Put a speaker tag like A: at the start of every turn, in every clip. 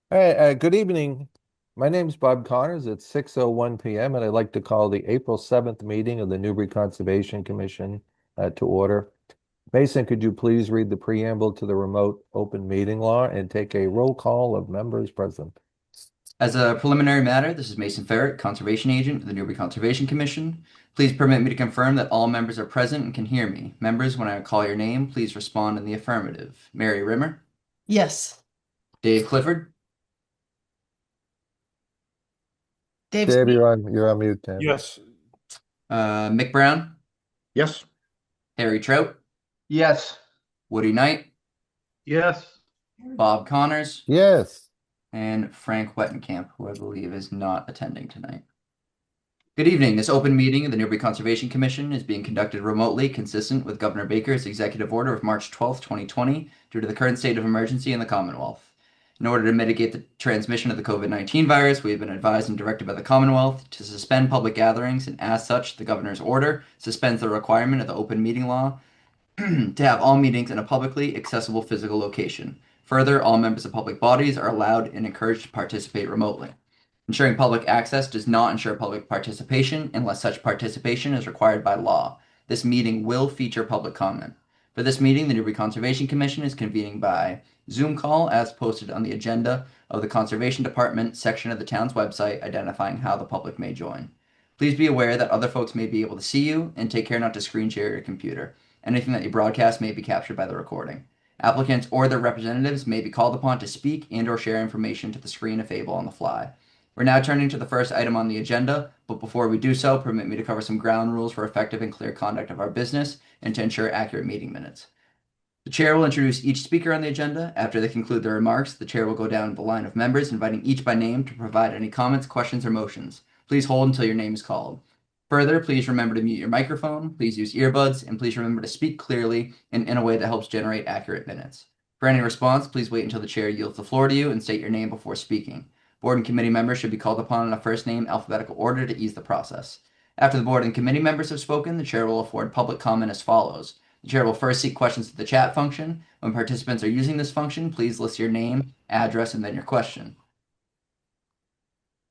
A: Hey, good evening. My name's Bob Connors. It's 6:01 p.m. and I'd like to call the April 7th meeting of the Newbury Conservation Commission to order. Mason, could you please read the preamble to the remote open meeting law and take a roll call of members present?
B: As a preliminary matter, this is Mason Ferret, Conservation Agent of the Newbury Conservation Commission. Please permit me to confirm that all members are present and can hear me. Members, when I call your name, please respond in the affirmative. Mary Rimmer,
C: Yes.
B: Dave Clifford,
C: Dave's
A: Dave, you're on mute, Dave.
D: Yes.
B: Mick Brown,
D: Yes.
B: Harry Trout,
D: Yes.
B: Woody Knight,
D: Yes.
B: Bob Connors,
A: Yes.
B: and Frank Wettenkamp, who I believe is not attending tonight. Good evening. This open meeting of the Newbury Conservation Commission is being conducted remotely, consistent with Governor Baker's executive order of March 12th, 2020, due to the current state of emergency in the Commonwealth. In order to mitigate the transmission of the COVID-19 virus, we have been advised and directed by the Commonwealth to suspend public gatherings, and as such, the Governor's order suspends the requirement of the open meeting law to have all meetings in a publicly accessible physical location. Further, all members of public bodies are allowed and encouraged to participate remotely. Ensuring public access does not ensure public participation unless such participation is required by law. This meeting will feature public comment. For this meeting, the Newbury Conservation Commission is convening by Zoom call as posted on the agenda of the Conservation Department section of the town's website identifying how the public may join. Please be aware that other folks may be able to see you and take care not to screen share your computer. Anything that you broadcast may be captured by the recording. Applicants or their representatives may be called upon to speak and or share information to the screen if able on the fly. We're now turning to the first item on the agenda, but before we do so, permit me to cover some ground rules for effective and clear conduct of our business and to ensure accurate meeting minutes. The chair will introduce each speaker on the agenda. After they conclude their remarks, the chair will go down the line of members, inviting each by name to provide any comments, questions, or motions. Please hold until your name is called. Further, please remember to mute your microphone, please use earbuds, and please remember to speak clearly and in a way that helps generate accurate minutes. For any response, please wait until the chair yields the floor to you and state your name before speaking. Board and committee members should be called upon in a first name alphabetical order to ease the process. After the board and committee members have spoken, the chair will afford public comment as follows. The chair will first seek questions to the chat function. When participants are using this function, please list your name, address, and then your question.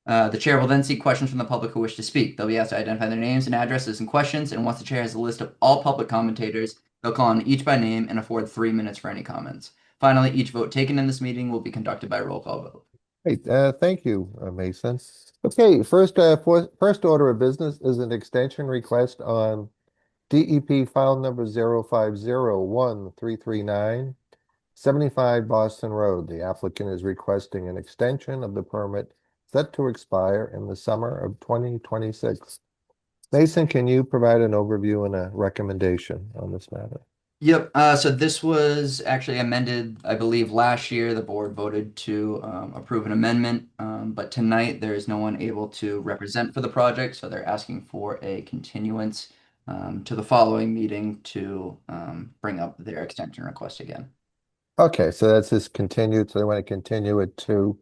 B: The chair will then seek questions from the public who wish to speak. They'll be asked to identify their names and addresses and questions, and once the chair has a list of all public commentators, they'll call on each by name and afford 3 minutes for any comments. Finally, each vote taken in this meeting will be conducted by roll call vote.
A: Great. Thank you, Mason. Okay, first order of business is an extension request on DEP file number 0501339, 75 Boston Road. The applicant is requesting an extension of the permit set to expire in the summer of 2026. Mason, can you provide an overview and a recommendation on this matter?
B: Yep. So this was actually amended, I believe, last year. The board voted to approve an amendment, but tonight there is no one able to represent for the project, so they're asking for a continuance to the following meeting to bring up their extension request again.
A: Okay, so that's just continued, so they want to continue it to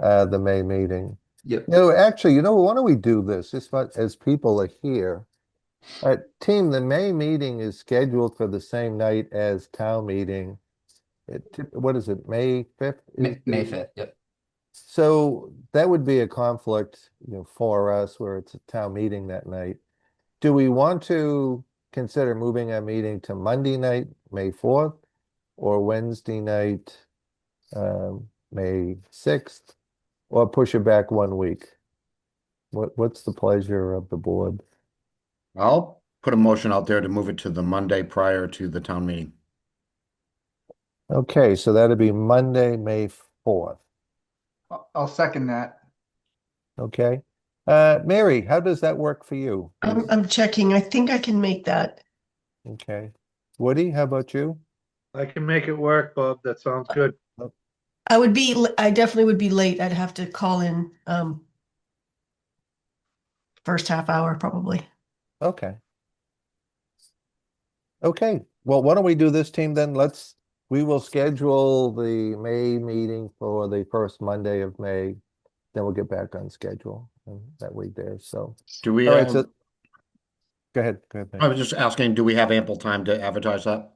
A: the May meeting.
B: Yep.
A: Actually, why don't we do this? Just as people are here. Team, the May meeting is scheduled for the same night as town meeting. What is it, May 5th?
B: May 5th. Yep.
A: So that would be a conflict, for us where it's a town meeting that night. Do we want to consider moving our meeting to Monday night, May 4th, or Wednesday night, May 6th, or push it back 1 week? What's the pleasure of the board?
D: I'll put a motion out there to move it to the Monday prior to the town meeting.
A: Okay, so that'd be Monday, May 4th.
E: I'll second that.
A: Okay. Mary, how does that work for you?
C: I'm checking. I think I can make that.
A: Okay. Woody, how about you?
F: I can make it work, Bob. That sounds good.
C: I definitely would be late. I'd have to call in first half hour probably.
A: Okay. Okay. Well, why don't we do this, team, then? We will schedule the May meeting for the first Monday of May. Then we'll get back on schedule and that week there. So,
D: Do we,
A: all right, so go ahead.
D: I was just asking, do we have ample time to advertise that?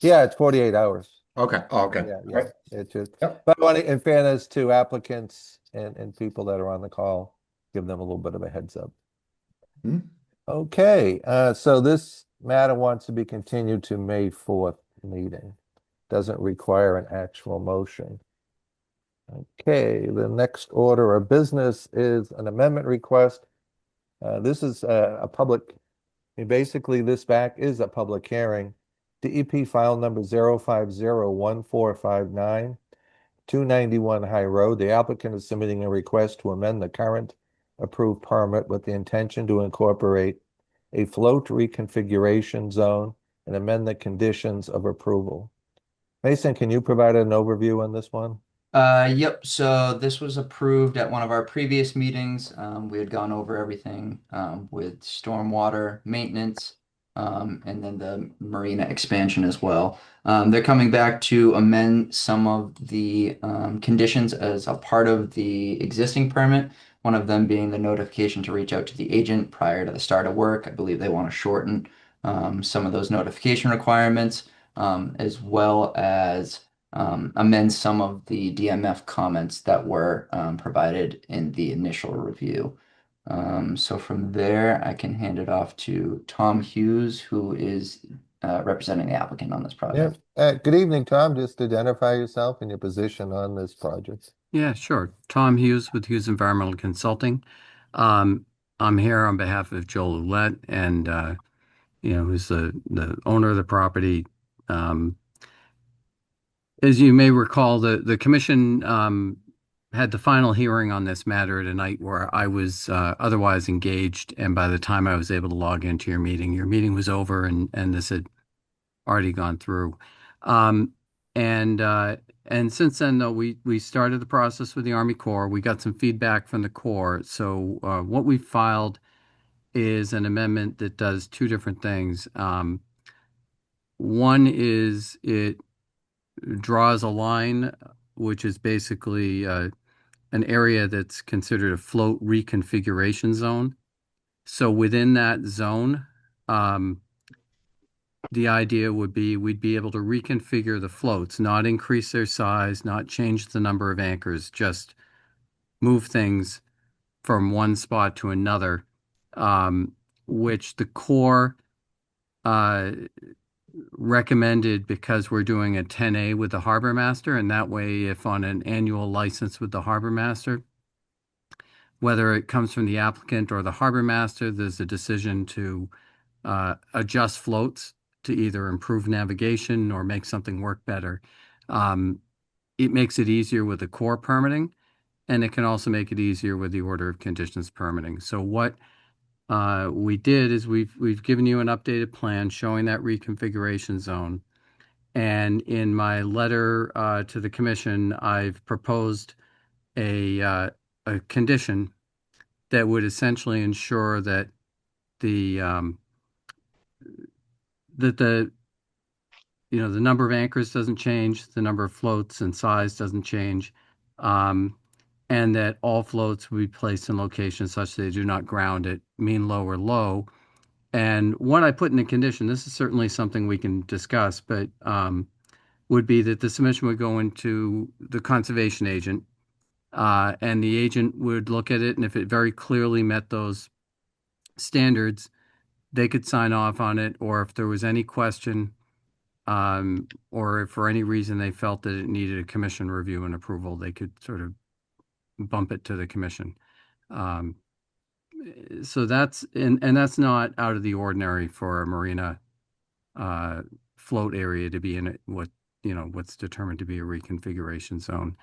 A: Yeah, it's 48 hours.
D: Okay, oh, okay.
A: Yeah,
D: All
A: yeah,
D: right.
A: it just,
D: Yep.
A: but I want to, in fairness to applicants and people that are on the call, give them a little bit of a heads up.
D: Hmm.
A: Okay, so this matter wants to be continued to May 4th meeting. Doesn't require an actual motion. Okay, the next order of business is an amendment request. This is a public, basically this back is a public hearing. DEP file number 0501459, 291 High Road. The applicant is submitting a request to amend the current approved permit with the intention to incorporate a float reconfiguration zone and amend the conditions of approval. Mason, can you provide an overview on this one?
B: Yep. So this was approved at one of our previous meetings. We had gone over everything with stormwater maintenance and then the marina expansion as well. They're coming back to amend some of the conditions as a part of the existing permit. One of them being the notification to reach out to the agent prior to the start of work. I believe they want to shorten some of those notification requirements, as well as amend some of the DMF comments that were provided in the initial review. So from there, I can hand it off to Tom Hughes, who is representing the applicant on this
A: Yeah.
B: project.
A: Good evening, Tom. Just identify yourself and your position on this project.
G: Yeah, sure. Tom Hughes with Hughes Environmental Consulting. Um, I'm here on behalf of Joel Ouellette and who's the owner of the property. Um, as you may recall, the commission had the final hearing on this matter tonight where I was otherwise engaged, and by the time I was able to log into your meeting was over and this had already gone through. Um, and since then, though, we started the process with the Army Corps. We got some feedback from the Corps. So what we filed is an amendment that does two different things. One is it draws a line, which is basically an area that's considered a float reconfiguration zone. So within that zone, the idea would be we'd be able to reconfigure the floats, not increase their size, not change the number of anchors, just move things from one spot to another, which the Corps recommended because we're doing a 10A with the harbor master, and that way, if on an annual license with the harbor master, whether it comes from the applicant or the harbor master, there's a decision to adjust floats to either improve navigation or make something work better. It makes it easier with the Corps permitting, and it can also make it easier with the order of conditions permitting. So what we did is we've given you an updated plan showing that reconfiguration zone. And in my letter to the commission, I've proposed a condition that would essentially ensure that the the number of anchors doesn't change, the number of floats and size doesn't change, and that all floats will be placed in locations such that they do not ground at mean low or low. And what I put in the condition, this is certainly something we can discuss, but would be that the submission would go into the conservation agent, and the agent would look at it, and if it very clearly met those standards, they could sign off on it, or if there was any question, or if for any reason they felt that it needed a commission review and approval, they could sort of bump it to the commission. So that's and that's not out of the ordinary for a marina float area to be in what's determined to be a reconfiguration zone.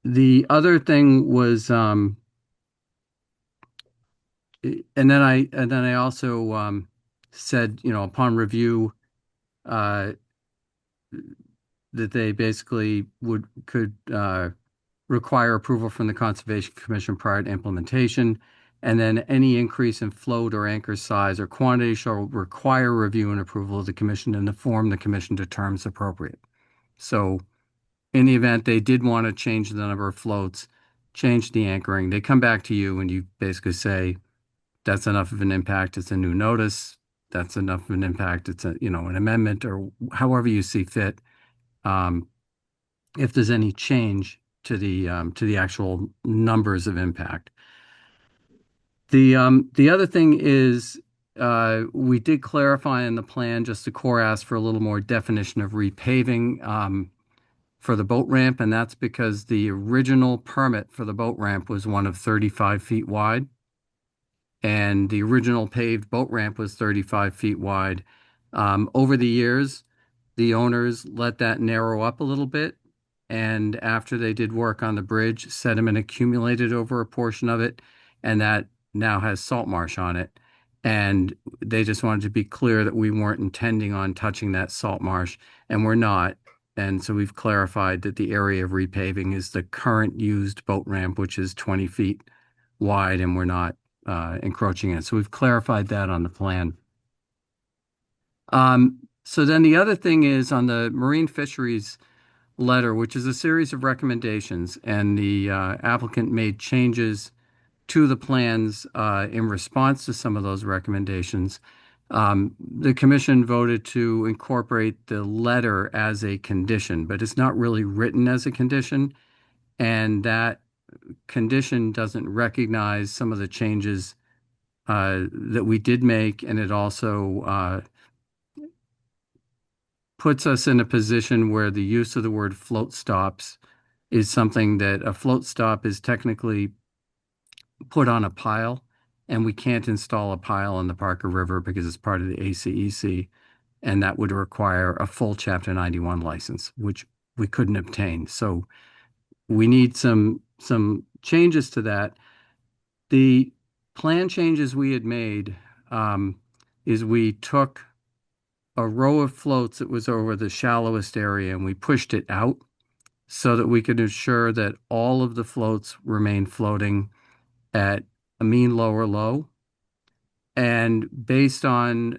G: The other thing was, and then I also said, upon review, that they basically could require approval from the Conservation Commission prior to implementation, and then any increase in float or anchor size or quantity shall require review and approval of the commission in the form the commission determines appropriate. So in the event they did want to change the number of floats, change the anchoring, they come back to you and you basically say, that's enough of an impact, it's a new notice, that's enough of an impact. It's a, an amendment or however you see fit. If there's any change to the actual numbers of impact. The other thing is we did clarify in the plan, just the Corps asked for a little more definition of repaving for the boat ramp, and that's because the original permit for the boat ramp was one of 35 feet wide, and the original paved boat ramp was 35 feet wide. Over the years, the owners let that narrow up a little bit, and after they did work on the bridge, sediment accumulated over a portion of it, and that now has salt marsh on it. And they just wanted to be clear that we weren't intending on touching that salt marsh, and we're not. And so we've clarified that the area of repaving is the current used boat ramp, which is 20 feet wide, and we're not encroaching it. So we've clarified that on the plan. So then the other thing is on the marine fisheries letter, which is a series of recommendations, and the applicant made changes to the plans in response to some of those recommendations. The commission voted to incorporate the letter as a condition, but it's not really written as a condition, and that condition doesn't recognize some of the changes that we did make, and it also puts us in a position where the use of the word float stops is something that a float stop is technically put on a pile, and we can't install a pile on the Parker River because it's part of the ACEC, and that would require a full Chapter 91 license, which we couldn't obtain. So we need some changes to that. The plan changes we had made is we took a row of floats that was over the shallowest area and we pushed it out so that we could ensure that all of the floats remain floating at a mean lower low. And based on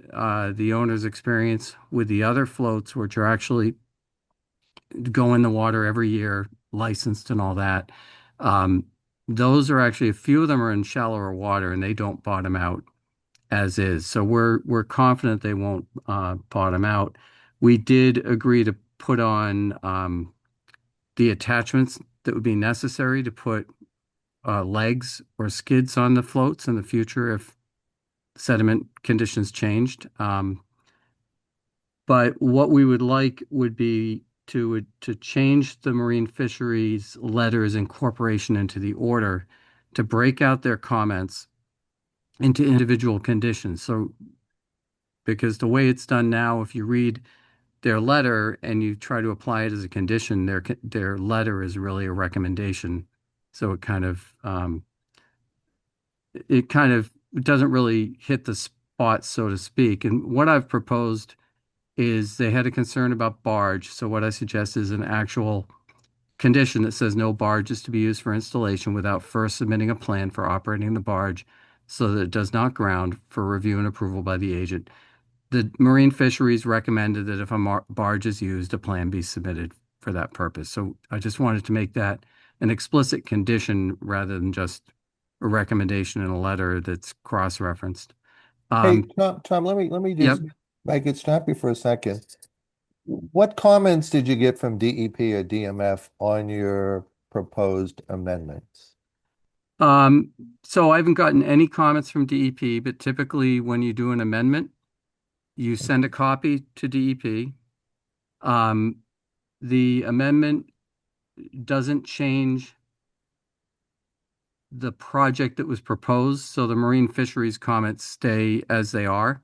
G: the owner's experience with the other floats, which are actually go in the water every year, licensed and all that, those are actually, a few of them are in shallower water and they don't bottom out as is. So we're confident they won't bottom out. We did agree to put on the attachments that would be necessary to put legs or skids on the floats in the future if sediment conditions changed. But what we would like would be to change the marine fisheries letters incorporation into the order to break out their comments into individual conditions. So, because the way it's done now, if you read their letter and you try to apply it as a condition, their letter is really a recommendation. So it kind of doesn't really hit the spot, so to speak. And what I've proposed is they had a concern about barge. So what I suggest is an actual condition that says no barge is to be used for installation without first submitting a plan for operating the barge so that it does not ground for review and approval by the agent. The marine fisheries recommended that if a barge is used, a plan be submitted for that purpose. So I just wanted to make that an explicit condition rather than just a recommendation in a letter that's cross-referenced.
A: Hey, Tom, let me just make it stop you for a second. What comments did you get from DEP or DMF on your proposed amendments?
G: So I haven't gotten any comments from DEP, but typically when you do an amendment, you send a copy to DEP. The amendment doesn't change the project that was proposed, so the marine fisheries comments stay as they are.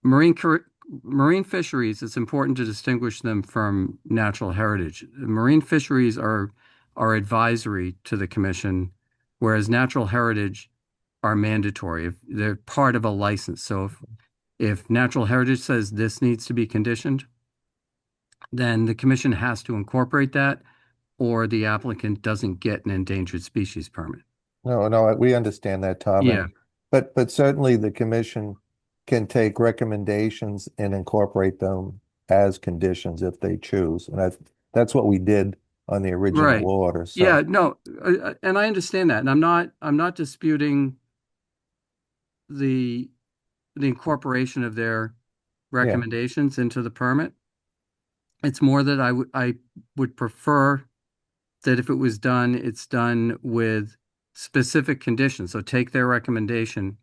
G: Marine fisheries, it's important to distinguish them from natural heritage. Marine fisheries are advisory to the commission, whereas natural heritage are mandatory. They're part of a license. So if natural heritage says this needs to be conditioned, then the commission has to incorporate that, or the applicant doesn't get an endangered species permit.
A: No, we understand that, Tom.
G: Yeah.
A: But certainly the commission can take recommendations and incorporate them as conditions if they choose. And that's what we did on the original
G: Right.
A: order. So.
G: Yeah, no, and I understand that, and I'm not disputing the the incorporation of their recommendations into the permit. It's more that I would prefer that if it was done, it's done with specific conditions. So take their recommendation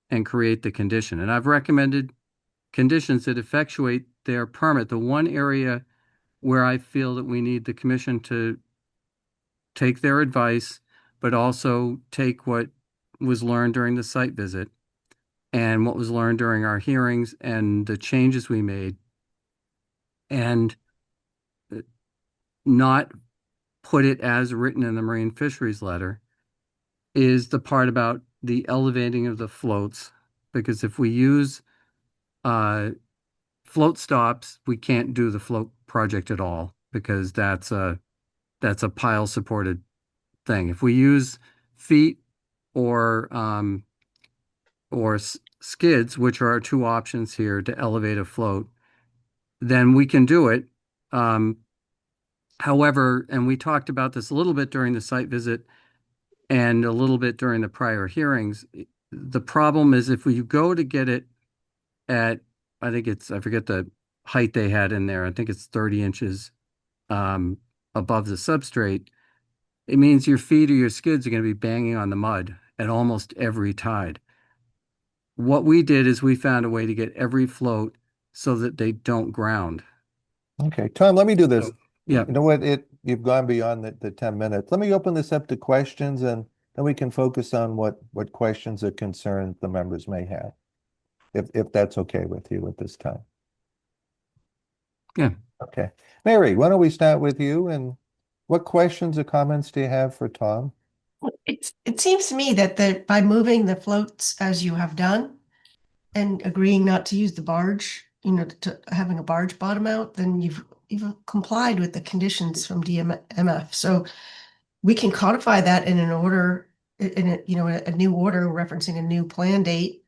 G: and create the condition. And I've recommended conditions that effectuate their permit. The one area where I feel that we need the commission to take their advice, but also take what was learned during the site visit and what was learned during our hearings and the changes we made, and not put it as written in the marine fisheries letter, is the part about the elevating of the floats. Because if we use float stops, we can't do the float project at all, because that's a pile supported thing. If we use feet or skids, which are our two options here to elevate a float, then we can do it. However, and we talked about this a little bit during the site visit and a little bit during the prior hearings, the problem is if you go to get it at, I forget the height they had in there, I think it's 30 inches above the substrate, it means your feet or your skids are going to be banging on the mud at almost every tide. What we did is we found a way to get every float so that they don't ground.
A: Okay, Tom, let me do this.
G: Yeah.
A: You know what, you've gone beyond the 10 minutes. Let me open this up to questions, and then we can focus on what questions or concerns the members may have. If that's okay with you at this time.
G: Yeah.
A: Okay. Mary, why don't we start with you, and what questions or comments do you have for Tom?
C: It seems to me that by moving the floats as you have done and agreeing not to use the barge, to having a barge bottom out, then you've complied with the conditions from DMF. So we can codify that in an order, a new order referencing a new plan date,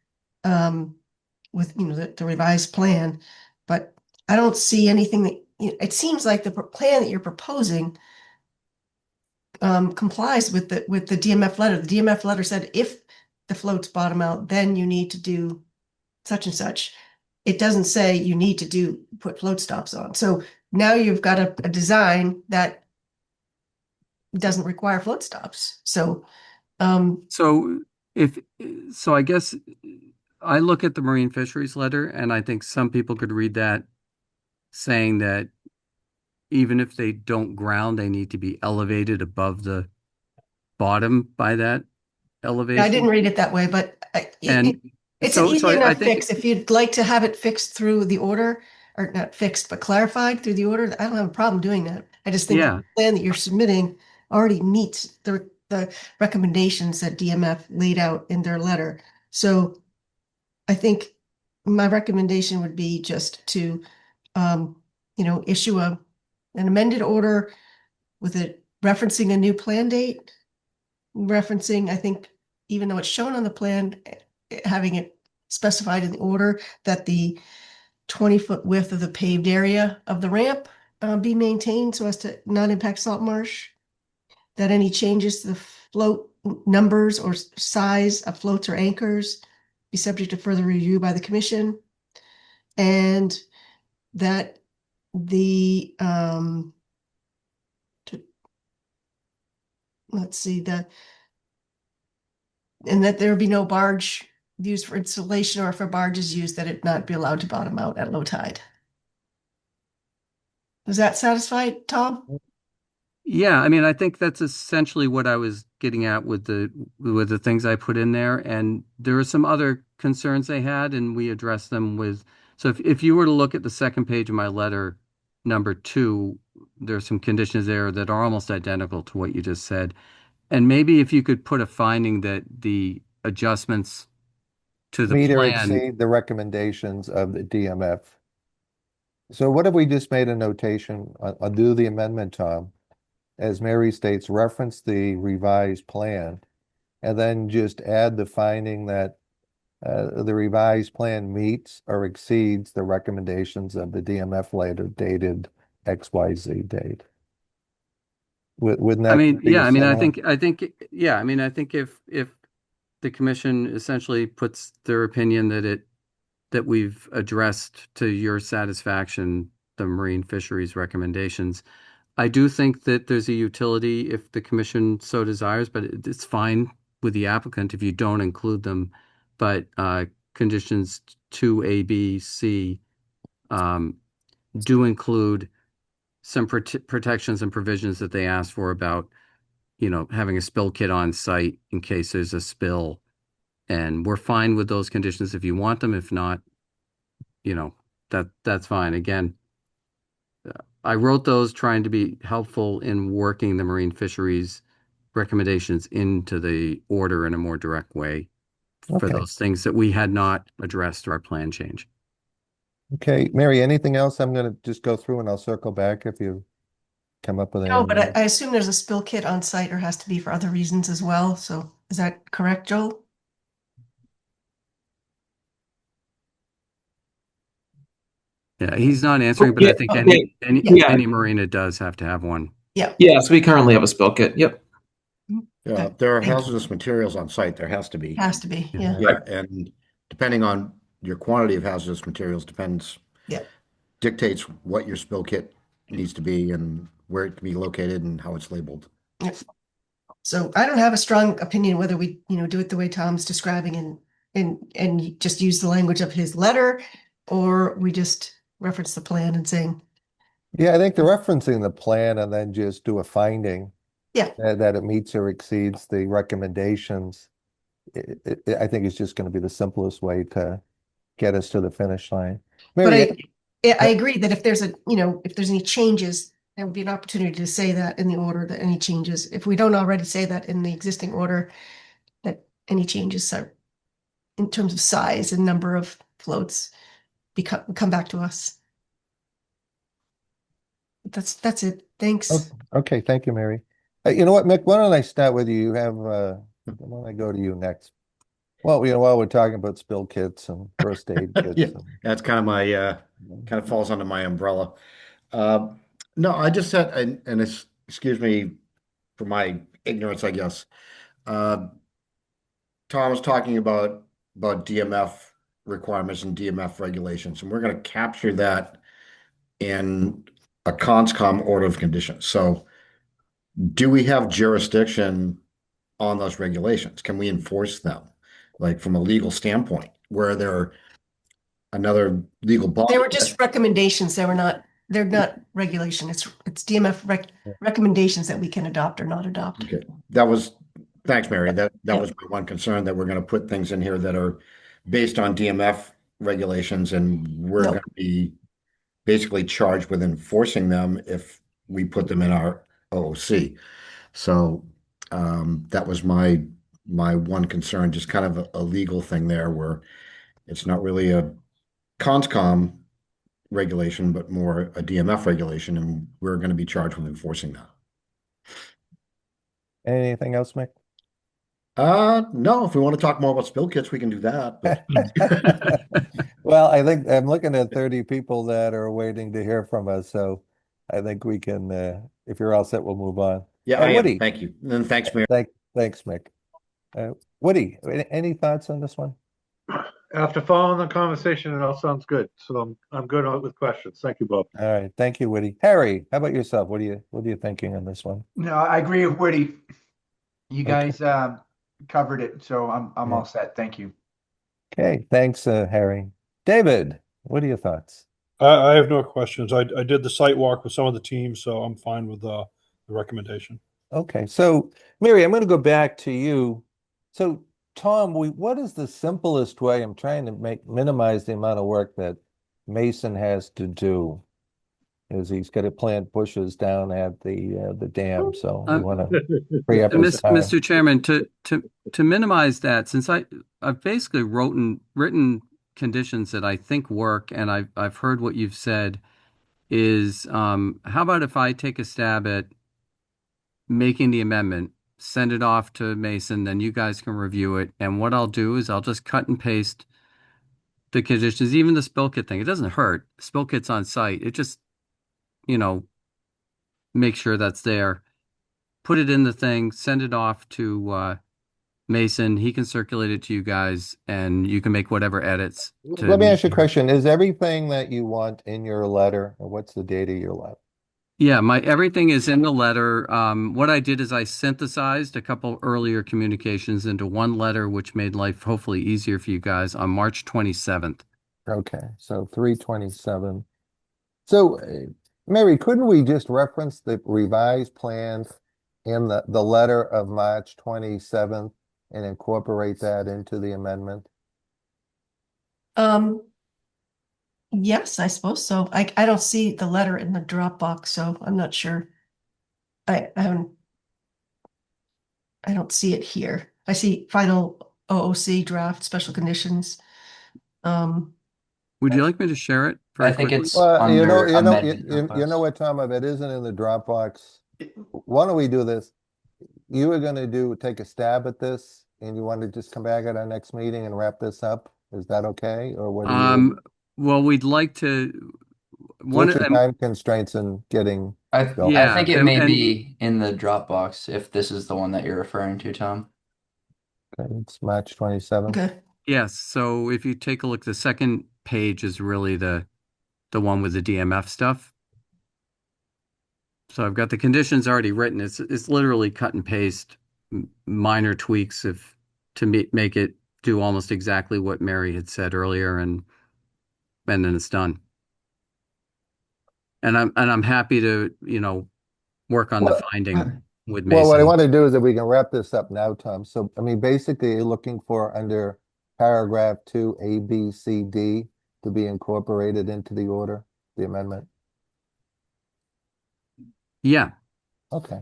C: with the revised plan. But I don't see anything that, it seems like the plan that you're proposing complies with the DMF letter. The DMF letter said if the floats bottom out, then you need to do such and such. It doesn't say you need to put float stops on. So now you've got a design that doesn't require float stops. So
G: So I guess I look at the marine fisheries letter, and I think some people could read that saying that even if they don't ground, they need to be elevated above the bottom by that elevation.
C: I didn't read it that way, but it's an easy enough fix. If you'd like to have it fixed through the order, or not fixed, but clarified through the order, I don't have a problem doing that. I just think the plan that you're submitting already meets the recommendations that DMF laid out in their letter. So I think my recommendation would be just to, issue an amended order with it referencing a new plan date, referencing, I think, even though it's shown on the plan, having it specified in the order that the 20-foot width of the paved area of the ramp be maintained so as to not impact salt marsh, that any changes to the float numbers or size of floats or anchors be subject to further review by the commission, and that the and that there be no barge used for installation, or if a barge is used, that it not be allowed to bottom out at low tide. Does that satisfy, Tom?
G: Yeah, I mean, I think that's essentially what I was getting at with the things I put in there. And there are some other concerns they had, and we addressed them with. So if you were to look at the second page of my letter, number 2, there's some conditions there that are almost identical to what you just said. And maybe if you could put a finding that the adjustments to the
A: Meet or
G: plan.
A: exceed the recommendations of the DMF. So what if we just made a notation? I'll do the amendment, Tom. As Mary states, reference the revised plan, and then just add the finding that the revised plan meets or exceeds the recommendations of the DMF letter dated XYZ date. Wouldn't that
G: I mean,
A: be
G: yeah, I mean, I
A: similar?
G: think, yeah, I mean, I think if the commission essentially puts their opinion that it that we've addressed to your satisfaction the marine fisheries recommendations. I do think that there's a utility if the commission so desires, but it's fine with the applicant if you don't include them. But conditions 2A, B, C do include some protections and provisions that they asked for about, having a spill kit on site in case there's a spill. And we're fine with those conditions if you want them. If not, that's fine. Again, I wrote those trying to be helpful in working the marine fisheries recommendations into the order in a more direct way for
A: Okay.
G: those things that we had not addressed through our plan change.
A: Okay, Mary, anything else? I'm gonna just go through and I'll circle back if you come up with
C: No,
A: anything.
C: but I assume there's a spill kit on site or has to be for other reasons as well. So is that correct, Joel?
G: Yeah, he's not answering, but I think any marina does have to have one.
C: Yeah.
H: Yes, we currently have a spill kit. Yep.
D: Yeah,
C: Okay.
D: there are
C: Thank you.
D: hazardous materials on site. There has to be.
C: Has to be, yeah.
D: Yeah, and depending on your quantity of hazardous materials dictates what your spill kit needs to be and where it can be located and how it's labeled.
C: Yep. So I don't have a strong opinion whether we, do it the way Tom's describing and just use the language of his letter, or we just reference the plan and saying,
A: Yeah, I think the referencing the plan and then just do a finding.
C: Yeah.
A: That it meets or exceeds the recommendations. I think it's just going to be the simplest way to get us to the finish line. Mary,
C: but I agree that if there's if there's any changes, there would be an opportunity to say that in the order that any changes, if we don't already say that in the existing order, that any changes are in terms of size and number of floats come back to us. That's it. Thanks.
A: Okay, thank you, Mary. You know what, Mick, why don't I start with you? You have, why don't I go to you next? Well, while we're talking about spill kits and first aid kits.
D: Yeah, that's kind of my, kind of falls under my umbrella. No, I just said, and it's, excuse me for my ignorance, I guess. Tom was talking about DMF requirements and DMF regulations, and we're going to capture that in a CONSCOM order of conditions. So do we have jurisdiction on those regulations? Can we enforce them? Like from a legal standpoint, where they're another legal body?
C: They were just recommendations. They're not regulation. It's DMF recommendations that we can adopt or not adopt.
D: Okay. Thanks, Mary. That was my one concern, that we're going to put things in here that are based on DMF regulations, and we're going to be basically charged with enforcing them if we put them in our OOC. So that was my one concern, just kind of a legal thing there, where it's not really a CONSCOM regulation, but more a DMF regulation, and we're going to be charged with enforcing that.
A: Anything else, Mick?
D: No, if we want to talk more about spill kits, we can do that. But
A: Well, I think I'm looking at 30 people that are waiting to hear from us, so I think we can, if you're all set, we'll move on.
D: yeah, I am.
A: Woody.
D: Thank you. And then thanks, Mary.
A: Thanks, Mick. Woody, any thoughts on this one?
F: After following the conversation, it all sounds good. So I'm good with questions. Thank you, Bob.
A: All right, thank you, Woody. Harry, how about yourself? What are you thinking on this one?
E: No, I agree with Woody. You
A: Okay.
E: guys covered it, so I'm
A: Yeah.
E: all set. Thank you.
A: Okay, thanks, Harry. David, what are your thoughts?
I: I have no questions. I did the site walk with some of the teams, so I'm fine with the recommendation.
A: Okay, so Mary, I'm going to go back to you. So Tom, what is the simplest way? I'm trying to minimize the amount of work that Mason has to do. Is he's got to plant bushes down at the dam, so we want to free up his time.
G: Mr. Chairman, to minimize that, since I've basically written conditions that I think work, and I've heard what you've said, is how about if I take a stab at making the amendment, send it off to Mason, then you guys can review it, and what I'll do is I'll just cut and paste the conditions, even the spill kit thing. It doesn't hurt. Spill kit's on site. It just, make sure that's there. Put it in the thing, send it off to Mason. He can circulate it to you guys, and you can make whatever edits.
A: Let me ask you a question. Is everything that you want in your letter, or what's the date of your letter?
G: Yeah, everything is in the letter. What I did is I synthesized a couple earlier communications into one letter, which made life hopefully easier for you guys on March 27th.
A: Okay, so 3/27. So, Mary, couldn't we just reference the revised plan in the letter of March 27th and incorporate that into the amendment?
C: Yes, I suppose so. I don't see the letter in the Dropbox, so I'm not sure. I don't see it here. I see final OOC draft special conditions.
G: Would you like me to share it very
B: I think
G: quickly?
B: it's
A: Well, you know,
B: under
A: you know,
B: amendment
A: you know
B: request.
A: what, Tom, if it isn't in the Dropbox, why don't we do this? You were gonna take a stab at this, and you want to just come back at our next meeting and wrap this up? Is that okay, or what do you?
G: Well, we'd like to.
A: What's your time constraints in getting going?
B: I think it may
G: and
B: be in the Dropbox if this is the one that you're referring to, Tom.
A: Okay, it's March 27th.
C: Okay.
G: yes. So if you take a look, the second page is really the one with the DMF stuff. So I've got the conditions already written. It's literally cut and paste, minor tweaks to make it do almost exactly what Mary had said earlier, and then it's done. And I'm happy to, work on the finding with Mason.
A: Well, what I want to do is that we can wrap this up now, Tom. So, I mean, basically, you're looking for under paragraph 2, A, B, C, D to be incorporated into the order, the amendment.
G: Yeah.
A: Okay.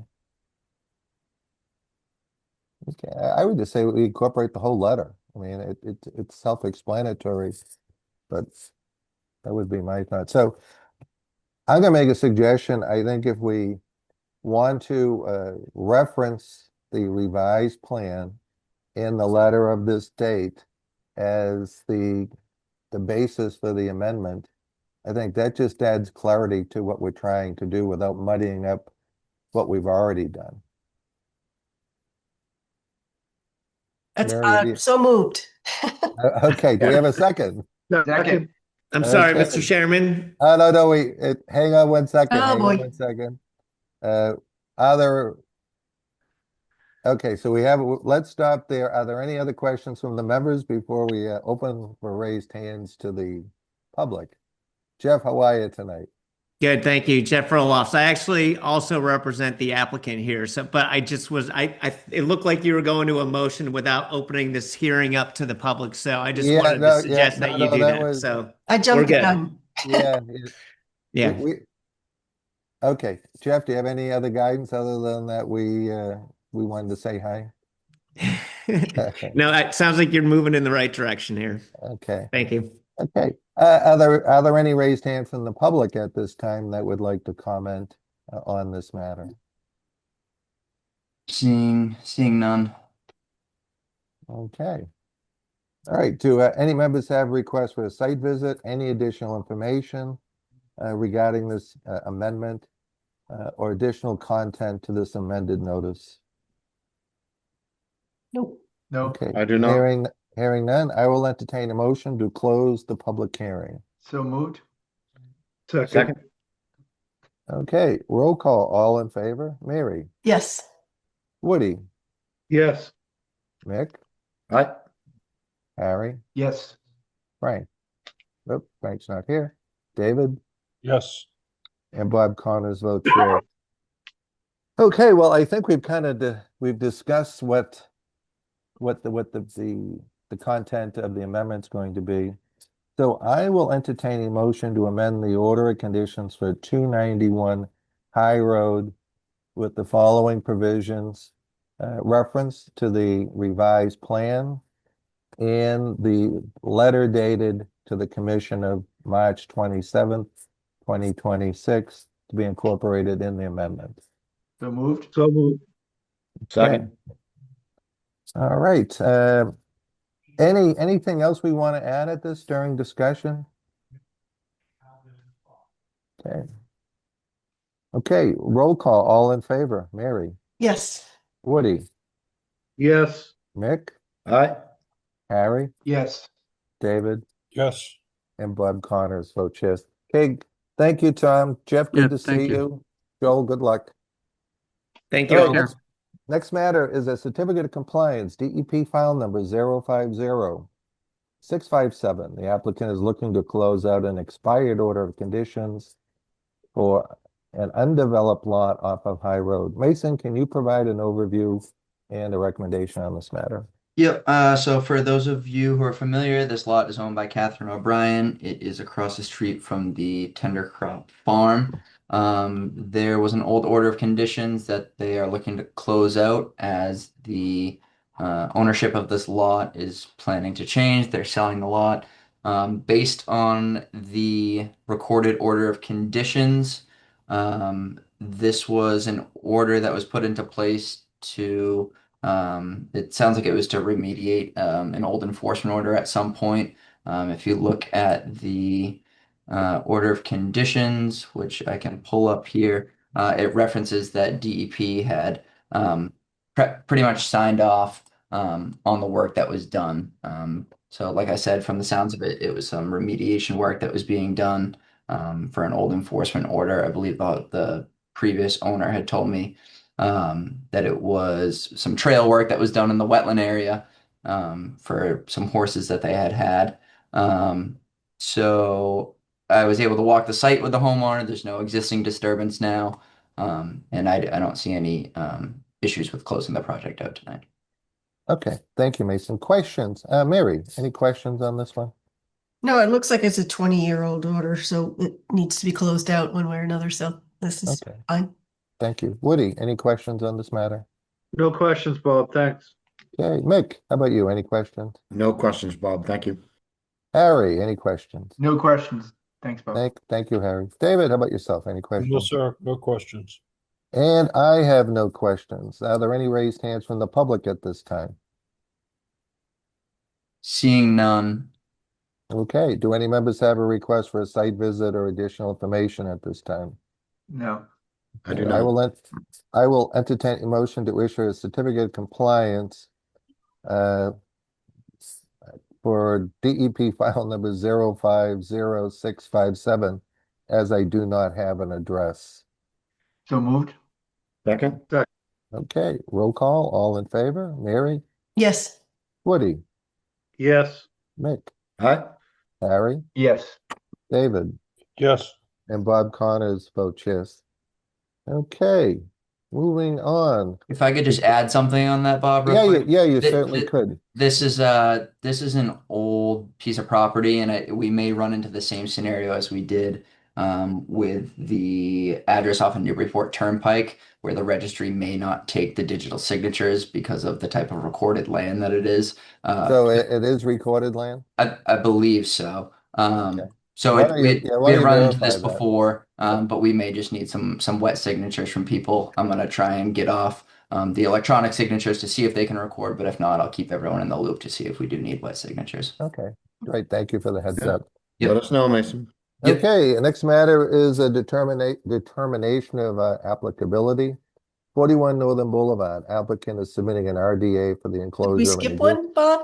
A: Okay, I would just say we incorporate the whole letter. I mean, it's self-explanatory, but that would be my thought. So I'm gonna make a suggestion. I think if we want to reference the revised plan in the letter of this date as the basis for the amendment, I think that just adds clarity to what we're trying to do without muddying up what we've already done. Mary,
C: So moved.
A: okay, do we have a second?
E: Second.
J: I'm sorry,
A: Okay.
J: Mr. Chairman.
A: No, hang on one second.
C: Oh,
A: Hang
C: boy.
A: on one second. Okay, so let's stop there. Are there any other questions from the members before we open for raised hands to the public? Jeff, how are you tonight?
J: Good, thank you. Jeff Roloffs. I actually also represent the applicant here. So, but I just was, it looked like you were going to a motion without opening this hearing up to the public. So I just wanted to suggest that you do that. So
C: I jumped
J: we're good.
C: down.
A: Yeah.
J: Yeah.
A: Okay, Jeff, do you have any other guidance other than that we wanted to say hi?
J: No, it sounds like you're moving in the right direction here.
A: Okay.
J: Thank you.
A: Okay. Are there any raised hands from the public at this time that would like to comment on this matter?
B: Seeing none.
A: Okay. All right. Do any members have requests for a site visit? Any additional information regarding this amendment or additional content to this amended notice?
C: Nope.
E: No.
A: Okay.
D: I do not.
A: Hearing none, I will entertain a motion to close the public hearing.
E: So moved.
F: Second.
A: Okay, roll call. All in favor? Mary,
C: Yes.
A: Woody,
F: Yes.
A: Mick,
D: Aye.
A: Harry,
E: Yes.
A: Frank. Oh, Frank's not here. David,
I: Yes.
A: and Bob Connors votes chair. Okay, well, I think we've kind of we've discussed what the content of the amendment's going to be. So I will entertain a motion to amend the order of conditions for 291 High Road with the following provisions: reference to the revised plan and the letter dated to the commission of March 27th, 2026 to be incorporated in the amendment.
E: So moved.
F: So moved.
D: Second.
A: All right. Anything else we want to add at this during discussion? Okay. Okay, roll call. All in favor. Mary,
C: Yes.
A: Woody,
F: Yes.
A: Mick,
D: Aye.
A: Harry,
E: Yes.
A: David,
I: Yes.
A: and Bob Connors vote yes. Okay, thank you, Tom. Jeff,
G: Yeah,
A: good to
G: thank
A: see
G: you.
A: you. Joel, good luck.
J: Thank
A: All
J: you.
A: right,
J: all.
G: care.
A: next matter is a certificate of compliance, DEP file number 050-657. The applicant is looking to close out an expired order of conditions for an undeveloped lot off of High Road. Mason, can you provide an overview and a recommendation on this matter?
B: Yep. So for those of you who are familiar, this lot is owned by Catherine O'Brien. It is across the street from the Tender Crop Farm. There was an old order of conditions that they are looking to close out as the ownership of this lot is planning to change. They're selling the lot. Based on the recorded order of conditions, this was an order that was put into place to it sounds like it was to remediate an old enforcement order at some point. If you look at the order of conditions, which I can pull up here, it references that DEP had pretty much signed off on the work that was done. So like I said, from the sounds of it, it was some remediation work that was being done for an old enforcement order. I believe the previous owner had told me that it was some trail work that was done in the wetland area for some horses that they had. So I was able to walk the site with the homeowner. There's no existing disturbance now, and I don't see any issues with closing the project out tonight.
A: Okay, thank you, Mason. Questions? Mary, any questions on this one?
C: No, it looks like it's a 20-year-old order, so it needs to be closed out one way or another. So this is
A: Okay.
C: fine.
A: Thank you. Woody, any questions on this matter?
F: No questions, Bob. Thanks.
A: Okay, Mick, how about you? Any questions?
D: No questions, Bob. Thank you.
A: Harry, any questions?
E: No questions. Thanks, Bob.
A: Thank you, Harry. David, how about yourself? Any
I: No,
A: questions?
I: sir. No questions.
A: And I have no questions. Are there any raised hands from the public at this time?
B: Seeing none.
A: Okay, do any members have a request for a site visit or additional information at this time?
E: No.
D: I do
A: Okay,
D: not.
A: I will entertain a motion to issue a certificate of compliance for DEP file number 050-657, as I do not have an address.
E: So moved.
D: Second?
A: Okay, roll call, all in favor? Mary,
C: Yes.
A: Woody,
F: Yes.
A: Mick,
D: Aye.
A: Harry,
E: Yes.
A: David,
I: Yes.
A: and Bob Connors vote yes. Okay, moving on.
B: If I could just add something on that, Bob, real quick.
A: Yeah, you
B: Th-
A: certainly
B: th-
A: could.
B: This is an old piece of property, and we may run into the same scenario as we did with the address off of Newburyport Turnpike, where the registry may not take the digital signatures because of the type of recorded land that it is.
A: So it is recorded land?
B: I believe so.
A: Okay.
B: So
A: Why don't you
B: we have run into
A: verify
B: this
A: that?
B: before, but we may just need some wet signatures from people. I'm gonna try and get off the electronic signatures to see if they can record, but if not, I'll keep everyone in the loop to see if we do need wet signatures.
A: Okay, great, thank you for the heads
D: Yeah.
A: up.
B: Yep.
D: Let us know, Mason.
B: Yep.
A: Okay, the next matter is a determination of applicability. 41 Northern Boulevard, applicant is submitting an RDA for the
C: Did
A: enclosure.
C: we
A: of
C: skip
A: an
C: one, Bob?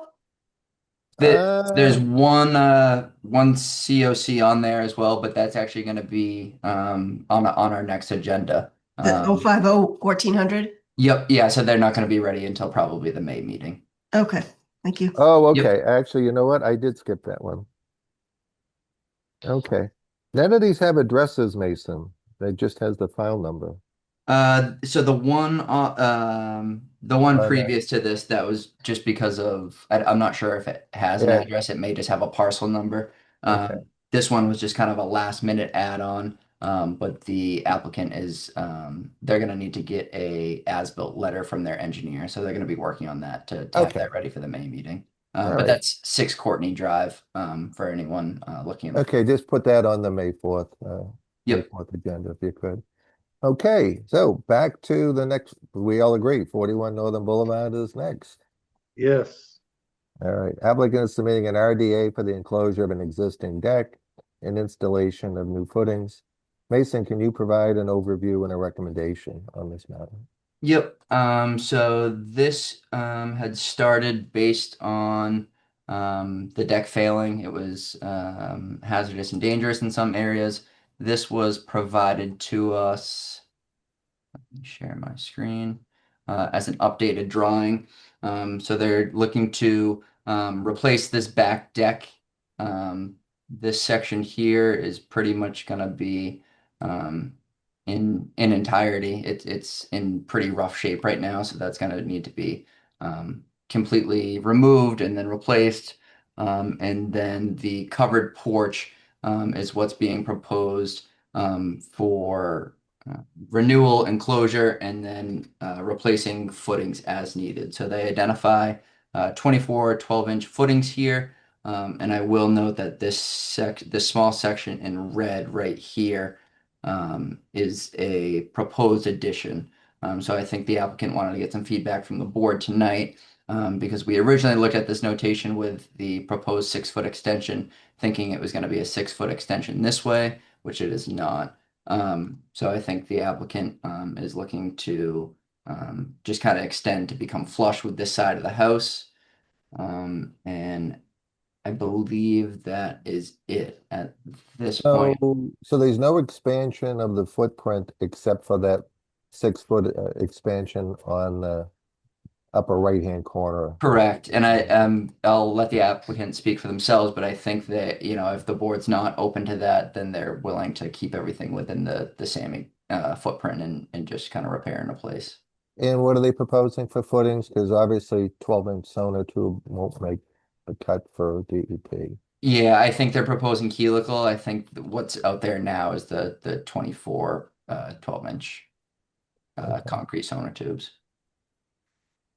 B: There's one COC on there as well, but that's actually going to be on our next agenda.
C: The 050-1400?
B: Yep, yeah. So they're not going to be ready until probably the May meeting.
C: Okay, thank you.
A: Oh,
B: Yep.
A: okay, actually, you know what? I did skip that one. Okay, none of these have addresses, Mason. They just has the file number.
B: So the one
A: Okay.
B: previous to this, that was just because of I'm not sure if it has an
A: Yeah.
B: address. It may just have a parcel number.
A: Okay.
B: This one was just kind of a last minute add-on. But the applicant is they're going to need to get a as-built letter from their engineer, so they're going to be working on that to have
A: Okay.
B: that ready for the May meeting.
A: All
B: But
A: right.
B: that's 6 Courtney Drive for anyone looking at.
A: Okay, just put that on the May 4th, May
B: Yep.
A: 4th agenda if you could. Okay, so back to the next, we all agree, 41 Northern Boulevard is next.
F: Yes.
A: All right, applicant is submitting an RDA for the enclosure of an existing deck and installation of new footings. Mason, can you provide an overview and a recommendation on this matter?
B: Yep. So this had started based on the deck failing. It was hazardous and dangerous in some areas. This was provided to us. Let me share my screen as an updated drawing. So they're looking to replace this back deck. This section here is pretty much going to be in entirety. It's in pretty rough shape right now, so that's going to need to be completely removed and then replaced. And then the covered porch is what's being proposed for renewal enclosure and then replacing footings as needed. So they identify 24 12-inch footings here. And I will note that this small section in red right here is a proposed addition. So I think the applicant wanted to get some feedback from the board tonight because we originally looked at this notation with the proposed 6-foot extension, thinking it was going to be a 6-foot extension this way, which it is not. So I think the applicant is looking to just kind of extend to become flush with this side of the house. And I believe that is it at this point.
A: So there's no expansion of the footprint except for that 6-foot expansion on the upper right-hand corner.
B: Correct. And I'll let the applicant speak for themselves, but I think that, if the board's not open to that, then they're willing to keep everything within the same footprint and just kind of repair into place.
A: And what are they proposing for footings? Because obviously 12-inch sonotube won't make a cut for DEP.
B: Yeah, I think they're proposing helical. I think what's out there now is the 24 12-inch concrete sonotubes.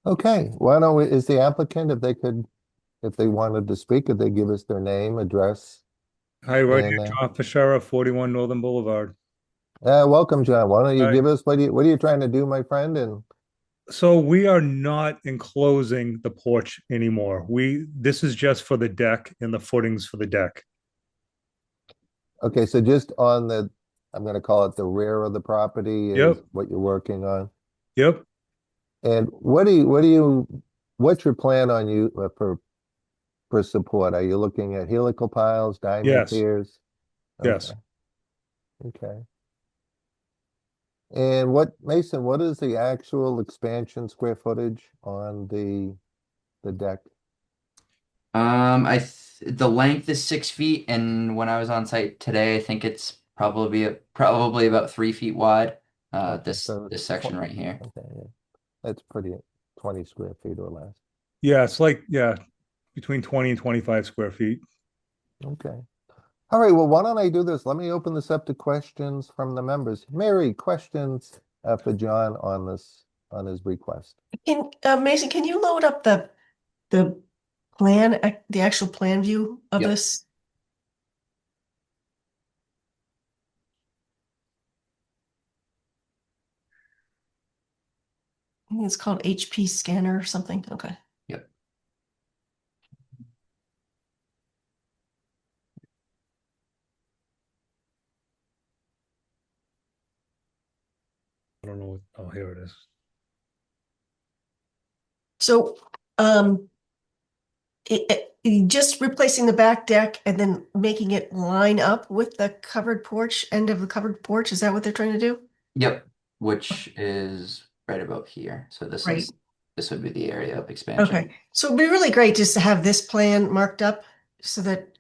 A: Okay, why don't we, is the applicant, if they wanted to speak, could they give us their name, address?
K: Hi, Roger. John Fischera, 41 Northern Boulevard.
A: Welcome, John. Why don't you
K: Hi.
A: give us, what are you trying to do, my friend? And
K: So we are not enclosing the porch anymore. This is just for the deck and the footings for the deck.
A: okay, so just on the, I'm going to call it the rear of the property is
K: Yep.
A: what you're working on.
K: Yep.
A: And what's your plan on you for support? Are you looking at helical piles, diamond
K: Yes.
A: piers?
K: Yes.
A: Okay. And Mason, what is the actual expansion square footage on the deck?
B: The length is 6 feet, and when I was on site today, I think it's probably about 3 feet wide. This section right here.
A: Okay, yeah. That's pretty 20 square feet or less.
K: Yeah, it's between 20 and 25 square feet.
A: Okay. All right, well, why don't I do this? Let me open this up to questions from the members. Mary, questions for John on his request?
C: Mason, can you load up the plan, the actual plan view of
B: Yep.
C: this? I think it's called HP scanner or something. Okay.
B: Yep.
K: I don't know. Oh, here it is.
C: So, just replacing the back deck and then making it line up with the covered porch, end of the covered porch. Is that what they're trying to do?
B: Yep, which is right about here. So this would be the area of expansion.
C: Okay, so it'd be really great just to have this plan marked up so that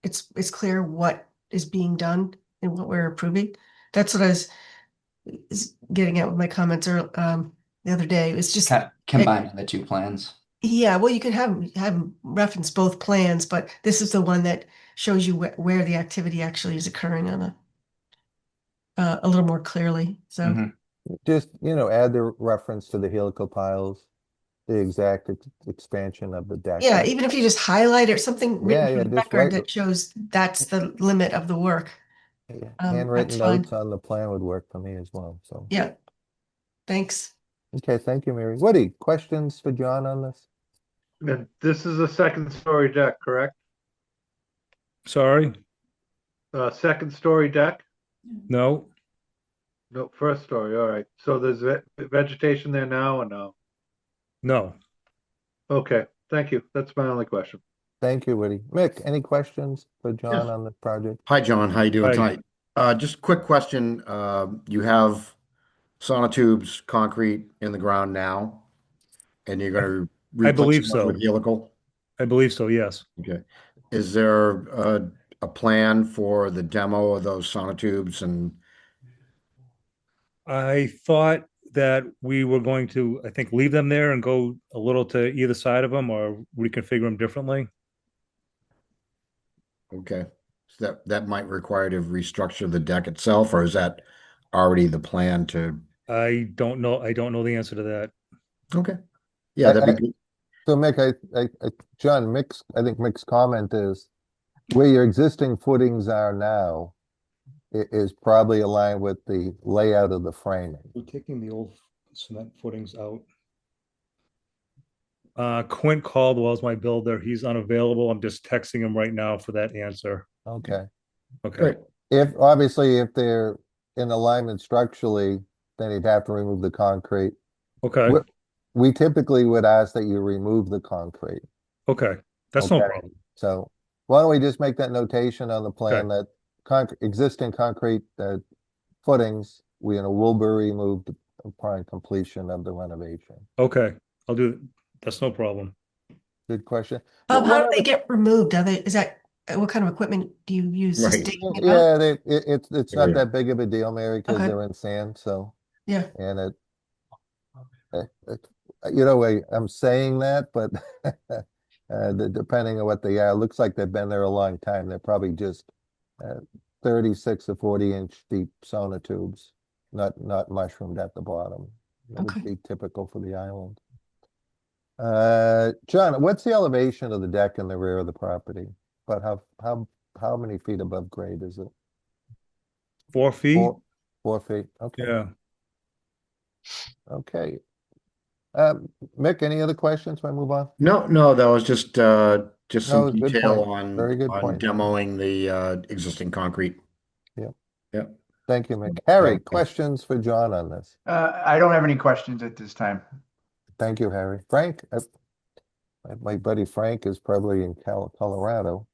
C: it's clear what is being done and what we're approving. That's what I was getting at with my comments the other day. It's just
B: Combining the two plans.
C: Yeah, well, you can have reference both plans, but this is the one that shows you where the activity actually is occurring on a little more clearly. So
A: just add the reference to the helical piles, the exact expansion of the deck.
C: Yeah, even if you just highlight or something written for the
A: just
C: record that shows that's the limit of the work.
A: Handwritten notes on the plan would work for me as well. So
C: yeah, thanks.
A: Okay, thank you, Mary. Woody, questions for John on this?
F: And this is a 2nd-story deck, correct?
K: Sorry?
F: 2nd-story deck?
K: No.
F: No, first story, all right. So there's vegetation there now or no?
K: No.
F: Okay, thank you. That's my only question.
A: Thank you, Woody. Mick, any questions for John
F: Yes.
A: on the project?
D: Hi, John. How you doing
K: Hi.
D: tonight? Just a quick question. You have sonotubes, concrete in the ground now, and you're going to
K: I
D: replace
K: believe
D: them
K: so.
D: with helical?
K: I believe so, yes.
D: Okay. Is there a plan for the demo of those sonotubes? And
K: I thought that we were going to, I think, leave them there and go a little to either side of them or reconfigure them differently.
D: okay, so that might require to restructure the deck itself, or is that already the plan to?
K: I don't know. I don't know the answer to that.
D: Okay. Yeah, that'd be good.
A: So Mick, John, I think Mick's comment is where your existing footings are now is probably aligned with the layout of the framing.
K: We're taking the old cement footings out. Quint Caldwell's my builder. He's unavailable. I'm just texting him right now for that answer.
A: Okay.
K: Okay.
D: Great.
A: If they're in alignment structurally, then you'd have to remove the concrete.
K: Okay.
A: We typically would ask that you remove the concrete.
K: Okay. That's no
A: Okay.
K: problem.
A: So why don't we just make that notation on the plan that existing concrete footings, will be removed upon completion of the renovation.
K: Okay. I'll do it. That's no problem.
A: Good question.
C: How do they get removed? What kind of equipment do you use?
D: Right.
C: Just digging it out?
A: Yeah, it's not
D: Yeah.
A: that big of a deal, Mary, because
C: Okay.
A: they're in sand, so.
C: Yeah.
A: And I'm saying that, but depending on what they are, it looks like they've been there a long time. They're probably just 36 or 40-inch deep sonotubes, not mushroomed at the bottom. That
C: Okay.
A: would be typical for the island. John, what's the elevation of the deck in the rear of the property? But how many feet above grade is it?
K: 4 feet?
A: 4 feet. Okay.
K: Yeah.
A: Okay. Mick, any other questions when I move on?
D: No, that was just
A: No,
D: some
A: good
D: detail
A: point.
D: on
A: Very good point.
D: demoing the existing concrete.
A: Yep.
D: Yep.
A: Thank you, Mick. Harry,
D: Okay.
A: questions for John on this?
E: I don't have any questions at this time.
A: Thank you, Harry. Frank, my buddy Frank is probably in Colorado.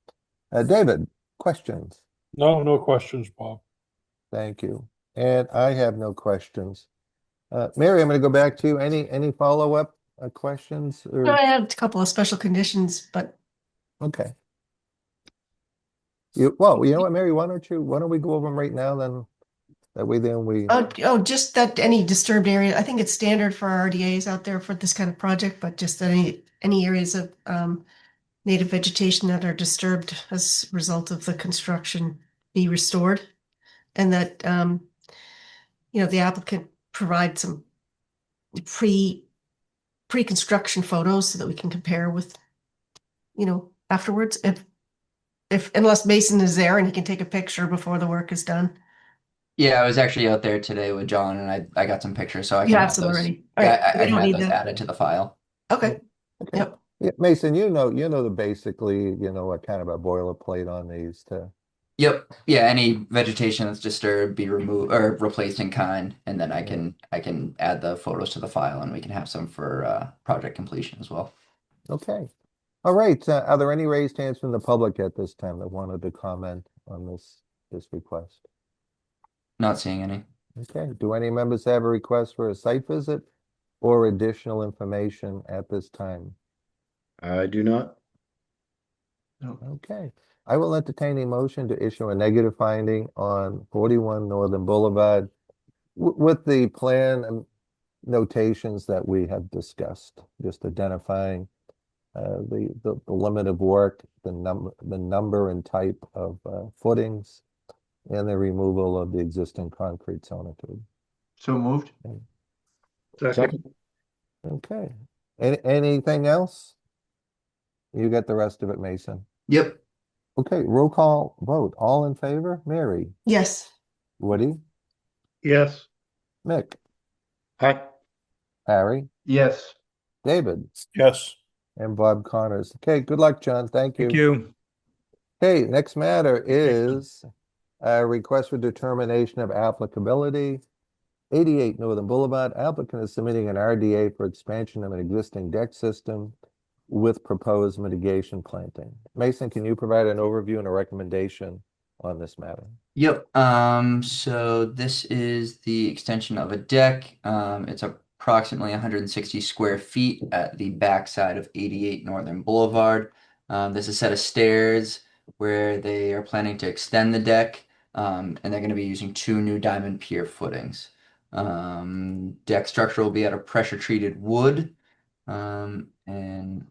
A: David, questions?
I: No questions, Bob.
A: Thank you. And I have no questions. Mary, I'm going to go back to you. Any follow-up questions?
C: No, I had a couple of special conditions, but
A: Okay. You know what, Mary, why don't we go over them right now, then that way we
C: just that any disturbed area. I think it's standard for our RDAs out there for this kind of project, but just that any areas of native vegetation that are disturbed as a result of the construction be restored, and that the applicant provide some pre-construction photos so that we can compare with afterwards, if unless Mason is there and he can take a picture before the work is done.
B: Yeah, I was actually out there today with John, and I got some pictures, so I
C: You
B: can
C: have
B: have
C: some
B: those.
C: already. All
B: Yeah,
C: right,
B: I
C: we
B: can
C: don't
B: have
C: need
B: those
C: that.
B: added to the file.
C: Okay.
A: Okay.
C: Yep.
A: Yeah, Mason, you know the basically, a kind of a boilerplate on these to.
B: Yep. Yeah, any vegetation that's disturbed be removed or replaced in kind, and then I can add the photos to the file, and we can have some for project completion as well.
A: Okay. All right. Are there any raised hands from the public at this time that wanted to comment on this request?
B: Not seeing any.
A: Okay. Do any members have a request for a site visit or additional information at this time?
D: I do not.
A: Okay. I will entertain a motion to issue a negative finding on 41 Northern Boulevard with the plan and notations that we have discussed, just identifying the limit of work, the number and type of footings, and the removal of the existing concrete sonotube.
E: So moved.
F: Second.
A: Okay. Anything else? You get the rest of it, Mason.
B: Yep.
A: Okay, roll call vote. All in favor? Mary?
C: Yes.
A: Woody?
F: Yes.
A: Mick?
D: Hi.
A: Harry?
E: Yes.
A: David?
I: Yes.
A: And Bob Connors. Okay, good luck, John. Thank you.
K: Thank you.
A: Okay, next matter is a request for determination of applicability 88 Northern Boulevard. Applicant is submitting an RDA for expansion of an existing deck system with proposed mitigation planting. Mason, can you provide an overview and a recommendation on this matter?
B: Yep. So this is the extension of a deck. It's approximately 160 square feet at the backside of 88 Northern Boulevard. There's a set of stairs where they are planning to extend the deck, and they're going to be using 2 new diamond pier footings. Deck structure will be out of pressure treated wood, and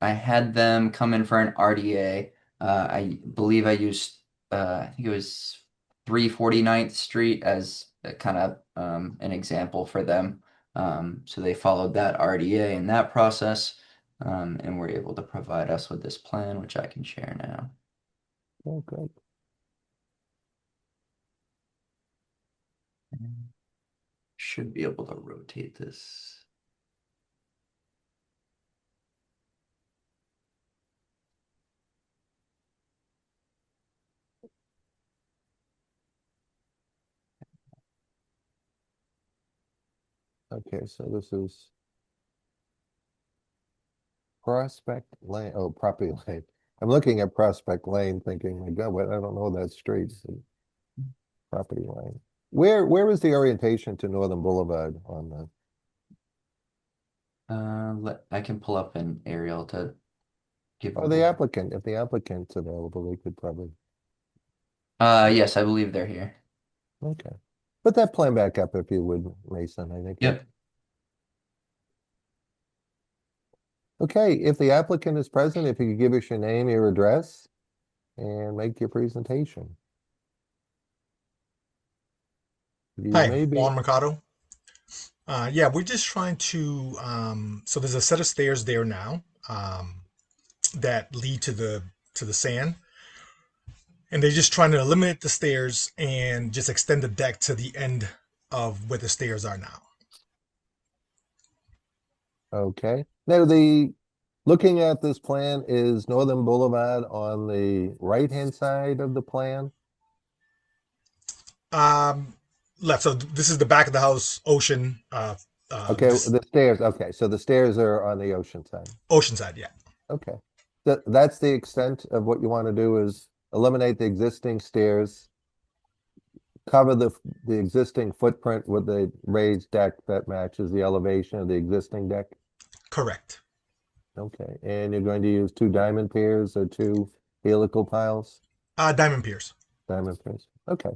B: I had them come in for an RDA. I believe I used I think it was 349th Street as a kind of an example for them. So they followed that RDA in that process, and were able to provide us with this plan, which I can share now.
A: Oh, great.
B: Should be able to rotate this.
A: Okay, so this is Prospect Lane. Oh, Property Lane. I'm looking at Prospect Lane thinking, my God, I don't know that street. Property Lane. Where is the orientation to Northern Boulevard on the?
B: I can pull up an aerial to give.
A: Oh, the applicant. If the applicant's available, they could probably.
B: Yes, I believe they're here.
A: Okay. Put that plan back up if you would, Mason, I think.
B: Yep.
A: Okay, if the applicant is present, if you could give us your name, your address, and make your presentation. You
L: Hi,
A: may be-
L: Juan Mercado. Yeah, we're just trying to, so there's a set of stairs there now that lead to the sand. And they're just trying to eliminate the stairs and just extend the deck to the end of where the stairs are now.
A: Okay. Now, looking at this plan, is Northern Boulevard on the right-hand side of the plan?
L: Left. So this is the back of the house, ocean.
A: Okay, the stairs. Okay, so the stairs are on the ocean side.
L: Ocean side, yeah.
A: Okay. That's the extent of what you want to do is eliminate the existing stairs, cover the existing footprint with the raised deck that matches the elevation of the existing deck?
L: Correct.
A: Okay, and you're going to use 2 diamond piers or 2 helical piles?
L: Diamond piers.
A: Diamond piers, okay.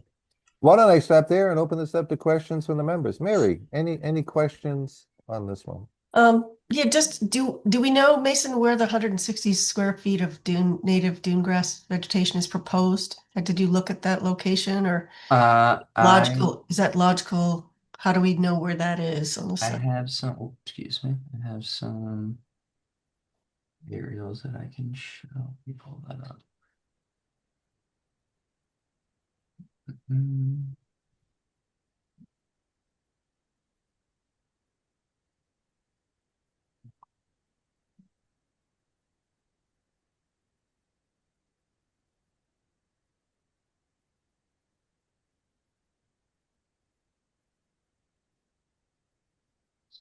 A: Why don't I stop there and open this up to questions from the members? Mary, any questions on this one?
C: Yeah, just do we know, Mason, where the 160 square feet of native dune grass vegetation is proposed? Did you look at that location or logical? Is that logical? How do we know where that is on the
B: I
C: site?
B: have some, oh, excuse me. I have some aerials that I can show. Let me pull that up.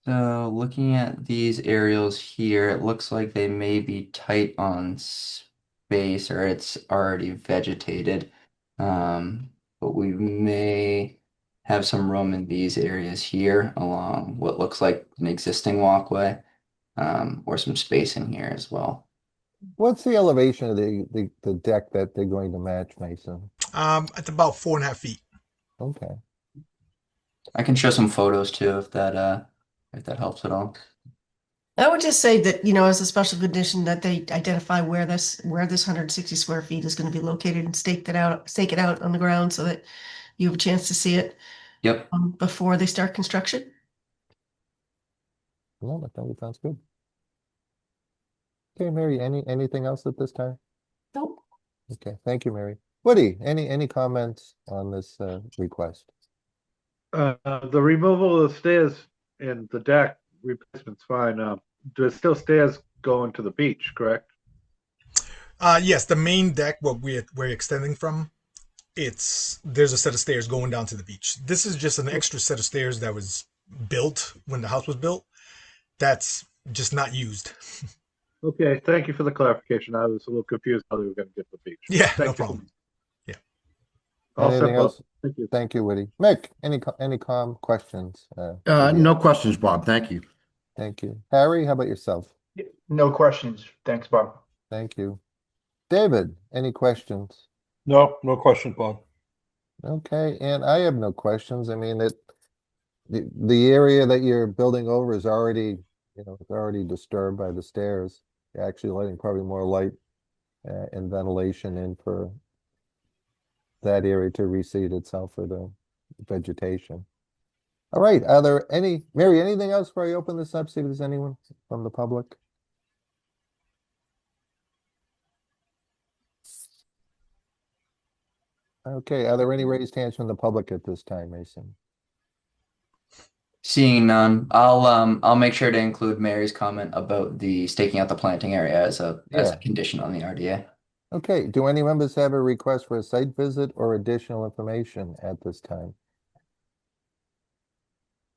B: So looking at these aerials here, it looks like they may be tight on space or it's already vegetated. But we may have some room in these areas here along what looks like an existing walkway, or some space in here as well.
A: What's the elevation of the deck that they're going to match, Mason?
L: At about 4.5 feet.
A: Okay.
B: I can show some photos too if that helps at all.
C: I would just say that, as a special condition that they identify where this 160 square feet is going to be located and stake it out on the ground so that you have a chance to see it.
B: Yep.
C: Before they start construction.
A: Well, I think it sounds good. Okay, Mary, anything else at this time?
C: Nope.
A: Okay, thank you, Mary. Woody, any comments on this request?
F: The removal of the stairs and the deck replacement's fine. There's still stairs going to the beach, correct?
L: Yes, the main deck, what we're extending from, there's a set of stairs going down to the beach. This is just an extra set of stairs that was built when the house was built. That's just not used.
F: Okay, thank you for the clarification. I was a little confused how they were going to get to the beach.
L: Yeah,
F: Thank
L: no
F: you.
L: problem.
F: All set,
A: Anything
F: Bob.
A: else?
F: Thank you.
A: Thank you, Woody. Mick, any questions?
D: No questions, Bob. Thank you.
A: Thank you. Harry, how about yourself?
E: No questions. Thanks, Bob.
A: Thank you. David, any questions?
I: No, no questions, Bob.
A: Okay, and I have no questions. I mean, the area that you're building over is already, it's already disturbed by the stairs. You're actually letting probably more light and ventilation in for that area to reseed itself for the vegetation. All right, are there Mary, anything else before I open this up, see if there's anyone from the public? Okay, are there any raised hands from the public at this time, Mason?
B: Seeing none, I'll make sure to include Mary's comment about the staking out the planting area as a condition on the RDA.
A: Okay, do any members have a request for a site visit or additional information at this time?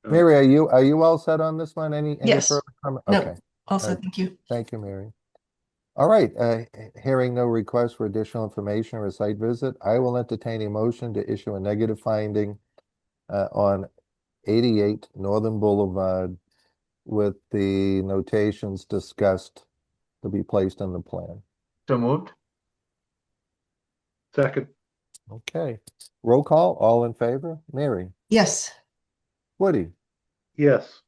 A: Mary, are you all set on this one? Any
C: Yes.
A: further comment?
C: No.
A: Okay.
C: Also, thank you.
A: Thank you, Mary. All right, hearing no request for additional information or a site visit, I will entertain a motion to issue a negative finding on 88 Northern Boulevard with the notations discussed to be placed on the plan.
E: So moved.
F: Second.
A: Okay, roll call, all in favor? Mary?
C: Yes.
A: Woody?
F: Yes.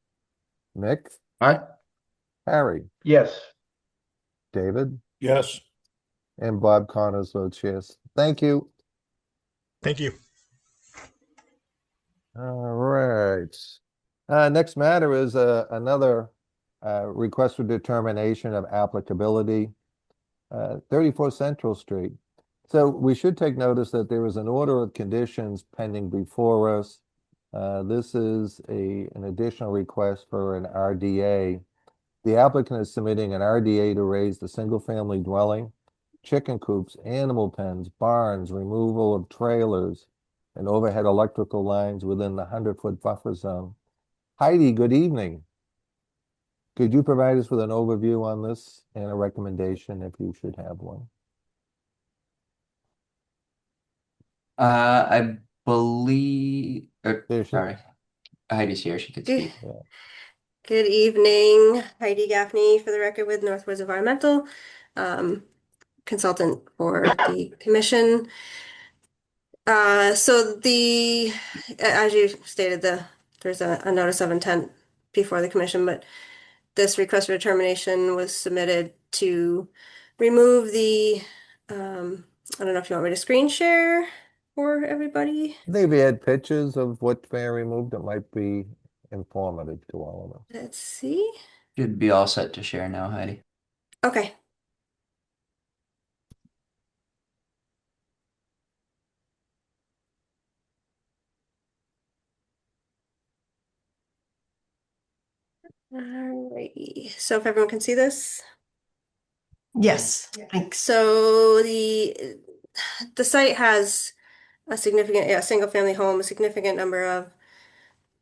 A: Mick?
D: Aye.
A: Harry?
E: Yes.
A: David?
I: Yes.
A: And Bob Connors votes yes. Thank you.
L: Thank you.
A: All right. Next matter is another request for determination of applicability, 34 Central Street. So we should take notice that there is an order of conditions pending before us. This is an additional request for an RDA. The applicant is submitting an RDA to raise the single-family dwelling, chicken coops, animal pens, barns, removal of trailers, and overhead electrical lines within the 100-foot buffer zone. Heidi, good evening. Could you provide us with an overview on this and a recommendation if you should have one?
B: I believe, sorry, Heidi's here. She could speak.
A: Yeah.
M: Good evening, Heidi Gaffney for the record with Northwoods Environmental, consultant for the commission. So as you stated, there's a notice of intent before the commission, but this request for determination was submitted to remove the, I don't know if you want me to screen share for everybody.
A: They've had pictures of what's being removed. It might be informative to all of us.
M: Let's see.
B: Should be all set to share now, Heidi.
M: Okay. Alrighty. So if everyone can see this.
C: Yes. Thanks.
M: So the site has a significant, single family home, a significant number of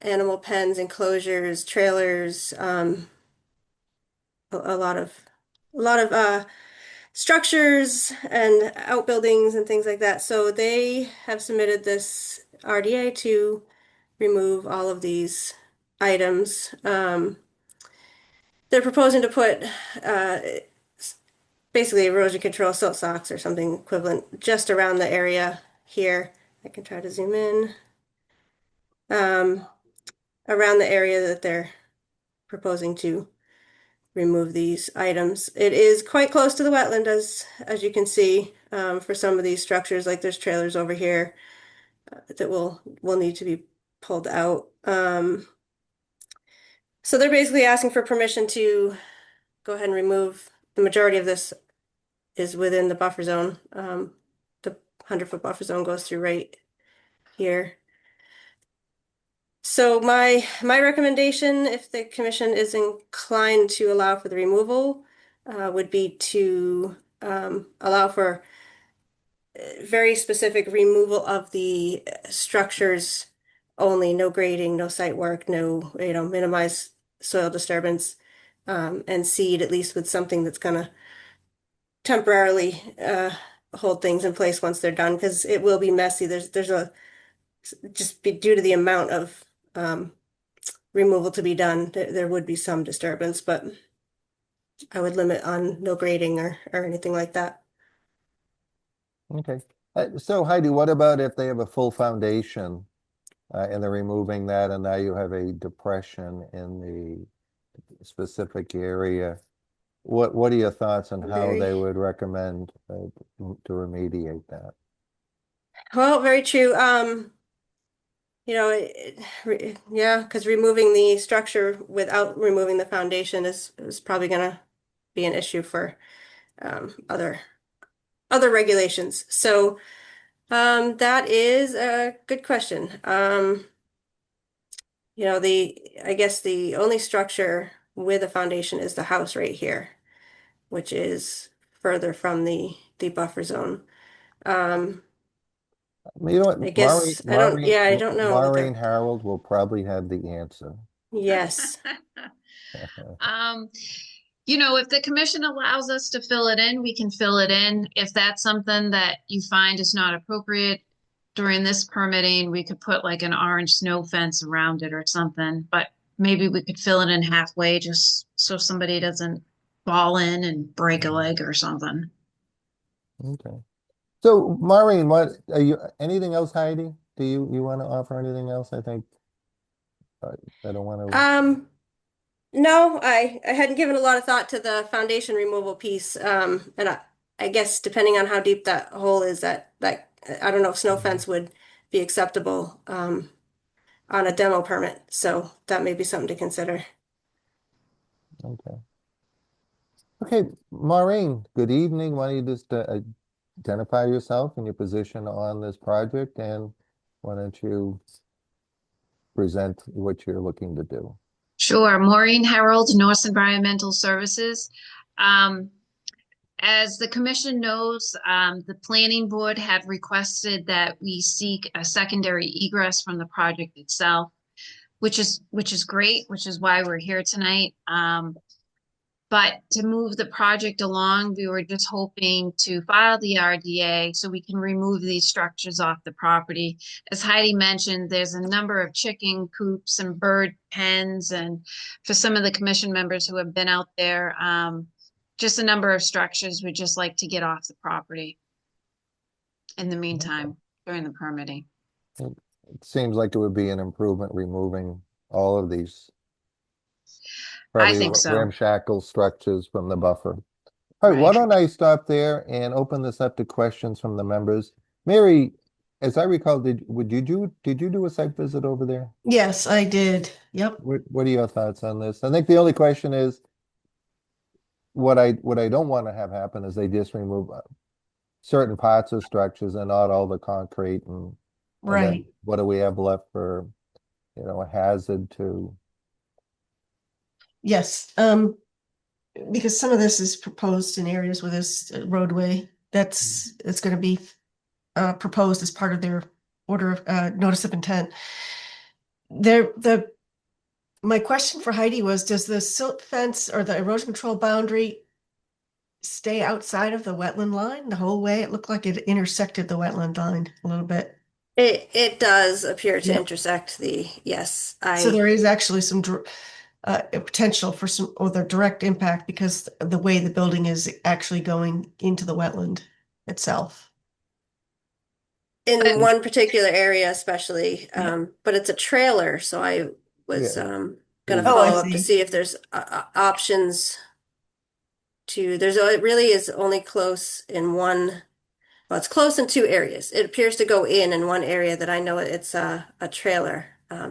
M: animal pens, enclosures, trailers, a lot of structures and outbuildings and things like that. So they have submitted this RDA to remove all of these items. They're proposing to put basically erosion control silt socks or something equivalent just around the area here. I can try to zoom in. Around the area that they're proposing to remove these items. It is quite close to the wetland, as you can see, for some of these structures, like there's trailers over here that will need to be pulled out. So they're basically asking for permission to go ahead and remove the majority of this is within the buffer zone. The 100-foot buffer zone goes through right here. So my recommendation, if the commission is inclined to allow for the removal, would be to allow for very specific removal of the structures only, no grading, no site work, no, minimize soil disturbance, and seed, at least with something that's gonna temporarily hold things in place once they're done, because it will be messy. Just due to the amount of removal to be done, there would be some disturbance, but I would limit on no grading or anything like that.
A: Okay. So Heidi, what about if they have a full foundation and they're removing that and now you have a depression in the specific area? What are your thoughts on how they would recommend to remediate that?
M: Well, very true. Yeah, because removing the structure without removing the foundation is probably gonna be an issue for other regulations. So that is a good question. I guess the only structure with a foundation is the house right here, which is further from the buffer zone.
A: You know what?
M: I guess I don't know.
A: Maureen Harold will probably have the answer.
M: Yes.
N: If the commission allows us to fill it in, we can fill it in. If that's something that you find is not appropriate during this permitting, we could put like an orange snow fence around it or something, but maybe we could fill it in halfway just so somebody doesn't fall in and break a leg or something.
A: Okay. So Maureen, anything else, Heidi? Do you want to offer anything else? I think I don't want to.
M: No, I hadn't given a lot of thought to the foundation removal piece. And I guess depending on how deep that hole is, that I don't know if snow fence would be acceptable on a demo permit. So that may be something to consider.
A: Okay. Okay, Maureen, good evening. Why don't you just identify yourself and your position on this project, and why don't you present what you're looking to do?
N: Sure. Maureen Harold, Norse Environmental Services. As the commission knows, the planning board had requested that we seek a secondary egress from the project itself, which is great, which is why we're here tonight. But to move the project along, we were just hoping to file the RDA so we can remove these structures off the property. As Heidi mentioned, there's a number of chicken coops and bird pens, and for some of the commission members who have been out there, just a number of structures we'd just like to get off the property in the meantime during the permitting.
A: It seems like it would be an improvement removing all of these.
N: I think so.
A: Ramshackle structures from the buffer. All right, why don't I stop there and open this up to questions from the members? Mary, as I recall, did you do a site visit over there?
C: Yes, I did. Yep.
A: What are your thoughts on this? I think the only question is, what I don't want to have happen is they just remove certain parts of structures and not all the concrete, and then what do we have left for, a hazard to?
C: Yes, because some of this is proposed in areas where there's a roadway it's going to be proposed as part of their order of notice of intent. My question for Heidi was, does the silt fence or the erosion control boundary stay outside of the wetland line the whole way? It looked like it intersected the wetland line a little bit.
M: It does appear to intersect yes.
C: So there is actually some potential for some other direct impact because the way the building is actually going into the wetland itself.
M: In one particular area especially, but it's a trailer, so I was going to follow up to see if there's options it really is only close in one, well, it's close in two areas. It appears to go in one area that I know it's a trailer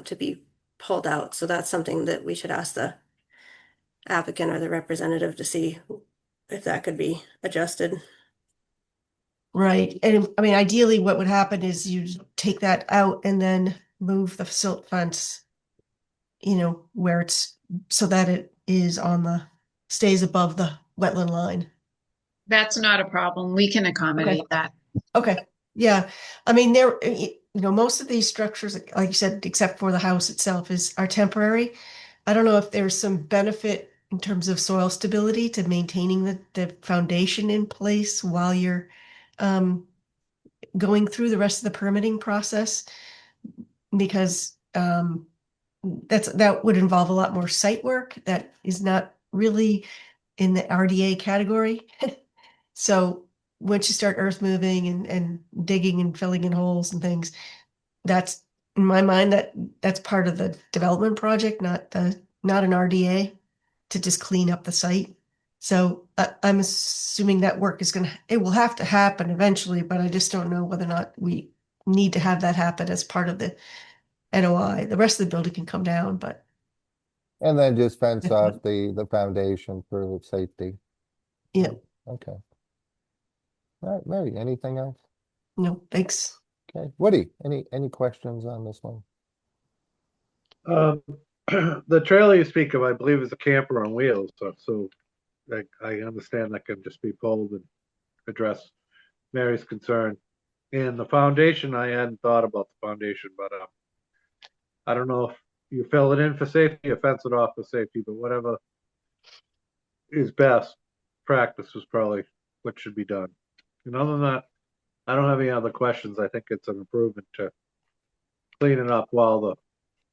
M: to be pulled out. So that's something that we should ask the applicant or the representative to see if that could be adjusted.
C: Right. And I mean, ideally what would happen is you take that out and then move the silt fence, where it's so that it is stays above the wetland line.
N: That's not a problem. We can accommodate that.
C: Okay. Yeah, I mean, most of these structures, like you said, except for the house itself, are temporary. I don't know if there's some benefit in terms of soil stability to maintaining the foundation in place while you're going through the rest of the permitting process, because that would involve a lot more site work that is not really in the RDA category. So once you start earth moving and digging and filling in holes and things, that's in my mind that's part of the development project, not an RDA to just clean up the site. So I'm assuming that work it will have to happen eventually, but I just don't know whether or not we need to have that happen as part of the NOI. The rest of the building can come down, but
A: And then just fence off the foundation for safety.
C: yeah.
A: Okay. All right, Mary, anything else?
C: No, thanks.
A: Okay, Woody, any questions on this one?
F: The trailer you speak of, I believe, is a camper on wheels, so I understand that can just be pulled and address Mary's concern. And the foundation, I hadn't thought about the foundation, but I don't know if you fill it in for safety or fence it off for safety, but whatever is best practice is probably what should be done. And other than that, I don't have any other questions. I think it's an improvement to clean it up while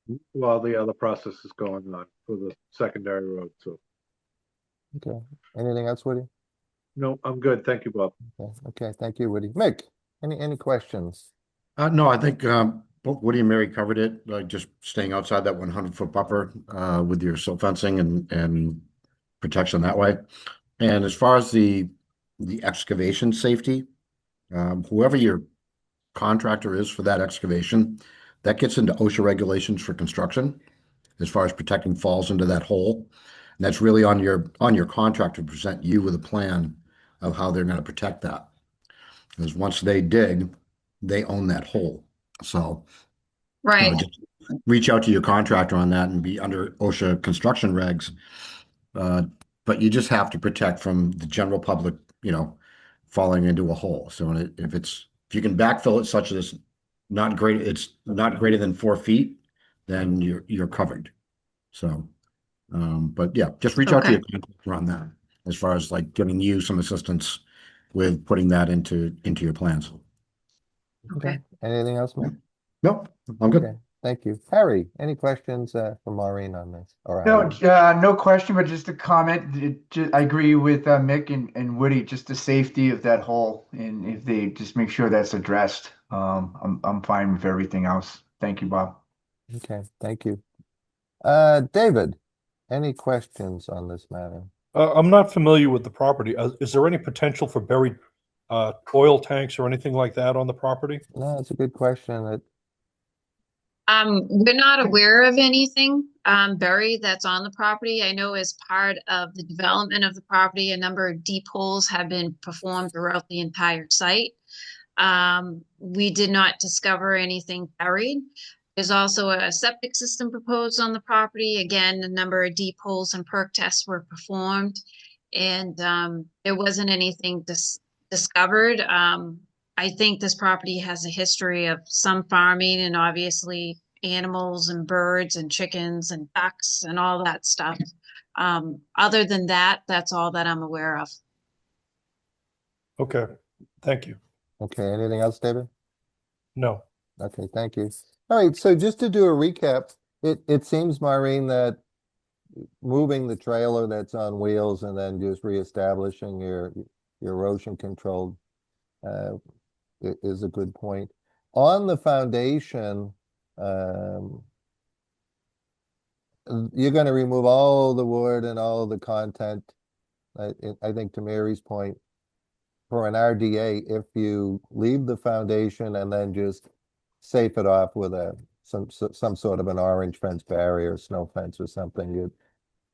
F: the other process is going on for the secondary road. So,
A: Okay, anything else, Woody?
F: no, I'm good. Thank you, Bob.
A: Okay, thank you, Woody. Mick, any questions?
D: No, I think both Woody and Mary covered it. Just staying outside that 100-foot buffer with your silt fencing and protection that way. And as far as the excavation safety, whoever your contractor is for that excavation, that gets into OSHA regulations for construction as far as protecting falls into that hole. And that's really on your contractor to present you with a plan of how they're going to protect that. Because once they dig, they own that hole. So
N: Right.
D: just reach out to your contractor on that and be under OSHA construction regs. But you just have to protect from the general public, falling into a hole. So if you can backfill it such that it's not greater than 4 feet, then you're covered. So, but yeah, just reach out to your contractor on that as far as like giving you some assistance with putting that into your plans.
N: Okay.
A: Anything else, Mick?
D: Nope, I'm good.
A: Okay, thank you. Harry, any questions for Maureen on this? Or
E: No question, but just a comment. I agree with Mick and Woody, just the safety of that hole, and if they just make sure that's addressed, I'm fine with everything else. Thank you, Bob.
A: Okay, thank you. David, any questions on this matter?
I: I'm not familiar with the property. Is there any potential for buried oil tanks or anything like that on the property?
A: No, it's a good question.
N: We're not aware of anything buried that's on the property. I know as part of the development of the property, a number of deep holes have been performed throughout the entire site. We did not discover anything buried. There's also a septic system proposed on the property. Again, a number of deep holes and perk tests were performed, and there wasn't anything discovered. I think this property has a history of some farming and obviously animals and birds and chickens and ducks and all that stuff. Other than that, that's all that I'm aware of.
I: Okay, thank you.
A: Okay, anything else, David?
I: No.
A: Okay, thank you. All right, so just to do a recap, it seems, Maureen, that moving the trailer that's on wheels and then just reestablishing your erosion control is a good point. On the foundation, you're going to remove all the wood and all the content. I think to Mary's point, for an RDA, if you leave the foundation and then just safe it off with some sort of an orange fence barrier, snow fence or something,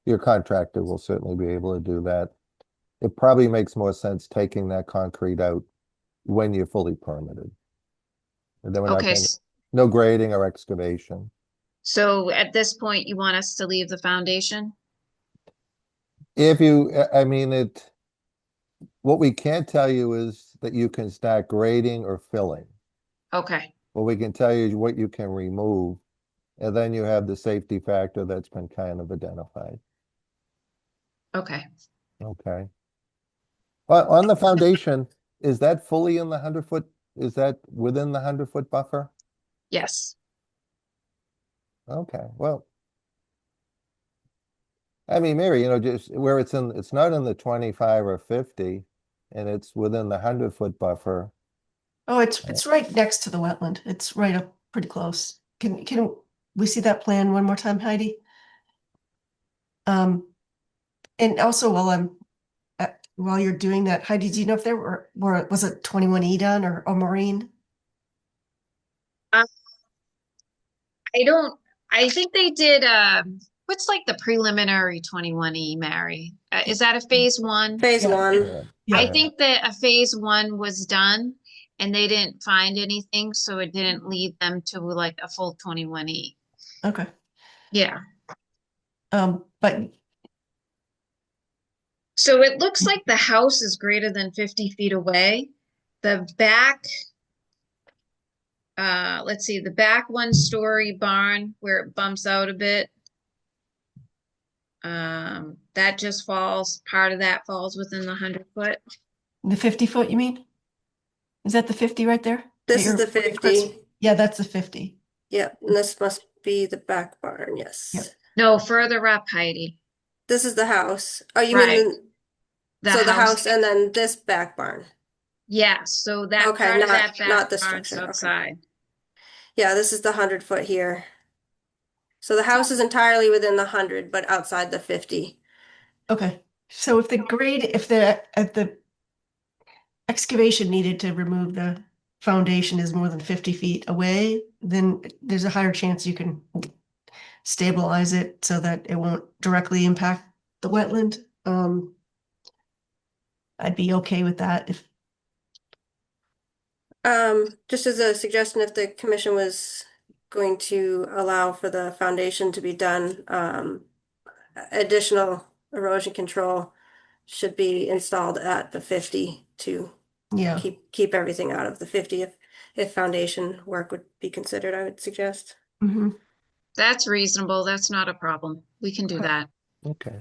A: your contractor will certainly be able to do that. It probably makes more sense taking that concrete out when you're fully permitted. And then we're
N: Okay.
A: No grading or excavation.
N: So at this point, you want us to leave the foundation?
A: What we can't tell you is that you can start grading or filling.
N: Okay.
A: Well, we can tell you what you can remove, and then you have the safety factor that's been kind of identified.
N: Okay.
A: Okay. Well, on the foundation, is that fully in the 100-foot? Is that within the 100-foot buffer?
N: Yes.
A: Okay, well, I mean, Mary, just where it's not in the 25 or 50, and it's within the 100-foot buffer.
C: Oh, it's right next to the wetland. It's right up pretty close. Can we see that plan one more time, Heidi? And also while you're doing that, Heidi, do you know if there was it 21E done or Maureen?
N: I think they did, what's like the preliminary 21E, Mary? Is that a phase one?
M: Phase one.
C: Yeah.
N: I think that a phase one was done and they didn't find anything, so it didn't lead them to like a full 21E.
C: Okay.
N: Yeah.
C: But
N: So it looks like the house is greater than 50 feet away. The back, let's see, the back 1-story barn where it bumps out a bit. That just part of that falls within the 100-foot.
C: the 50-foot, you mean? Is that the 50 right there?
M: This is the 50.
C: Yeah, that's the 50.
M: Yep, and this must be the back barn, yes.
C: Yep.
N: No, further up, Heidi.
M: This is the house. Oh, you
N: Right.
M: mean the house and then this back barn?
N: Yeah, so that
M: Okay,
N: part of
M: not-
N: that back
M: not the
N: barn's
M: structure, okay.
N: outside.
M: Yeah, this is the 100-foot here. So the house is entirely within the 100, but outside the 50.
C: Okay. So if the excavation needed to remove the foundation is more than 50 feet away, then there's a higher chance you can stabilize it so that it won't directly impact the wetland. I'd be okay with that if
M: Just as a suggestion, if the commission was going to allow for the foundation to be done, additional erosion control should be installed at the 50 to keep everything out of the 50 if foundation work would be considered, I would suggest.
N: That's reasonable. That's not a problem. We can do that.
A: Okay.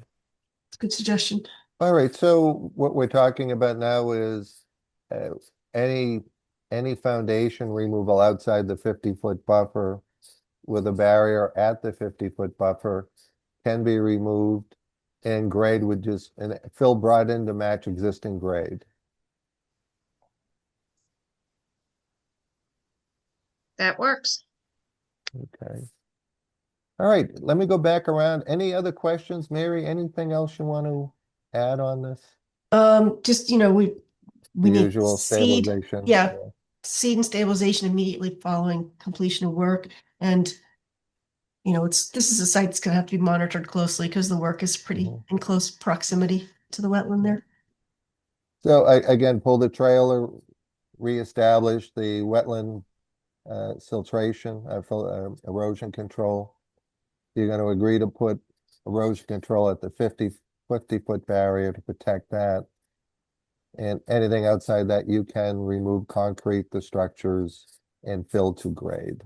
C: It's a good suggestion.
A: All right, so what we're talking about now is any foundation removal outside the 50-foot buffer with a barrier at the 50-foot buffer can be removed, and grade and fill brought in to match existing grade.
N: That works.
A: Okay. All right, let me go back around. Any other questions, Mary? Anything else you want to add on this?
C: Just, we need
A: usual
C: seed,
A: stabilization.
C: seed and stabilization immediately following completion of work. And, this is a site that's going to have to be monitored closely because the work is pretty in close proximity to the wetland there.
A: So again, pull the trailer, reestablish the wetland siltation, erosion control. You're going to agree to put erosion control at the 50-foot barrier to protect that. And anything outside that, you can remove concrete, the structures, and fill to grade.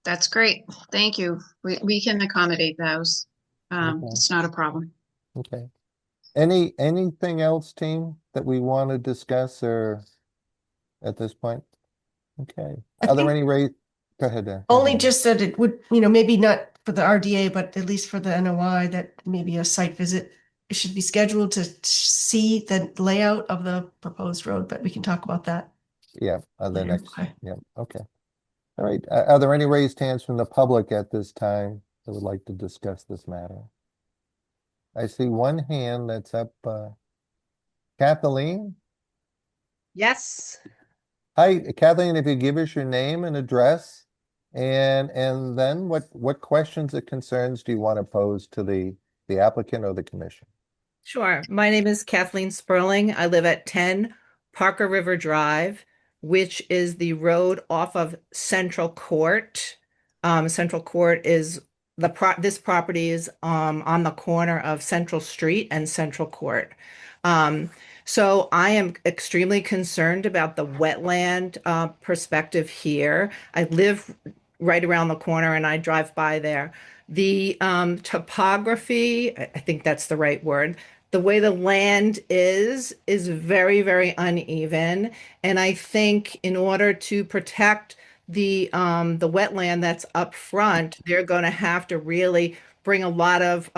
N: That's great. Thank you. We can accommodate those. It's not a problem.
A: Okay. Anything else, team, that we want to discuss or at this point? Okay. Are there any Go ahead, Dan.
C: Only just that it would, maybe not for the RDA, but at least for the NOI, that maybe a site visit should be scheduled to see the layout of the proposed road, but we can talk about that.
A: Yeah, on the next.
C: Okay.
A: Yeah, okay. All right. Are there any raised hands from the public at this time that would like to discuss this matter? I see one hand that's up. Kathleen?
O: Yes.
A: Hi, Kathleen, if you give us your name and address, and then what questions or concerns do you want to pose to the applicant or the commission?
O: Sure. My name is Kathleen Sperling. I live at 10 Parker River Drive, which is the road off of Central Court. Central Court is this property is on the corner of Central Street and Central Court. So I am extremely concerned about the wetland perspective here. I live right around the corner and I drive by there. The topography, I think that's the right word. The way the land is very, very uneven. And I think in order to protect the wetland that's up front, they're going to have to really bring a lot of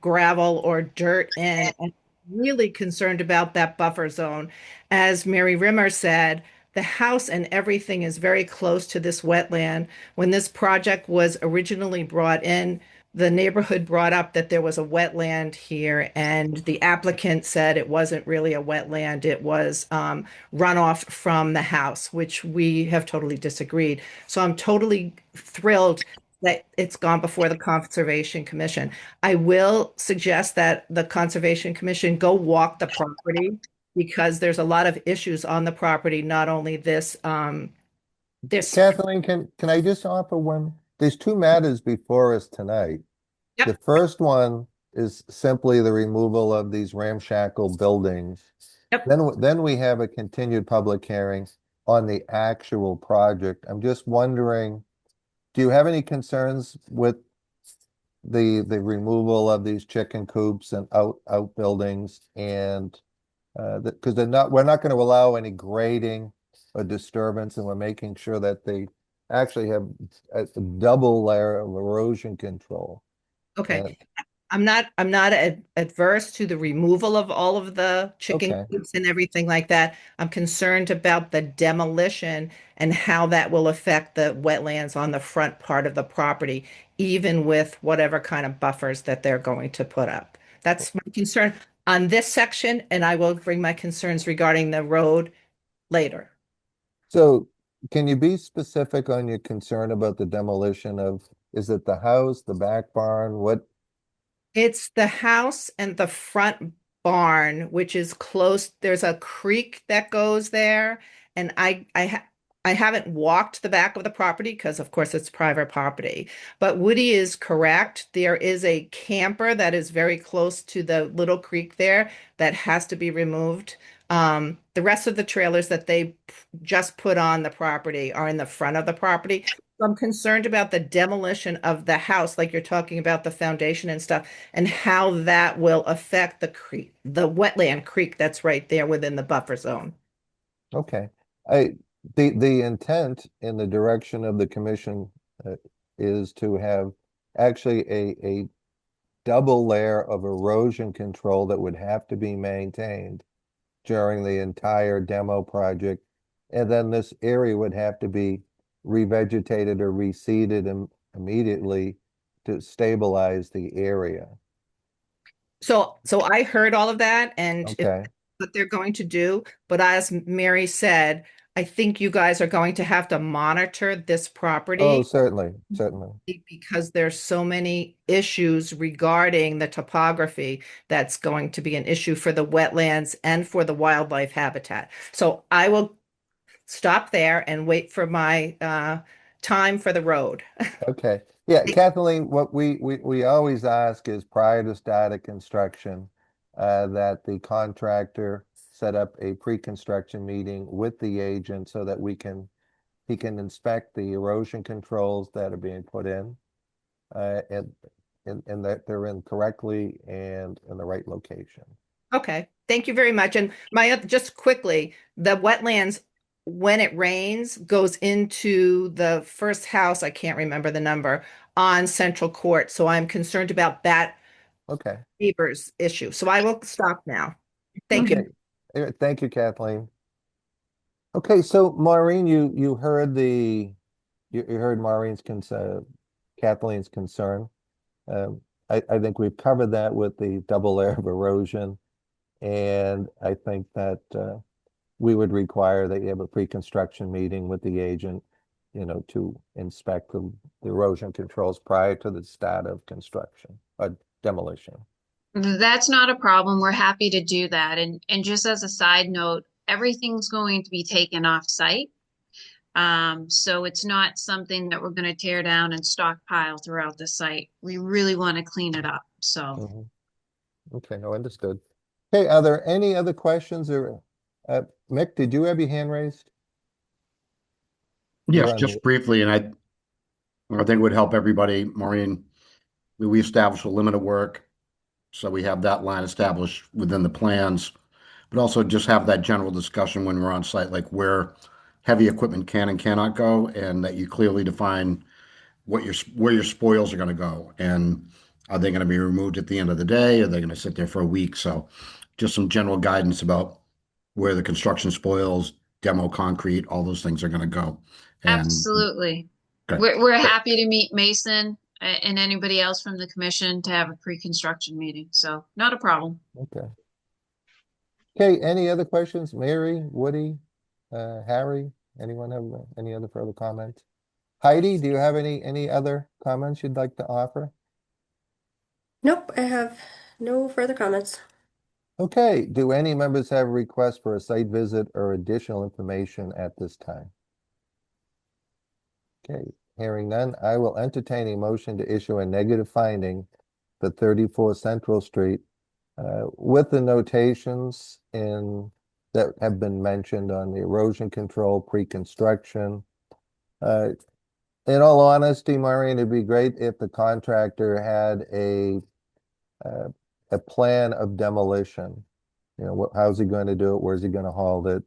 O: gravel or dirt in. And really concerned about that buffer zone. As Mary Rimmer said, the house and everything is very close to this wetland. When this project was originally brought in, the neighborhood brought up that there was a wetland here, and the applicant said it wasn't really a wetland. It was runoff from the house, which we have totally disagreed. So I'm totally thrilled that it's gone before the Conservation Commission. I will suggest that the Conservation Commission go walk the property because there's a lot of issues on the property, not only this,
A: Kathleen, can I just offer one? There's two matters before us tonight.
O: Yep.
A: The first one is simply the removal of these ramshackle buildings.
O: Yep.
A: Then we have a continued public hearing on the actual project. I'm just wondering, do you have any concerns with the removal of these chicken coops and outbuildings and because we're not going to allow any grading or disturbance, and we're making sure that they actually have a double layer of erosion control.
O: Okay. I'm not adverse to the removal of all of the chicken coops and everything like that. I'm concerned about the demolition and how that will affect the wetlands on the front part of the property, even with whatever kind of buffers that they're going to put up. That's my concern on this section, and I will bring my concerns regarding the road later.
A: So can you be specific on your concern about the demolition of, is it the house, the back barn, what?
O: It's the house and the front barn, which is close. There's a creek that goes there, and I haven't walked the back of the property because, of course, it's private property. But Woody is correct. There is a camper that is very close to the little creek there that has to be removed. The rest of the trailers that they just put on the property are in the front of the property. So I'm concerned about the demolition of the house, like you're talking about the foundation and stuff, and how that will affect the creek, the wetland creek that's right there within the buffer zone.
A: Okay. The intent in the direction of the commission is to have actually a double layer of erosion control that would have to be maintained during the entire demo project. And then this area would have to be revegetated or reseeded immediately to stabilize the area.
O: So I heard all of that, and
A: okay.
O: What they're going to do. But as Mary said, I think you guys are going to have to monitor this property.
A: Oh, certainly.
O: Because there's so many issues regarding the topography that's going to be an issue for the wetlands and for the wildlife habitat. So I will stop there and wait for my time for the road.
A: Okay. Yeah, Kathleen, what we always ask is prior to start of construction, that the contractor set up a pre-construction meeting with the agent so that he can inspect the erosion controls that are being put in, and that they're in correctly and in the right location.
O: Okay, thank you very much. And just quickly, the wetlands, when it rains, goes into the first house, I can't remember the number, on Central Court. So I'm concerned about that neighbor's issue. So I will stop now. Thank you.
A: Thank you, Kathleen. Okay, so Maureen, you heard you heard Maureen's concern, Kathleen's concern. I think we've covered that with the double layer of erosion, and I think that we would require that you have a pre-construction meeting with the agent, to inspect the erosion controls prior to the start of construction or demolition.
N: That's not a problem. We're happy to do that. And just as a side note, everything's going to be taken off site. So it's not something that we're going to tear down and stockpile throughout the site. We really want to clean it up. So.
A: Okay, no, understood. Okay, are there any other questions or, Mick, did you have your hand raised?
D: Yes,
A: You're on
D: just
A: mute.
D: briefly, and I think it would help everybody, Maureen. We established a limit of work, so we have that line established within the plans, but also just have that general discussion when we're on site, like where heavy equipment can and cannot go, and that you clearly define where your spoils are going to go, and are they going to be removed at the end of the day? Are they going to sit there for a week? So, just some general guidance about where the construction spoils, demo concrete, all those things are going to go. And
N: Absolutely.
D: okay.
N: We're happy to meet Mason and anybody else from the commission to have a pre-construction meeting. So not a problem.
A: Okay. Okay, any other questions? Mary, Woody, Harry, anyone have any other further comments? Heidi, do you have any other comments you'd like to offer?
M: Nope, I have no further comments.
A: Okay, do any members have a request for a site visit or additional information at this time? Okay, hearing none, I will entertain a motion to issue a negative finding for 34 Central Street with the notations that have been mentioned on the erosion control pre-construction. In all honesty, Maureen, it'd be great if the contractor had a plan of demolition. You know, how's he going to do it? Where's he going to haul it?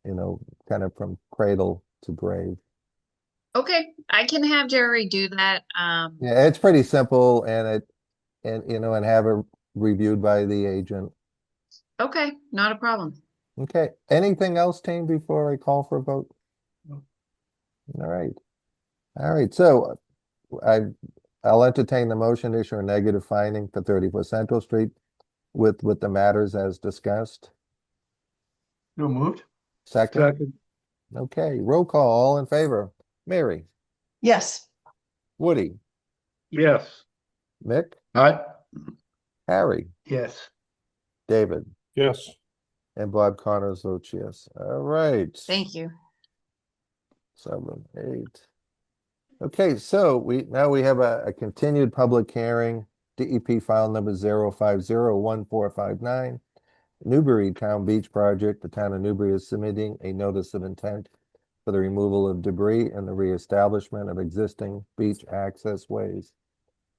A: You know, kind of from cradle to grave.
N: Okay, I can have Jerry do that.
A: Yeah, it's pretty simple, and have it reviewed by the agent.
N: Okay, not a problem.
A: Okay, anything else, team, before I call for a vote? No. All right. So I'll entertain the motion to issue a negative finding for 34 Central Street with the matters as discussed.
E: No moved.
A: Second.
F: Second.
A: Okay, roll call, all in favor. Mary,
C: Yes.
A: Woody,
F: Yes.
A: Mick,
D: Aye.
A: Harry,
E: Yes.
A: David,
I: Yes.
A: and Bob Connors votes yes. All right.
N: Thank you.
A: 7, 8. Okay, so we have a continued public hearing, DEP file number 0501459. Newbury Town Beach Project. The town of Newbury is submitting a notice of intent for the removal of debris and the reestablishment of existing beach access ways.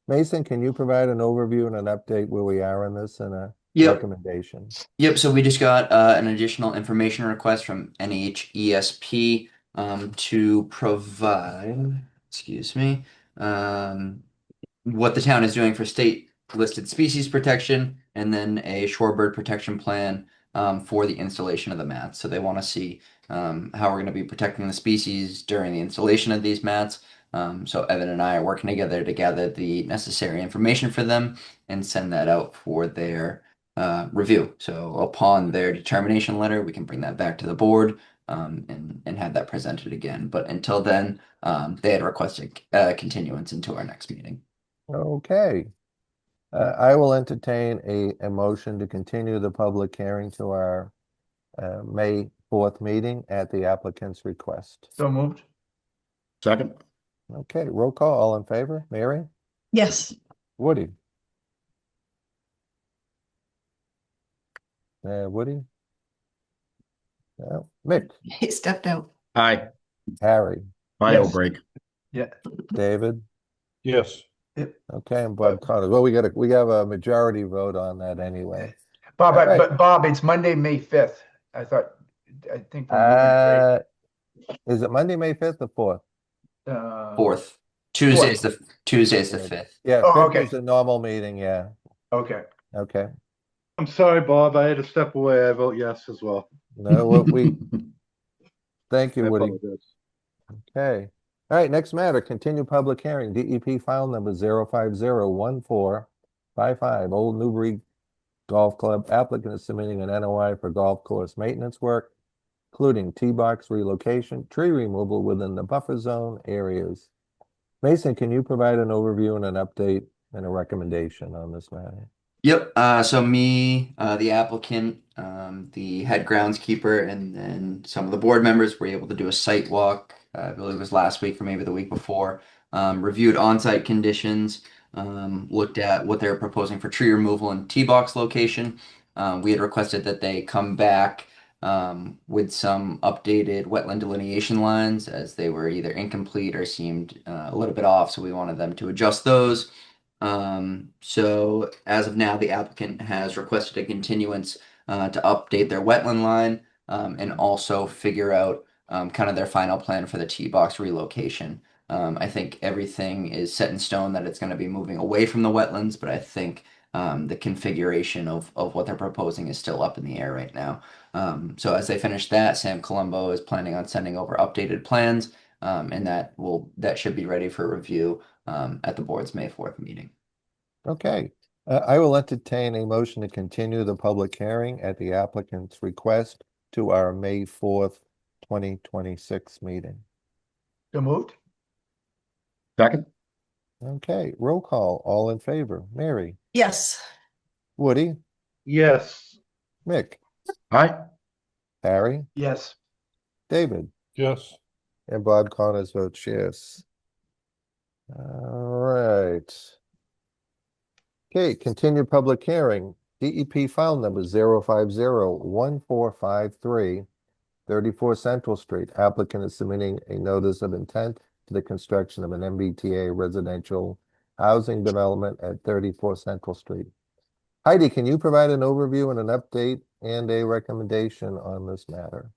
A: Mason, can you provide an overview and an update where we are in this and a recommendation?
B: Yep, so we just got an additional information request from NHESP to provide, what the town is doing for state listed species protection, and then a shorebird protection plan for the installation of the mats. So they want to see how we're going to be protecting the species during the installation of these mats. So Evan and I are working together to gather the necessary information for them and send that out for their review. So upon their determination letter, we can bring that back to the board and have that presented again. But until then, they had requested continuance into our next meeting.
A: Okay. I will entertain a motion to continue the public hearing to our May 4th meeting at the applicant's request.
E: So moved.
D: Second.
A: Okay, roll call, all in favor. Mary,
C: Yes.
A: Woody, Woody, Mick,
C: He stepped out.
D: Aye.
A: Harry,
D: Bio
E: Yes.
D: break.
E: Yeah.
A: David.
I: Yes.
A: Okay, and Bob Connors. Well, we have a majority vote on that anyway.
E: Bob,
A: All right.
E: but Bob, it's Monday, May 5th. I think
A: Is it Monday, May 5th or 4th?
B: 4th. Tuesday's the 5th.
A: Yeah,
E: Oh,
A: 5th
E: okay.
A: is the normal meeting, yeah.
E: Okay.
A: Okay.
F: I'm sorry, Bob. I had to step away. I vote yes as well.
A: No, thank you,
F: I
A: Woody.
F: apologize.
A: Okay. All right, next matter, continue public hearing, DEP file number 0501455, Old Newbury Golf Club. Applicant is submitting an NOI for golf course maintenance work, including tee box relocation, tree removal within the buffer zone areas. Mason, can you provide an overview and an update and a recommendation on this matter?
B: Yep. So me, the applicant, the head groundskeeper, and then some of the board members were able to do a site walk. I believe it was last week or maybe the week before. Reviewed on-site conditions, looked at what they're proposing for tree removal and tee box location. We had requested that they come back with some updated wetland delineation lines, as they were either incomplete or seemed a little bit off, so we wanted them to adjust those. So as of now, the applicant has requested a continuance to update their wetland line and also figure out kind of their final plan for the tee box relocation. I think everything is set in stone that it's going to be moving away from the wetlands, but I think the configuration of what they're proposing is still up in the air right now. So as they finish that, Sam Colombo is planning on sending over updated plans, and that should be ready for review at the board's May 4th meeting.
A: Okay. I will entertain a motion to continue the public hearing at the applicant's request to our May 4th, 2026 meeting.
E: So moved.
D: Second.
A: Okay, roll call. All in favor. Mary,
C: Yes.
A: Woody,
F: Yes.
A: Mick,
D: Aye.
A: Harry,
E: Yes.
A: David,
I: Yes.
A: and Bob Connors votes yes. All right. Okay, continue public hearing. DEP file number 0501453, 34 Central Street. Applicant is submitting a notice of intent to the construction of an MBTA residential housing development at 34 Central Street. Heidi, can you provide an overview and an update and a recommendation on this matter?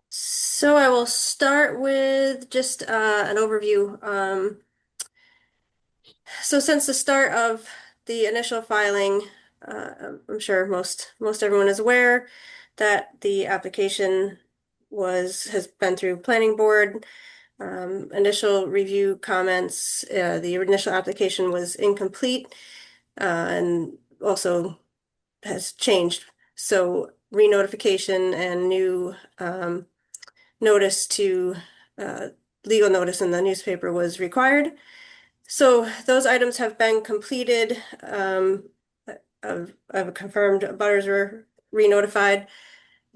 M: So I will start with just an overview. So since the start of the initial filing, I'm sure most everyone is aware that the application has been through planning board. Initial review comments, the initial application was incomplete and also has changed. So re-notification and new notice to legal notice in the newspaper was required. So those items have been completed. I've confirmed abutters were re-notified.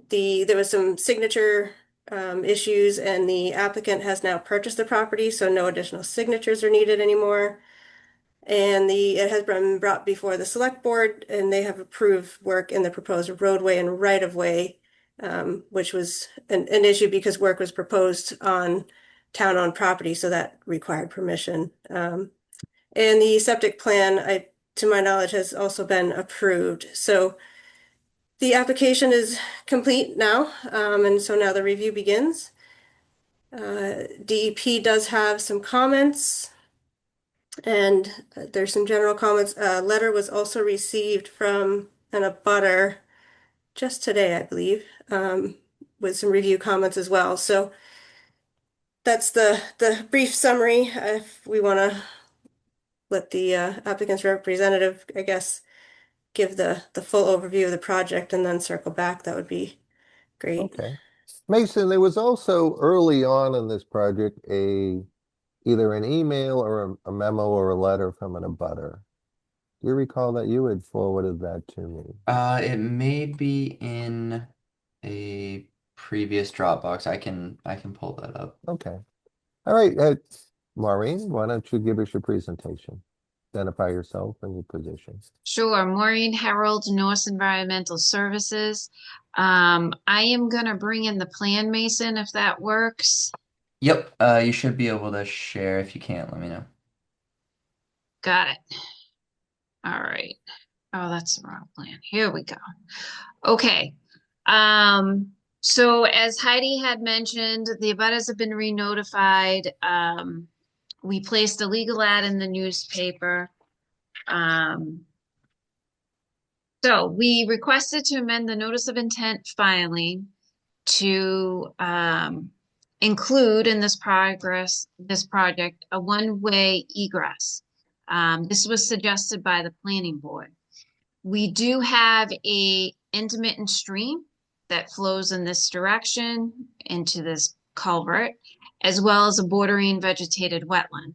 M: There was some signature issues, and the applicant has now purchased the property, so no additional signatures are needed anymore. And it has been brought before the select board, and they have approved work in the proposed roadway and right-of-way, which was an issue because work was proposed on town-owned property, so that required permission. And the septic plan, to my knowledge, has also been approved. So the application is complete now, and so now the review begins. DEP does have some comments, and there's some general comments. A letter was also received from an abutter just today, I believe, with some review comments as well. So that's the brief summary. If we want to let the applicant's representative, I guess, give the full overview of the project and then circle back, that would be great.
A: Okay. Mason, there was also early on in this project either an email or a memo or a letter from an abutter. Do you recall that you had forwarded that to me?
B: It may be in a previous Dropbox. I can pull that up.
A: Okay. All right. Maureen, why don't you give us your presentation? Identify yourself and your position.
N: Sure. Maureen Harold, Norse Environmental Services. I am going to bring in the plan, Mason, if that works.
B: Yep. You should be able to share. If you can't, let me know.
N: Got it. All right. Oh, that's the wrong plan. Here we go. Okay. So as Heidi had mentioned, the abutters have been re-notified. We placed a legal ad in the newspaper. So we requested to amend the notice of intent filing to include in this project a one-way egress. This was suggested by the planning board. We do have a intermittent stream that flows in this direction into this culvert, as well as a bordering vegetated wetland.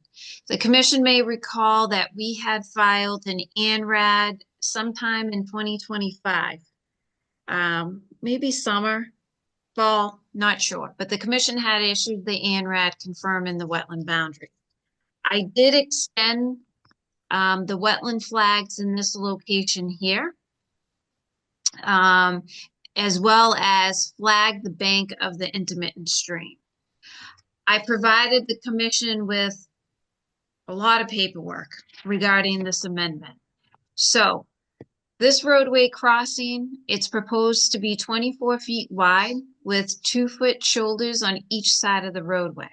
N: The commission may recall that we had filed an ANRAD sometime in 2025, maybe summer, fall, not sure, but the commission had issued the ANRAD confirming the wetland boundary. I did extend the wetland flags in this location here. as well as flag the bank of the intermittent stream. I provided the commission with a lot of paperwork regarding this amendment. So this roadway crossing, it's proposed to be 24 feet wide with 2-foot shoulders on each side of the roadway.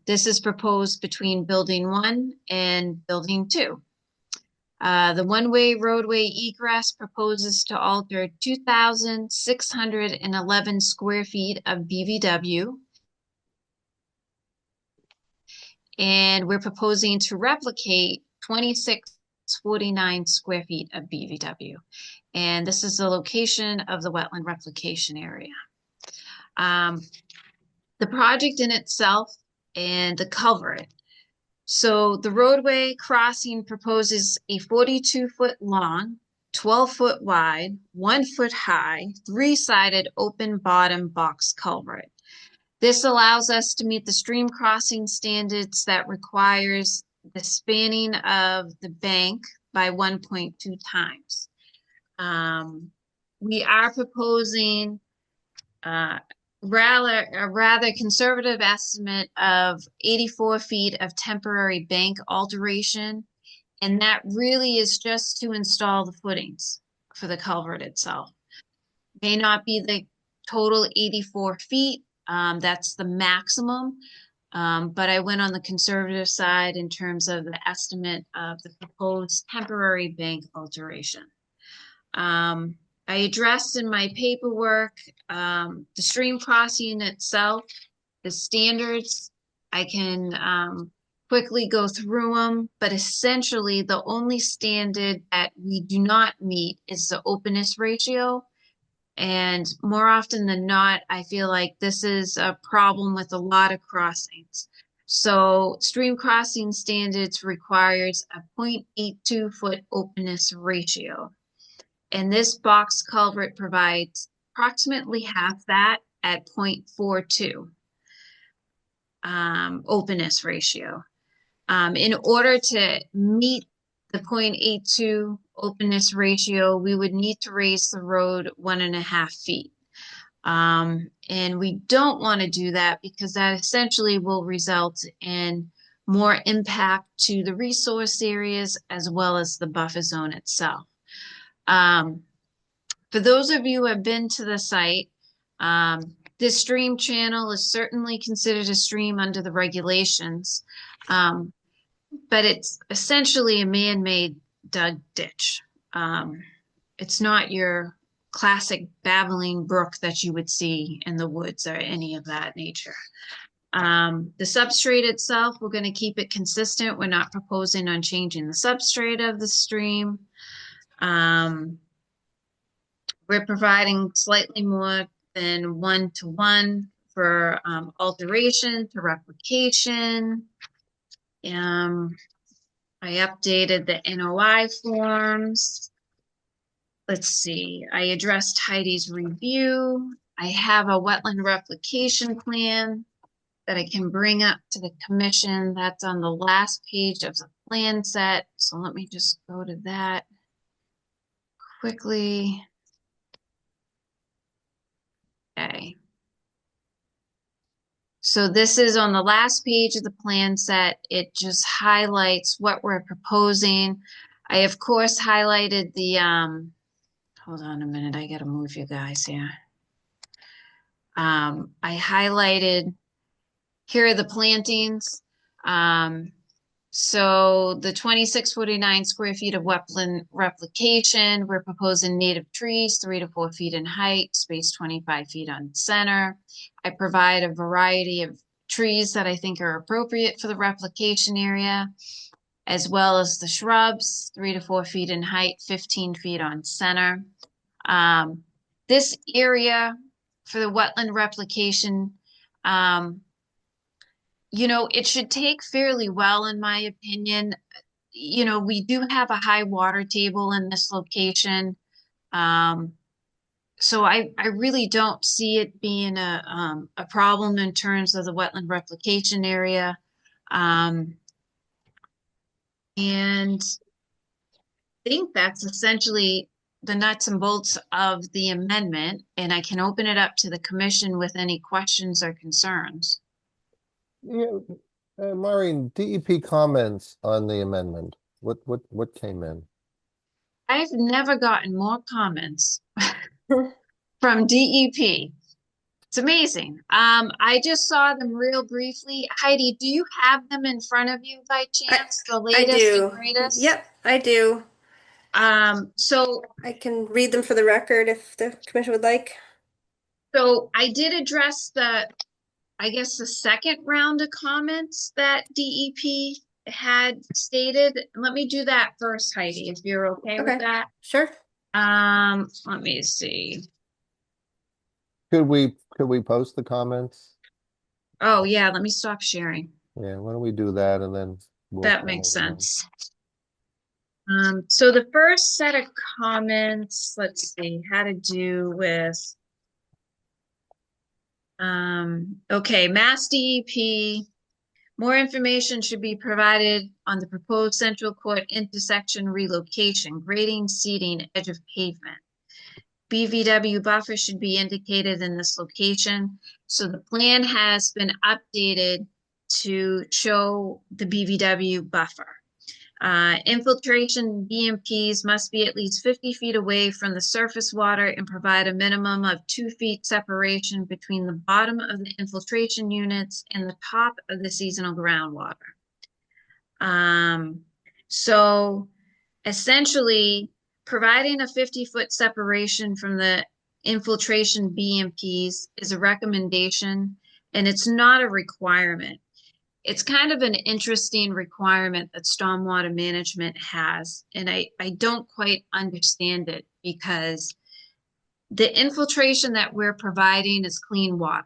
N: This is proposed between building 1 and building 2. The one-way roadway egress proposes to alter 2,611 square feet of BVW. And we're proposing to replicate 2,649 square feet of BVW. And this is the location of the wetland replication area. The project in itself and the culvert. So the roadway crossing proposes a 42-foot long, 12-foot wide, 1-foot high, 3-sided open bottom box culvert. This allows us to meet the stream crossing standards that requires the spanning of the bank by 1.2 times. We are proposing a rather conservative estimate of 84 feet of temporary bank alteration, and that really is just to install the footings for the culvert itself. May not be the total 84 feet. That's the maximum, but I went on the conservative side in terms of the estimate of the proposed temporary bank alteration. I addressed in my paperwork the stream crossing itself, the standards. I can quickly go through them, but essentially the only standard that we do not meet is the openness ratio. And more often than not, I feel like this is a problem with a lot of crossings. So stream crossing standards requires a 0.82 foot openness ratio. And this box culvert provides approximately half that at 0.42 openness ratio. In order to meet the 0.82 openness ratio, we would need to raise the road 1.5 feet. And we don't want to do that because that essentially will result in more impact to the resource areas as well as the buffer zone itself. For those of you who have been to the site, this stream channel is certainly considered a stream under the regulations, but it's essentially a man-made dug ditch. It's not your classic babbling brook that you would see in the woods or any of that nature. The substrate itself, we're going to keep it consistent. We're not proposing on changing the substrate of the stream. We're providing slightly more than 1-to-1 for alteration to replication. I updated the NOI forms. Let's see, I addressed Heidi's review. I have a wetland replication plan that I can bring up to the commission. That's on the last page of the plan set. So let me just go to that quickly. Okay. So this is on the last page of the plan set. It just highlights what we're proposing. I, of course, highlighted the, hold on a minute, I gotta move you guys here. I highlighted, here are the plantings. So the 2,649 square feet of wetland replication, we're proposing native trees, 3 to 4 feet in height, spaced 25 feet on center. I provide a variety of trees that I think are appropriate for the replication area, as well as the shrubs, 3 to 4 feet in height, 15 feet on center. This area for the wetland replication, you know, it should take fairly well, in my opinion. You know, we do have a high water table in this location. So I really don't see it being a problem in terms of the wetland replication area. And I think that's essentially the nuts and bolts of the amendment, and I can open it up to the commission with any questions or concerns.
A: Yeah, Maureen, DEP comments on the amendment. What came in?
N: I've never gotten more comments from DEP. It's amazing. I just saw them real briefly. Heidi, do you have them in front of you by chance? The latest
M: I do.
N: and greatest?
M: Yep, I do.
N: So
M: I can read them for the record if the commission would like.
N: So I did address I guess the second round of comments that DEP had stated. Let me do that first, Heidi, if you're okay with that.
M: Sure.
N: Let me see.
A: Could we post the comments?
N: Oh yeah, let me stop sharing.
A: Yeah, why don't we do that and then
N: That makes sense. So the first set of comments, let's see, had to do with okay, Mass DEP, more information should be provided on the proposed Central Court intersection relocation, grading, seating, edge of pavement. BVW buffer should be indicated in this location. So the plan has been updated to show the BVW buffer. Infiltration BMPs must be at least 50 feet away from the surface water and provide a minimum of 2 feet separation between the bottom of the infiltration units and the top of the seasonal groundwater. So essentially, providing a 50-foot separation from the infiltration BMPs is a recommendation, and it's not a requirement. It's kind of an interesting requirement that stormwater management has, and I don't quite understand it because the infiltration that we're providing is clean water.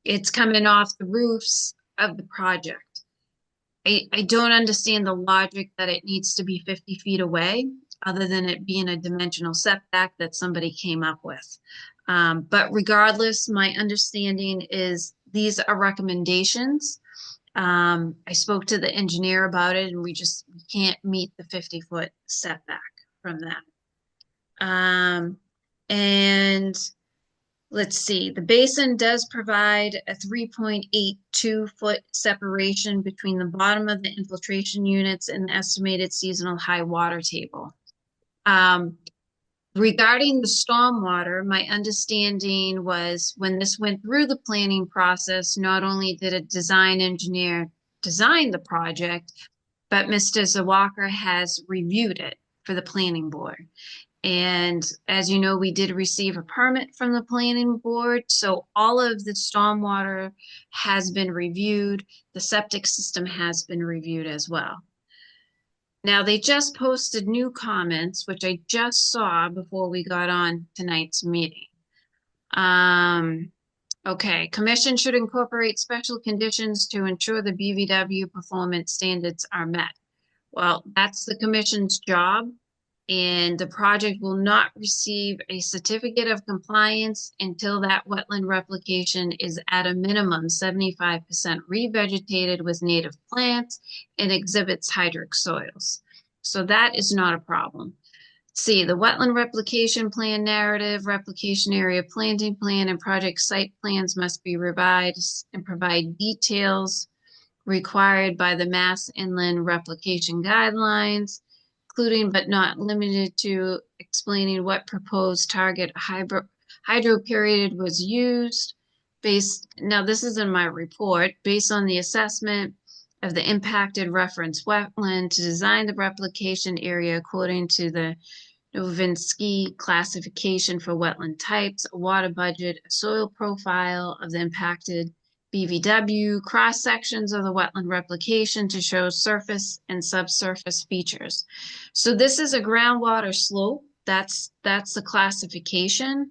N: It's coming off the roofs of the project. I don't understand the logic that it needs to be 50 feet away, other than it being a dimensional setback that somebody came up with. But regardless, my understanding is these are recommendations. I spoke to the engineer about it, and we can't meet the 50-foot setback from that. And let's see, the basin does provide a 3.82-foot separation between the bottom of the infiltration units and the estimated seasonal high water table. Regarding the stormwater, my understanding was when this went through the planning process, not only did a design engineer design the project, but Mr. Zawalker has reviewed it for the planning board. And as you know, we did receive a permit from the planning board. So all of the stormwater has been reviewed. The septic system has been reviewed as well. Now, they just posted new comments, which I just saw before we got on tonight's meeting. Okay, commission should incorporate special conditions to ensure the BVW performance standards are met. Well, that's the commission's job, and the project will not receive a certificate of compliance until that wetland replication is at a minimum 75% revegetated with native plants and exhibits hydric soils. So that is not a problem. C, the wetland replication plan narrative, replication area planting plan, and project site plans must be revised and provide details required by the Mass Inland Replication Guidelines, including but not limited to explaining what proposed target hydro period was used. Now this is in my report, based on the assessment of the impacted reference wetland to design the replication area according to the Novinsky classification for wetland types, a water budget, a soil profile of the impacted BVW, cross sections of the wetland replication to show surface and subsurface features. So this is a groundwater slope. That's the classification.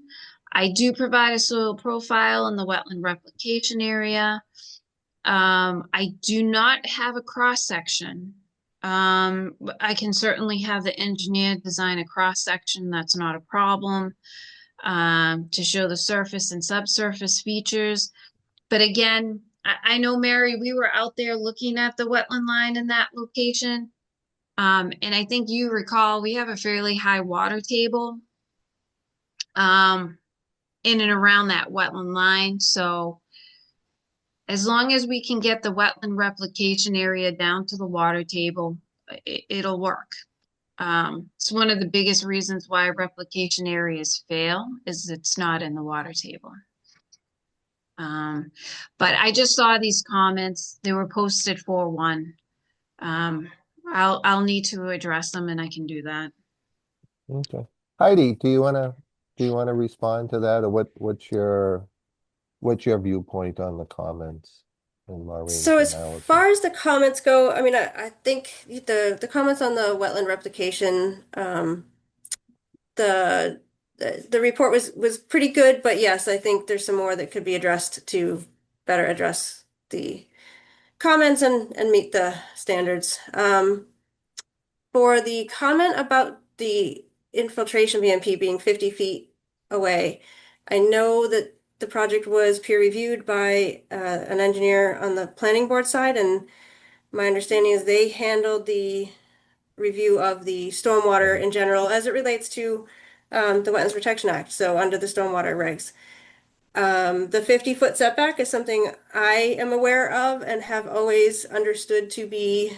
N: I do provide a soil profile in the wetland replication area. I do not have a cross section. I can certainly have the engineer design a cross section. That's not a problem. To show the surface and subsurface features. But again, I know, Mary, we were out there looking at the wetland line in that location. And I think you recall we have a fairly high water table in and around that wetland line. So as long as we can get the wetland replication area down to the water table, it'll work. It's one of the biggest reasons why replication areas fail is it's not in the water table. But I just saw these comments. They were posted 4-1. I'll need to address them, and I can do that.
A: Okay. Heidi, do you want to respond to that, or what's your viewpoint on the comments and Maureen's
M: So as
A: analysis?
M: far as the comments go, I mean, I think the comments on the wetland replication, the report was pretty good, but yes, I think there's some more that could be addressed to better address the comments and meet the standards. For the comment about the infiltration BMP being 50 feet away, I know that the project was peer reviewed by an engineer on the planning board side, and my understanding is they handled the review of the stormwater in general as it relates to the Wetlands Protection Act, so under the stormwater regs. The 50-foot setback is something I am aware of and have always understood to be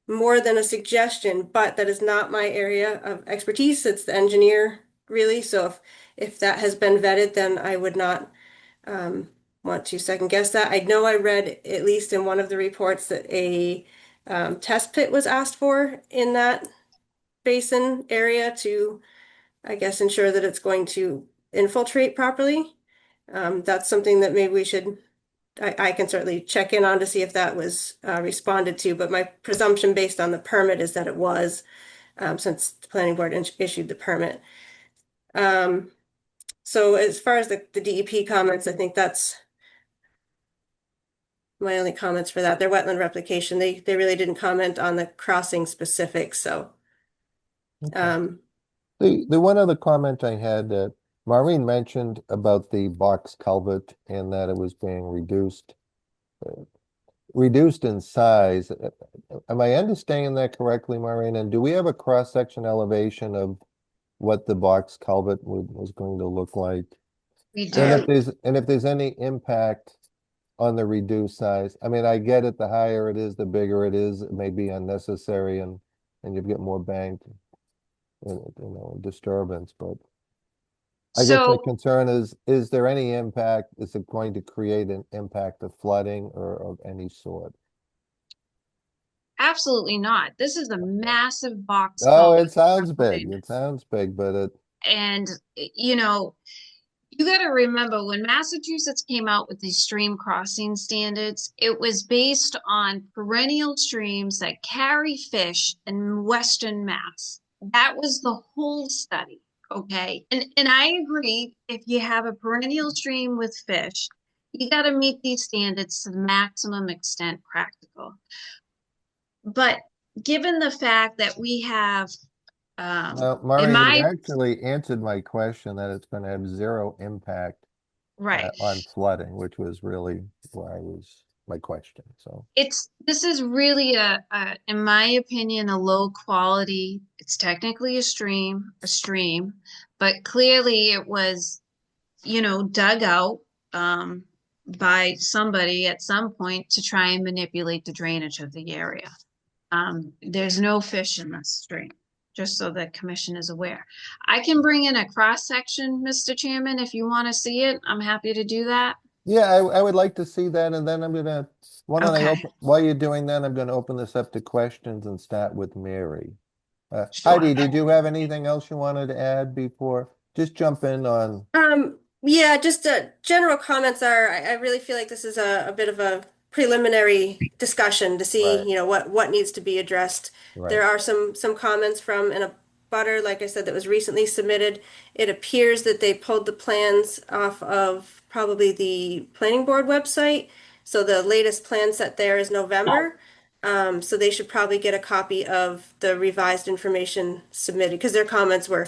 M: more than a suggestion, but that is not my area of expertise. It's the engineer, really. So if that has been vetted, then I would not want to second guess that. I know I read, at least in one of the reports, that a test pit was asked for in that basin area to, I guess, ensure that it's going to infiltrate properly. That's something that maybe we should, I can certainly check in on to see if that was responded to, but my presumption based on the permit is that it was, since the planning board issued the permit. So as far as the DEP comments, I think that's my only comments for that. Their wetland replication, they really didn't comment on the crossing specifics, so.
A: Okay. The one other comment I had that Maureen mentioned about the box culvert and that it was being reduced in size. Am I understanding that correctly, Maureen? And do we have a cross-section elevation of what the box culvert was going to look like?
N: We do.
A: And if there's any impact on the reduced size, I mean, I get it, the higher it is, the bigger it is, it may be unnecessary and you get more bang, disturbance, but I guess my concern is there any impact? Is it going to create an impact of flooding or of any sort?
N: Absolutely not. This is a massive box.
A: Oh, it sounds big. It sounds big, but it.
N: And, you know, you got to remember when Massachusetts came out with these stream crossing standards, it was based on perennial streams that carry fish in Western Mass. That was the whole study. Okay. And I agree, if you have a perennial stream with fish, you got to meet these standards to the maximum extent practical. But given the fact that we have,
A: Maureen, you actually answered my question that it's going to have zero impact on flooding, which was really my question. So
N: this is really in my opinion, a low quality. It's technically a stream, but clearly it was, dug out by somebody at some point to try and manipulate the drainage of the area. There's no fish in this stream, just so the commission is aware. I can bring in a cross section, Mr. Chairman, if you want to see it. I'm happy to do that.
A: Yeah, I would like to see that, and then I'm gonna while you're doing that, I'm gonna open this up to questions and start with Mary.
N: Sure.
A: Heidi, did you have anything else you wanted to add before? Just jump in on.
M: Yeah, just general comments are. I really feel like this is a bit of a preliminary discussion to see, what needs to be addressed.
A: Right.
M: There are some comments from a butter, like I said, that was recently submitted. It appears that they pulled the plans off of probably the planning board website. So the latest plan set there is November. So they should probably get a copy of the revised information submitted, because their comments were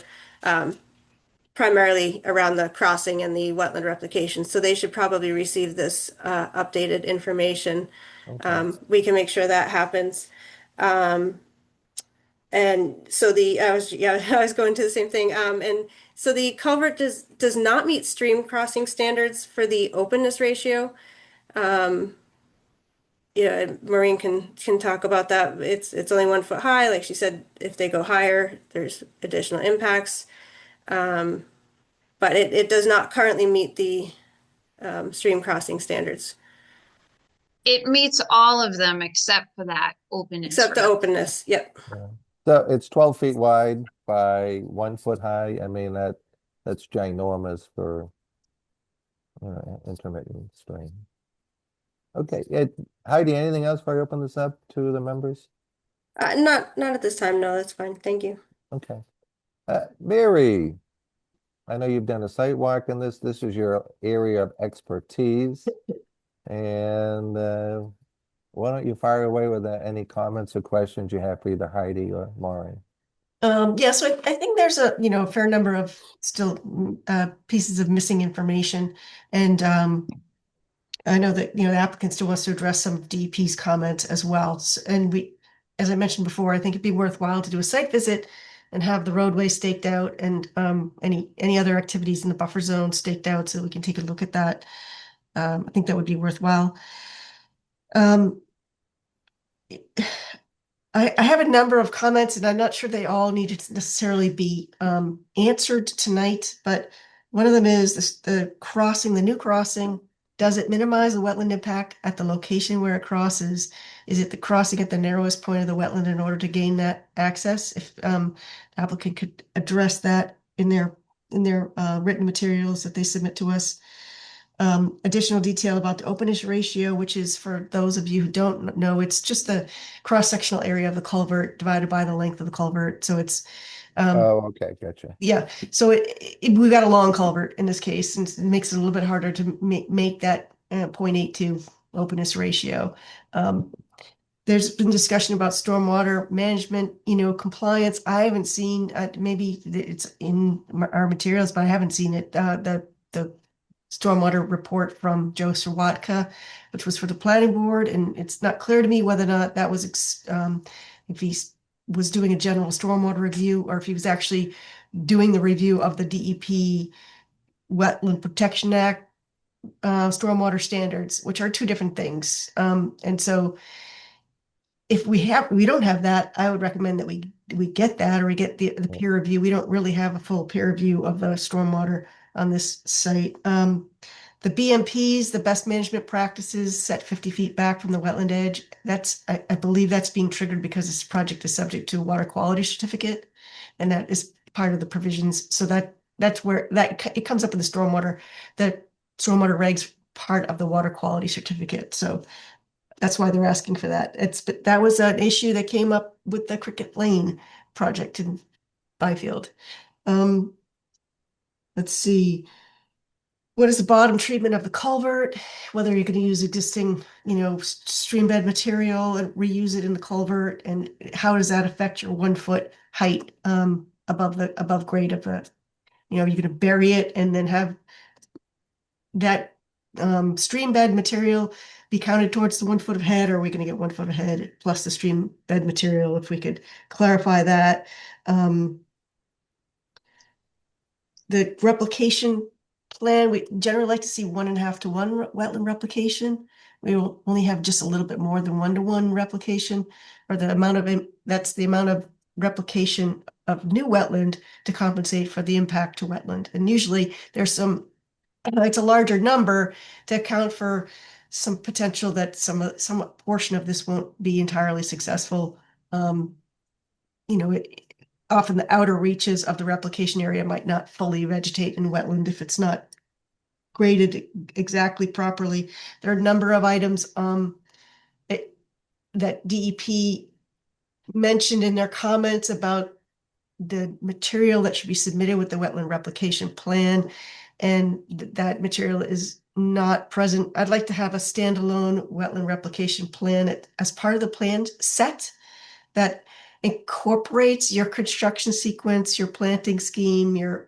M: primarily around the crossing and the wetland replication. So they should probably receive this updated information.
A: Okay.
M: We can make sure that happens. And so I was going to the same thing. And so the culvert does not meet stream crossing standards for the openness ratio. Yeah, Maureen can talk about that. It's only 1 foot high. Like she said, if they go higher, there's additional impacts. But it does not currently meet the stream crossing standards.
N: It meets all of them except for that openness.
M: Except the openness, yep.
A: Yeah. So it's 12 feet wide by 1 foot high. I mean, that's ginormous for intermittent stream. Okay, Heidi, anything else before I open this up to the members?
M: Not at this time. No, that's fine. Thank you.
A: Okay. Mary, I know you've done a site walk in this. This is your area of expertise. And why don't you fire away with any comments or questions you have for either Heidi or Maureen?
C: Yeah, so I think there's a fair number of still pieces of missing information, and I know that the applicant still wants to address some of DEP's comments as well. And as I mentioned before, I think it'd be worthwhile to do a site visit and have the roadway staked out and any other activities in the buffer zone staked out so we can take a look at that. I think that would be worthwhile. I have a number of comments, and I'm not sure they all need to necessarily be answered tonight, but one of them is the new crossing. Does it minimize the wetland impact at the location where it crosses? Is it the crossing at the narrowest point of the wetland in order to gain that access? If the applicant could address that in their written materials that they submit to us. Additional detail about the openness ratio, which is, for those of you who don't know, it's just the cross-sectional area of the culvert divided by the length of the culvert. So it's
A: oh, okay, gotcha.
C: Yeah, so we've got a long culvert in this case, and it makes it a little bit harder to make that 0.82 openness ratio. There's been discussion about stormwater management, compliance. I haven't seen, maybe it's in our materials, but I haven't seen it. The stormwater report from Joe Sirwatka, which was for the planning board, and it's not clear to me whether or not that was if he was doing a general stormwater review or if he was actually doing the review of the DEP Wetland Protection Act stormwater standards, which are two different things. And so if we don't have that, I would recommend that we get that, or we get the peer review. We don't really have a full peer review of the stormwater on this site. The BMPs, the best management practices, set 50 feet back from the wetland edge. I believe that's being triggered because this project is subject to a water quality certificate, and that is part of the provisions. So that's where it comes up in the stormwater regs part of the water quality certificate. So that's why they're asking for that. But that was an issue that came up with the Cricket Lane project in Byfield. Let's see. What is the bottom treatment of the culvert? Whether you're going to use existing, stream bed material and reuse it in the culvert, and how does that affect your 1 foot height above grade of the, you're going to bury it and then have that stream bed material be counted towards the 1 foot of head, or are we going to get 1 foot of head plus the stream bed material? If we could clarify that. The replication plan, we generally like to see 1.5 to 1 wetland replication. We will only have just a little bit more than 1 to 1 replication, or that's the amount of replication of new wetland to compensate for the impact to wetland. And usually there's it's a larger number to account for some potential that some portion of this won't be entirely successful. Often the outer reaches of the replication area might not fully vegetate in wetland if it's not graded exactly properly. There are a number of items that DEP mentioned in their comments about the material that should be submitted with the wetland replication plan, and that material is not present. I'd like to have a standalone wetland replication plan as part of the plan set that incorporates your construction sequence, your planting scheme, your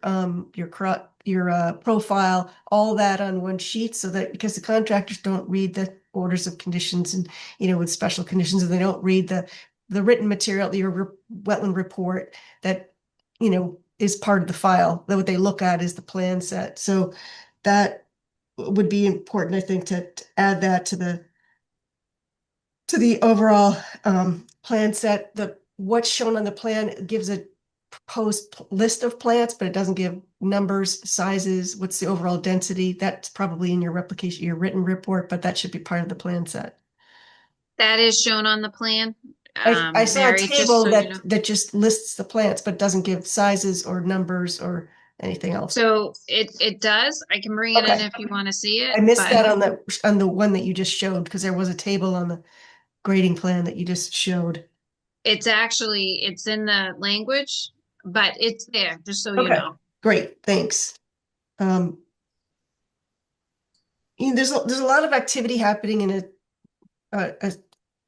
C: profile, all that on one sheet, so that, because the contractors don't read the orders of conditions and with special conditions, and they don't read the the written material, your wetland report that, is part of the file, that what they look at is the plan set. So that would be important, I think, to add that to the overall plan set. What's shown on the plan gives a proposed list of plants, but it doesn't give numbers, sizes, what's the overall density. That's probably in your replication, your written report, but that should be part of the plan set.
N: That is shown on the plan.
C: I saw
N: Mary,
C: a
N: just
C: table
N: so you know.
C: that just lists the plants, but doesn't give sizes or numbers or anything else.
N: So it does. I can bring it in
C: Okay.
N: if you want to see it.
C: I missed
N: but
C: that on the one that you just showed, because there was a table on the grading plan that you just showed.
N: it's in the language, but it's there, just so you
C: Okay.
N: know.
C: Great, thanks. There's a lot of activity happening in a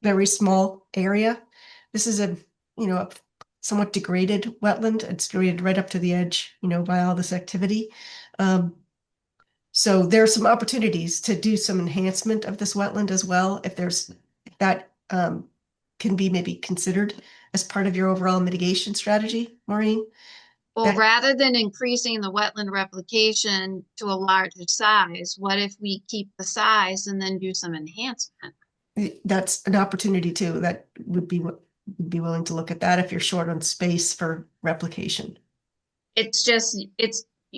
C: very small area. This is a somewhat degraded wetland. It's degraded right up to the edge, by all this activity. So there are some opportunities to do some enhancement of this wetland as well, if that can be maybe considered as part of your overall mitigation strategy, Maureen.
N: Well, rather than increasing the wetland replication to a larger size, what if we keep the size and then do some enhancement?
C: That's an opportunity too. That would be willing to look at that if you're short on space for replication.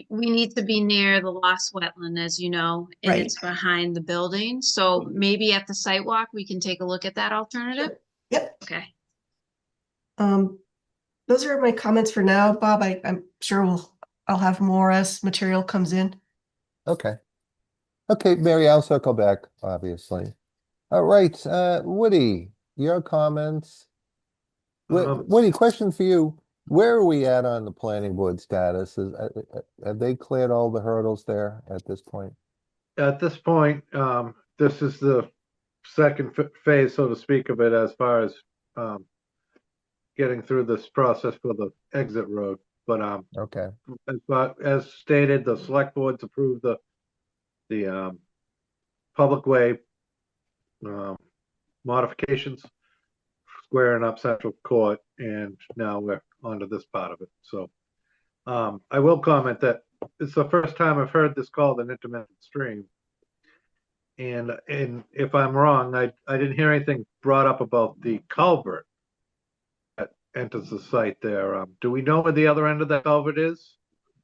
N: We need to be near the lost wetland, as you know, and
C: Right.
N: It's behind the building. So maybe at the site walk, we can take a look at that alternative.
C: Sure. Yep.
N: Okay.
C: Those are my comments for now, Bob. I'm sure I'll have more as material comes in.
A: Okay. Okay, Mary, I'll circle back, obviously. All right, Woody, your comments. Woody, question for you. Where are we at on the planning board status? Have they cleared all the hurdles there at this point?
F: At this point, this is the second phase, so to speak, of it, as far as getting through this process for the exit road. But
A: okay.
F: As stated, the select boards approved the public way modifications, squaring up Central Court, and now we're onto this part of it. So I will comment that it's the first time I've heard this called an intermittent stream. And if I'm wrong, I didn't hear anything brought up about the culvert that enters the site there. Do we know where the other end of that culvert is?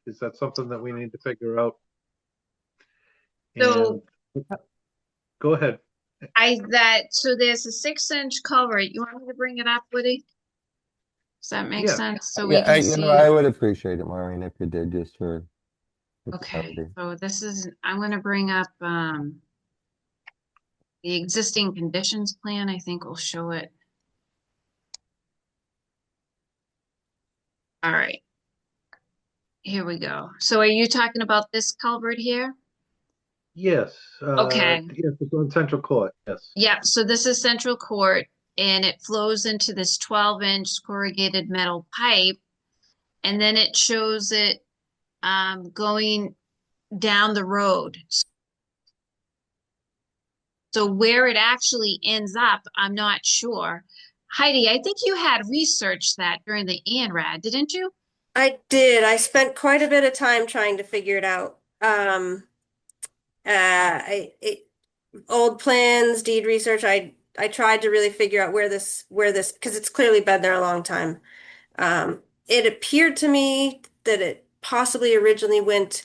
F: Is that something that we need to figure out?
N: So
F: go ahead.
N: So there's a 6-inch culvert. You want me to bring it up, Woody? Does that make sense? So we can see
A: I would appreciate it, Maureen, if you did, just for
N: okay. So I'm going to bring up the existing conditions plan. I think we'll show it. All right. Here we go. So are you talking about this culvert here?
F: Yes.
N: Okay.
F: Yes, it's on Central Court. Yes.
N: Yeah. So this is Central Court, and it flows into this 12-inch corrugated metal pipe, and then it shows it going down the road. So where it actually ends up, I'm not sure. Heidi, I think you had researched that during the ANRAD, didn't you?
M: I did. I spent quite a bit of time trying to figure it out. Old plans, deed research. I tried to really figure out where this, because it's clearly been there a long time. It appeared to me that it possibly originally went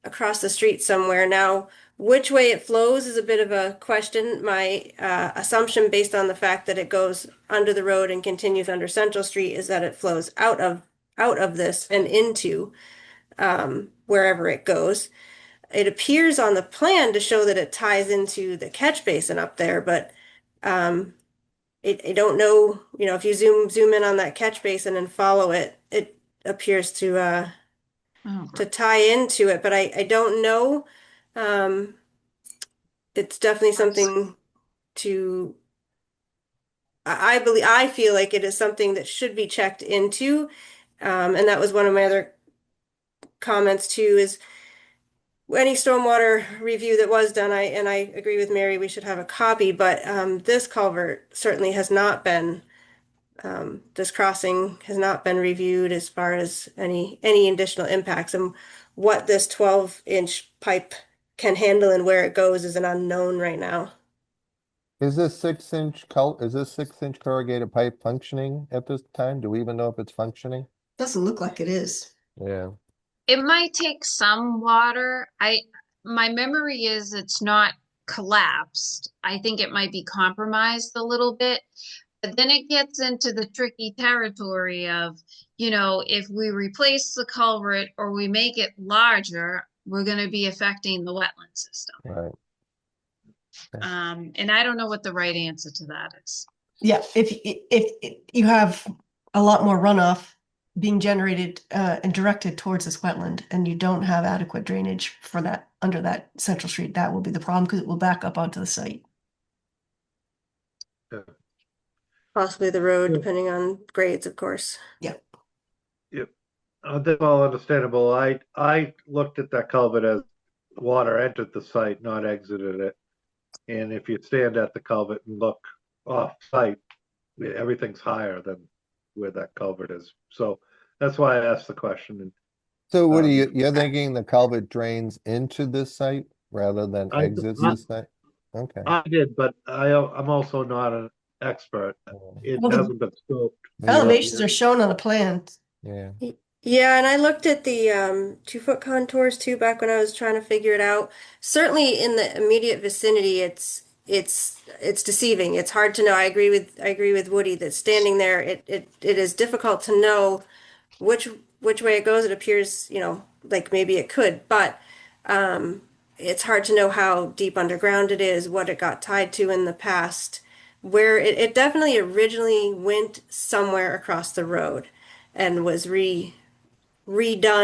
M: across the street somewhere. Now, which way it flows is a bit of a question. My assumption, based on the fact that it goes under the road and continues under Central Street, is that it flows out of this and into wherever it goes. It appears on the plan to show that it ties into the catch basin up there, but I don't know, if you zoom in on that catch basin and follow it, it appears to tie into it, but I don't know. It's definitely something I feel like it is something that should be checked into. And that was one of my other comments too, is any stormwater review that was done, I agree with Mary, we should have a copy, but this culvert certainly has not been This crossing has not been reviewed as far as any additional impacts, and what this 12-inch pipe can handle and where it goes is an unknown right now.
A: Is this 6-inch corrugated pipe functioning at this time? Do we even know if it's functioning?
C: Doesn't look like it is.
A: Yeah.
N: It might take some water. My memory is it's not collapsed. I think it might be compromised a little bit. But then it gets into the tricky territory of, if we replace the culvert or we make it larger, we're going to be affecting the wetland system.
A: Right.
N: And I don't know what the right answer to that is.
C: Yeah, if you have a lot more runoff being generated and directed towards this wetland, and you don't have adequate drainage for that under that central street, that will be the problem because it will back up onto the site.
M: Possibly the road, depending on grades, of course.
C: Yeah.
F: Yep. That's all understandable. I looked at that culvert as water entered the site, not exited it. And if you stand at the culvert and look off site, everything's higher than where that culvert is. So that's why I asked the question. And
A: so what you're thinking the culvert drains into this site rather than exits the site? Okay.
F: I did, but I'm also not an expert. It hasn't been scoped.
C: Elevations are shown on the plan.
A: Yeah.
M: Yeah, and I looked at the 2-foot contours too back when I was trying to figure it out. Certainly in the immediate vicinity, it's deceiving. It's hard to know. I agree with Woody that standing there, it is difficult to know which way it goes. It appears, like maybe it could, but it's hard to know how deep underground it is, what it got tied to in the past, where it definitely originally went somewhere across the road and was redone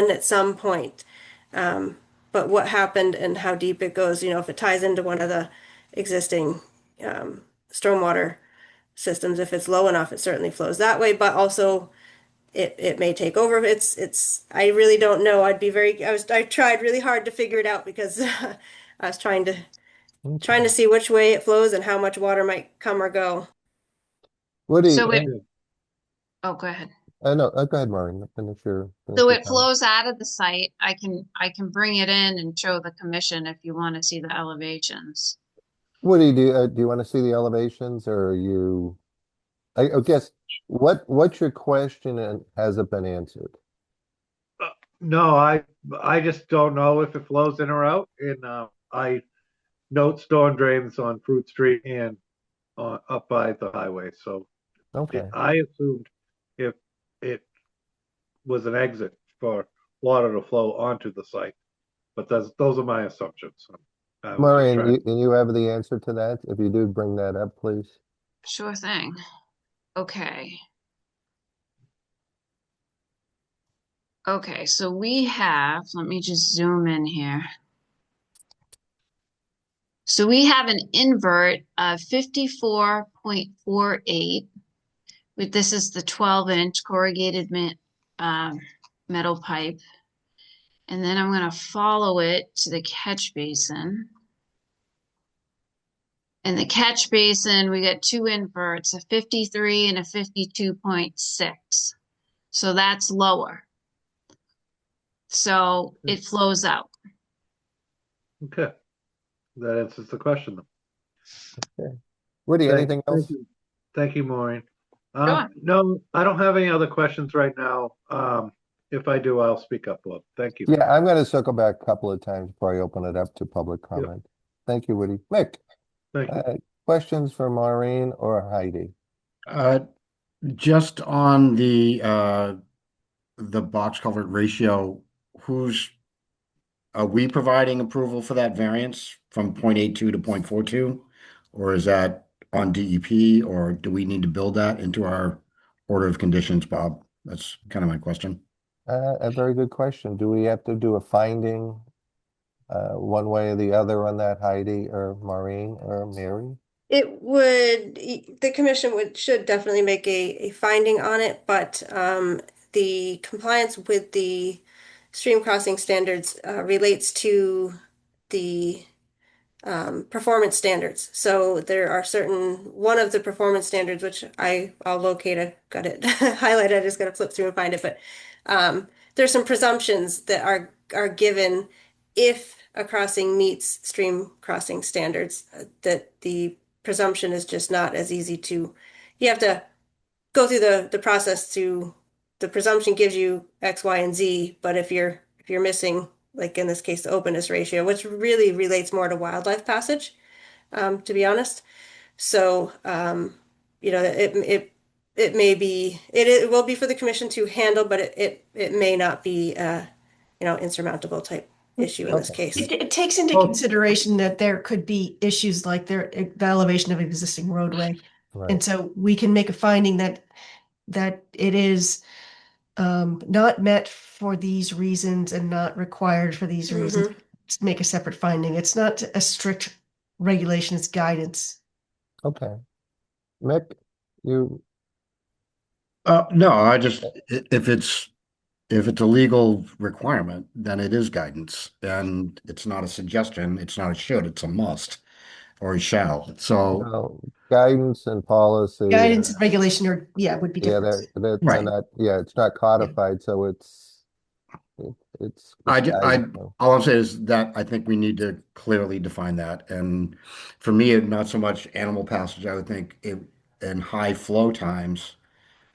M: at some point. But what happened and how deep it goes, if it ties into one of the existing stormwater systems, if it's low enough, it certainly flows that way, but also it may take over. I really don't know. I tried really hard to figure it out because I was trying to see which way it flows and how much water might come or go.
A: What do you?
N: Oh, go ahead.
A: No, go ahead, Maureen. Finish your
N: So it flows out of the site. I can bring it in and show the commission if you want to see the elevations.
A: What do you do? Do you want to see the elevations, or are you? I guess what's your question and has it been answered?
F: No, I just don't know if it flows in or out. And I note storm drains on Fruit Street and up by the highway. So
A: okay,
F: I assumed if it was an exit for water to flow onto the site, but those are my assumptions.
A: Maureen, and you have the answer to that? If you do, bring that up, please.
N: Sure thing. Okay. Okay, so we have, let me just zoom in here. So we have an invert of 54.48. This is the 12-inch corrugated metal pipe. And then I'm going to follow it to the catch basin. In the catch basin, we got two inverts, a 53 and a 52.6. So that's lower. So it flows out.
F: Okay. That answers the question.
A: Okay. Woody, anything else?
F: Thank you, Maureen.
N: Sure.
F: No, I don't have any other questions right now. If I do, I'll speak up, Bob. Thank you.
A: Yeah, I'm going to circle back a couple of times before I open it up to public comment. Yep. Thank you, Woody. Mick,
F: thank you.
A: Questions for Maureen or Heidi?
D: Just on the box culvert ratio, are we providing approval for that variance from 0.82 to 0.42? Or is that on DEP, or do we need to build that into our order of conditions, Bob? That's kind of my question.
A: A very good question. Do we have to do a finding one way or the other on that, Heidi or Maureen or Mary?
M: The commission should definitely make a finding on it, but the compliance with the stream crossing standards relates to the performance standards. So there are one of the performance standards, which I'll locate, I've got it highlighted, I just got to flip through and find it, but there's some presumptions that are given if a crossing meets stream crossing standards, that the presumption is just not as easy to, you have to go through the process to, the presumption gives you X, Y, and Z, but if you're missing, like in this case, the openness ratio, which really relates more to wildlife passage, to be honest. So, it may be, it will be for the commission to handle, but it may not be insurmountable type issue in this case.
C: It takes into consideration that there could be issues like the elevation of an existing roadway.
A: Right.
C: And so we can make a finding that it is not met for these reasons and not required for these reasons. To make a separate finding. It's not a strict regulation, it's guidance.
A: Okay. Mick, you,
D: No, I just, if it's a legal requirement, then it is guidance, and it's not a suggestion, it's not a should, it's a must or a shall. So
A: well, guidance and policy.
C: Guidance and regulation would be
A: Yeah,
C: different.
A: they're
D: Right.
A: not, it's not codified, so it's guidance.
D: all I'm saying is that I think we need to clearly define that. And for me, not so much animal passage, I would think in high flow times,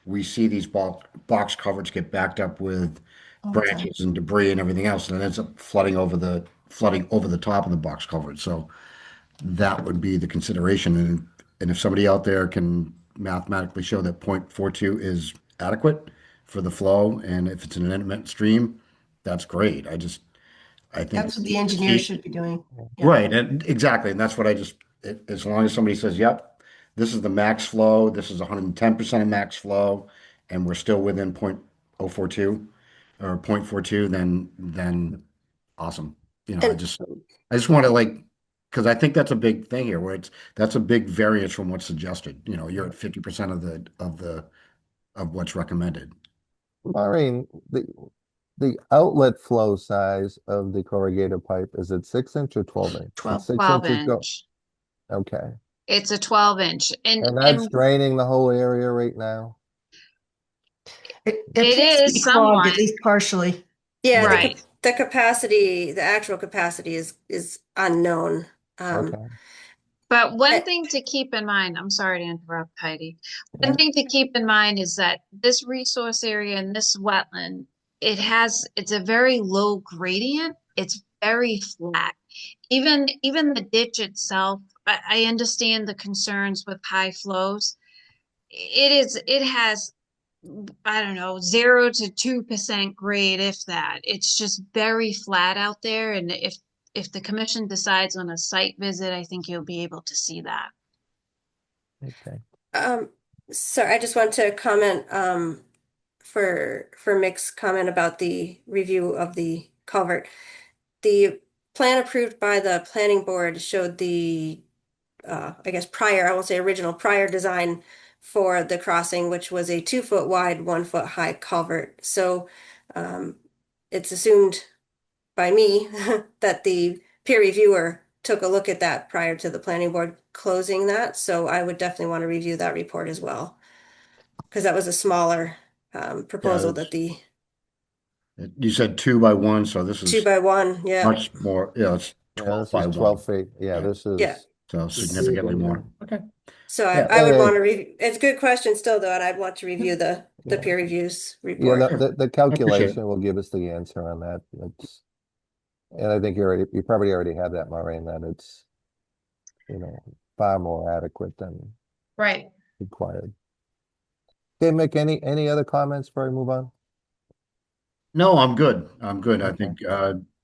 D: we see these box culverts get backed up with
C: All the time.
D: branches and debris and everything else, and it ends up flooding over the top of the box culvert. So that would be the consideration. And if somebody out there can mathematically show that 0.42 is adequate for the flow, and if it's an intermittent stream, that's great. I think
C: That's what the engineer should be doing. Yeah.
D: right, and exactly, and that's what as long as somebody says, yep, this is the max flow, this is 110% of max flow, and we're still within 0.042 or 0.42, then awesome. I just want to because I think that's a big thing here, where that's a big variance from what's suggested. You're at 50% of what's recommended.
A: Maureen, the outlet flow size of the corrugated pipe, is it 6-inch or 12-inch?
N: 12 inch.
A: Okay.
N: It's a 12-inch.
A: And that's draining the whole area right now?
C: It
N: is
C: is
N: somewhat.
C: at least partially.
M: Yeah,
N: right.
M: The capacity, the actual capacity is unknown.
A: Okay.
N: But one thing to keep in mind, I'm sorry to interrupt, Heidi. One thing to keep in mind is that this resource area and this wetland, it's a very low gradient. It's very flat. Even the ditch itself, I understand the concerns with high flows. It has, I don't know, 0 to 2% grade, if that. It's just very flat out there. And if the commission decides on a site visit, I think you'll be able to see that.
A: Okay.
M: So I just want to comment for Mick's comment about the review of the culvert. The plan approved by the planning board showed the I guess I won't say original, prior design for the crossing, which was a 2-foot wide, 1-foot high culvert. So it's assumed by me that the peer reviewer took a look at that prior to the planning board closing that. So I would definitely want to review that report as well, because that was a smaller proposal
D: you said 2 by 1, so this is
M: 2 by 1. Yeah.
D: much more. It's 12 by
A: 12
D: 1.
A: feet. Yeah, this is.
M: Yeah.
D: So significantly more. Okay.
M: So I would want to review. It's a good question still, though, and I'd want to review the peer reviews report.
A: Yeah, the calculation will give us the answer on that. And I think you probably already have that, Maureen, that it's, far more adequate than
N: Right.
A: required. Okay, Mick, any other comments before we move on?
D: No, I'm good. Okay. I think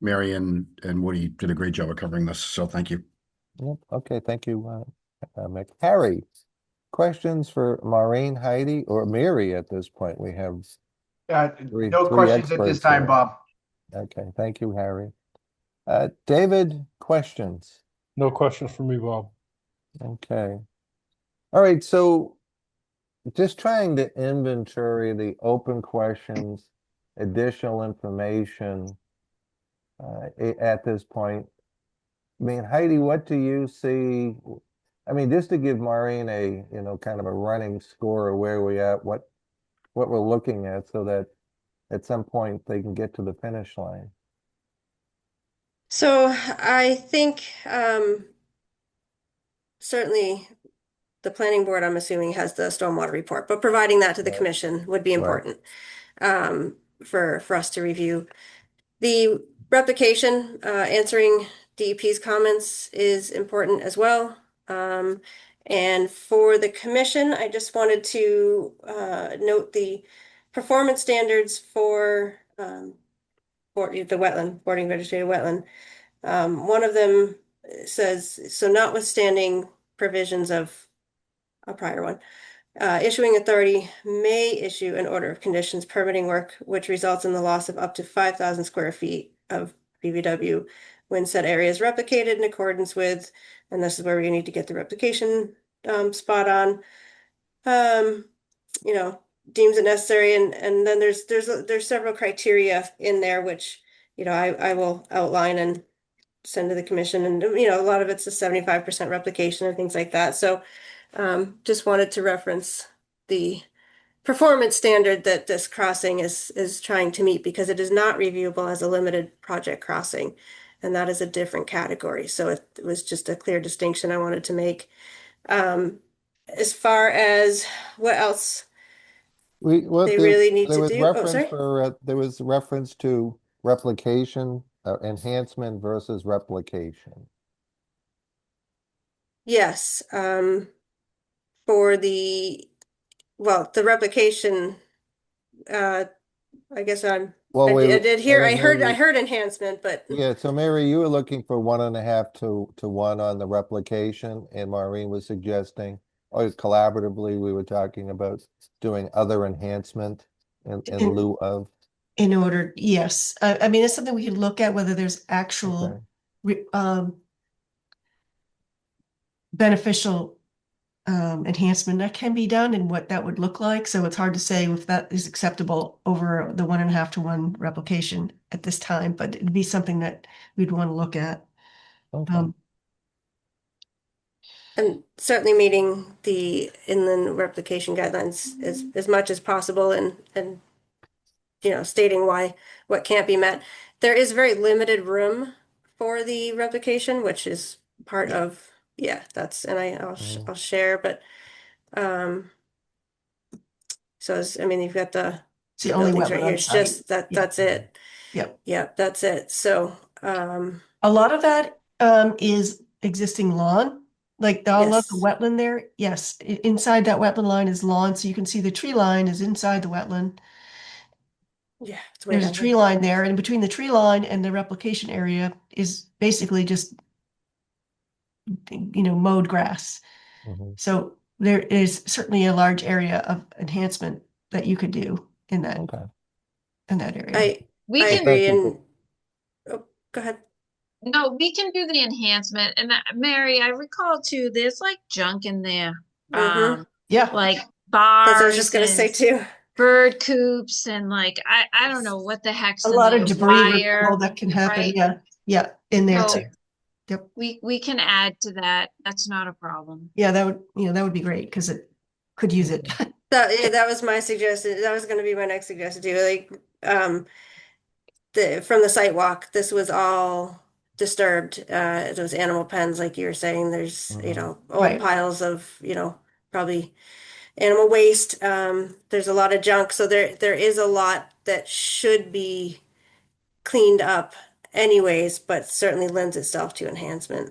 D: Mary and Woody did a great job of covering this, so thank you.
A: Yep. Okay, thank you, Mick. Harry, questions for Maureen, Heidi, or Mary at this point? We have
E: no questions at this time, Bob.
A: Okay, thank you, Harry. David, questions?
I: No questions for me, Bob.
A: Okay. All right, so just trying to inventory the open questions, additional information at this point. I mean, Heidi, what do you see? I mean, just to give Maureen a, kind of a running score of where we at, what we're looking at, so that at some point they can get to the finish line.
M: So I think certainly the planning board, I'm assuming, has the stormwater report, but providing that to the commission would be important for us to review. The replication, answering DEP's comments is important as well. And for the commission, I just wanted to note the performance standards for the wetland, boarding vegetated wetland. One of them says, so notwithstanding provisions of a prior one, issuing authority may issue an order of conditions permitting work which results in the loss of up to 5,000 square feet of BVW when said area is replicated in accordance with, and this is where we need to get the replication spot on, deems it necessary, and then there's several criteria in there which I will outline and send to the commission, and a lot of it's a 75% replication and things like that. So just wanted to reference the performance standard that this crossing is trying to meet, because it is not reviewable as a limited project crossing, and that is a different category. So it was just a clear distinction I wanted to make. As far as what else they really need to do. Oh, sorry.
A: There was reference to replication, enhancement versus replication.
M: Yes. For the replication, I guess I heard enhancement, but
A: yeah. So Mary, you were looking for 1.5 to 1 on the replication, and Maureen was suggesting, or collaboratively, we were talking about doing other enhancement in lieu of.
C: In order, yes. I mean, it's something we can look at, whether there's actual beneficial enhancement that can be done and what that would look like. So it's hard to say if that is acceptable over the 1.5 to 1 replication at this time, but it'd be something that we'd want to look at.
A: Okay.
M: And certainly meeting the inland replication guidelines as much as possible, and stating what can't be met. There is very limited room for the replication, which is part of that's, and I'll share, but so you've got the
C: only
M: buildings right here. It's just that's it.
C: Yep,
M: that's it. So
C: a lot of that is existing lawn. Like all of the wetland there, yes. Inside that wetland line is lawn, so you can see the tree line is inside the wetland.
M: Yeah,
C: there's a tree line there, and between the tree line and the replication area is basically just mowed grass. So there is certainly a large area of enhancement that you could do in that area.
M: I agree. And go ahead.
N: No, we can do the enhancement. And Mary, I recall too, there's like junk in there. Like bars.
M: That's what I was just gonna say too.
N: Bird coops and like I don't know what the heck's
C: a lot of debris that can happen. Right? Yeah, in there too. Yep.
N: We can add to that. That's not a problem.
C: Yeah, that would be great, because it could use it.
M: That was my suggestion. That was going to be my next suggestion too. Like from the site walk, this was all disturbed. Those animal pens, like you were saying, there's old piles of probably animal waste. There's a lot of junk, so there is a lot that should be cleaned up anyways, but certainly lends itself to enhancement.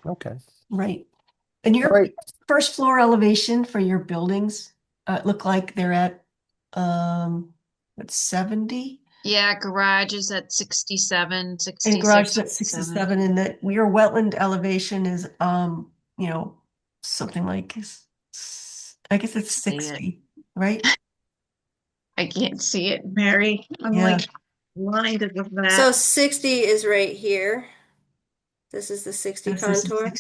A: Okay.
C: Right. And your first floor elevation for your buildings look like they're at 70?
N: Yeah, garage is at 67, 66.
C: And garage is at 67, and that your wetland elevation is something like, I guess it's 60, right?
N: I can't see it, Mary. I'm like blind of that.
M: So 60 is right here. This is the 60 contour.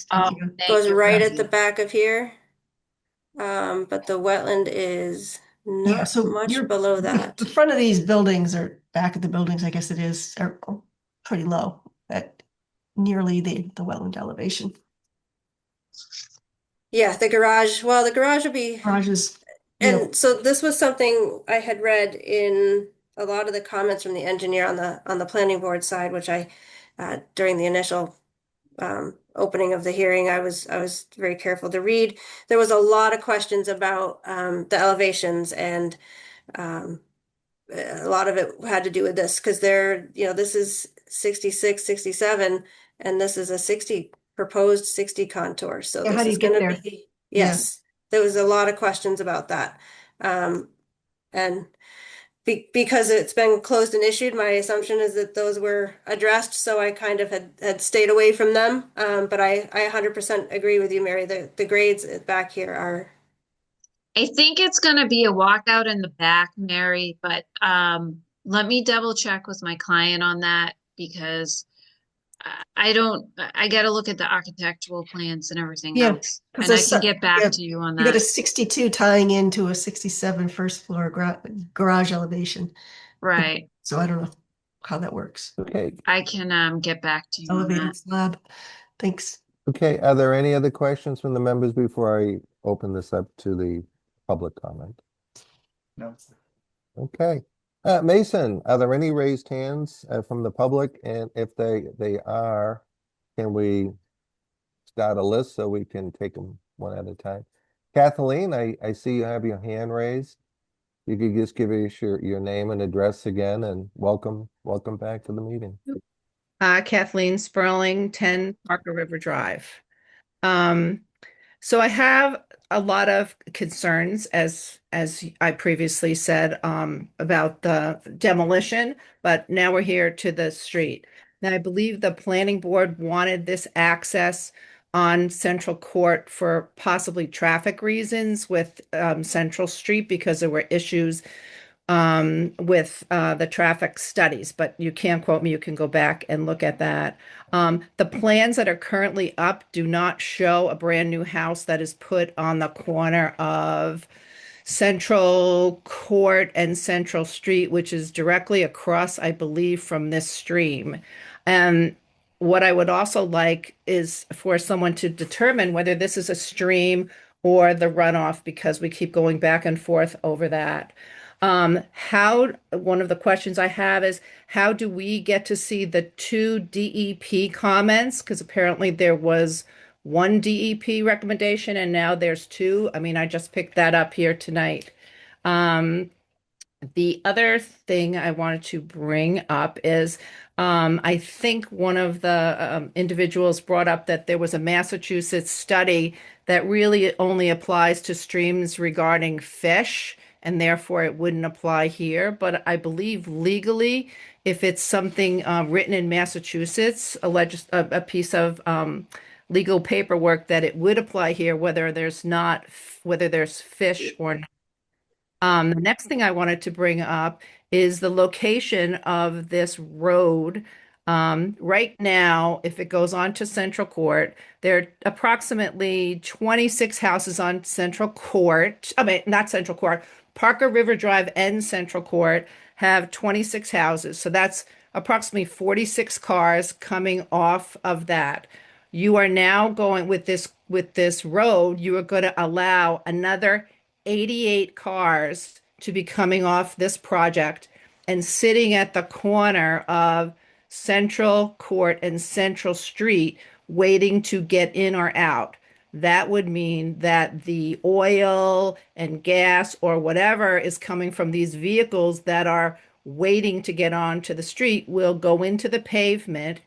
M: Goes right at the back of here. But the wetland is not much below that.
C: The front of these buildings, or back of the buildings, I guess it is, are pretty low. nearly the wetland elevation.
M: Yeah, the garage. Well, the garage will be.
C: Garages.
M: And so this was something I had read in a lot of the comments from the engineer on the planning board side, which I during the initial opening of the hearing, I was very careful to read. There was a lot of questions about the elevations, and a lot of it had to do with this because this is 66, 67, and this is a 60 proposed 60 contour. So
C: Yeah,
M: this
C: how do
M: is
C: you get
M: going to
C: there?
M: be, yes, there was a lot of questions about that. And because it's been closed and issued, my assumption is that those were addressed. So I kind of had stayed away from them. But I 100% agree with you, Mary. The grades back here are.
N: I think it's going to be a walkout in the back, Mary, but let me double check with my client on that because I got to look at the architectural plans and everything else. And I can get back to you on that.
C: You got a 62 tying into a 67 first floor garage elevation.
N: Right.
C: So I don't know how that works.
A: Okay.
N: I can get back to you on
C: Elevated
N: that.
C: slab. Thanks.
A: Okay, are there any other questions from the members before I open this up to the public comment?
E: No.
A: Okay. Mason, are there any raised hands from the public? And if they are, can we start a list so we can take them one at a time? Kathleen, I see you have your hand raised. You could just give us your name and address again, and welcome back to the meeting.
O: Kathleen Sperling, 10 Parker River Drive. So I have a lot of concerns, as I previously said, about the demolition, but now we're here to the street. Now, I believe the planning board wanted this access on Central Court for possibly traffic reasons with Central Street because there were issues with the traffic studies, but you can't quote me. You can go back and look at that. The plans that are currently up do not show a brand new house that is put on the corner of Central Court and Central Street, which is directly across, I believe, from this stream. And what I would also like is for someone to determine whether this is a stream or the runoff, because we keep going back and forth over that. One of the questions I have is, how do we get to see the 2 DEP comments? Because apparently there was 1 DEP recommendation and now there's 2. I mean, I just picked that up here tonight. The other thing I wanted to bring up is, I think one of the individuals brought up that there was a Massachusetts study that really only applies to streams regarding fish, and therefore it wouldn't apply here. But I believe legally, if it's something written in Massachusetts, a piece of legal paperwork, that it would apply here, whether there's fish or not. The next thing I wanted to bring up is the location of this road. Right now, if it goes on to Central Court, there are approximately 26 houses on Central Court. I mean, not Central Court. Parker River Drive and Central Court have 26 houses. So that's approximately 46 cars coming off of that. You are now going with this road, you are going to allow another 88 cars to be coming off this project and sitting at the corner of Central Court and Central Street waiting to get in or out. That would mean that the oil and gas or whatever is coming from these vehicles that are waiting to get onto the street will go into the pavement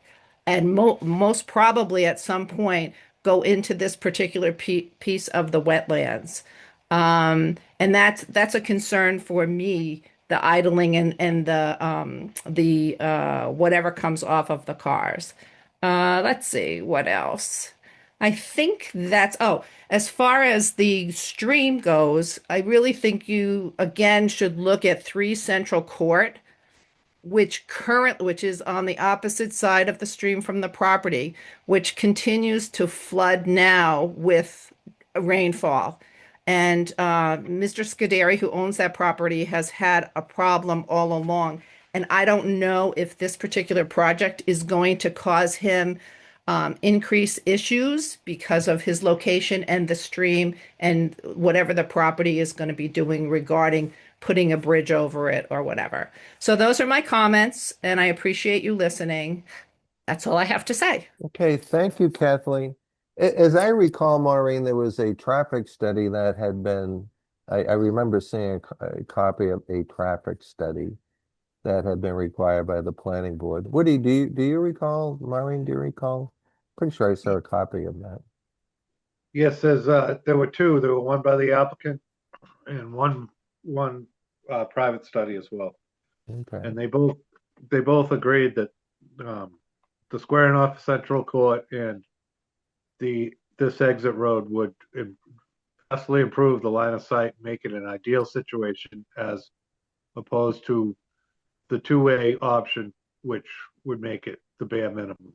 O: and most probably at some point go into this particular piece of the wetlands. And that's a concern for me, the idling and the whatever comes off of the cars. Let's see what else. I think as far as the stream goes, I really think you again should look at 3 Central Court, which is on the opposite side of the stream from the property, which continues to flood now with rainfall. And Mr. Scuderi, who owns that property, has had a problem all along. And I don't know if this particular project is going to cause him increase issues because of his location and the stream and whatever the property is going to be doing regarding putting a bridge over it or whatever. So those are my comments, and I appreciate you listening. That's all I have to say.
A: Okay, thank you, Kathleen. As I recall, Maureen, there was a traffic study that had been, I remember seeing a copy of a traffic study that had been required by the planning board. Woody, do you recall, Maureen, do you recall? Pretty sure I saw a copy of that.
F: Yes, there were two. There were one by the applicant and one private study as well.
A: Okay.
F: And they both agreed that the squaring off Central Court and this exit road would vastly improve the line of sight, make it an ideal situation as opposed to the two-way option, which would make it the bare minimum.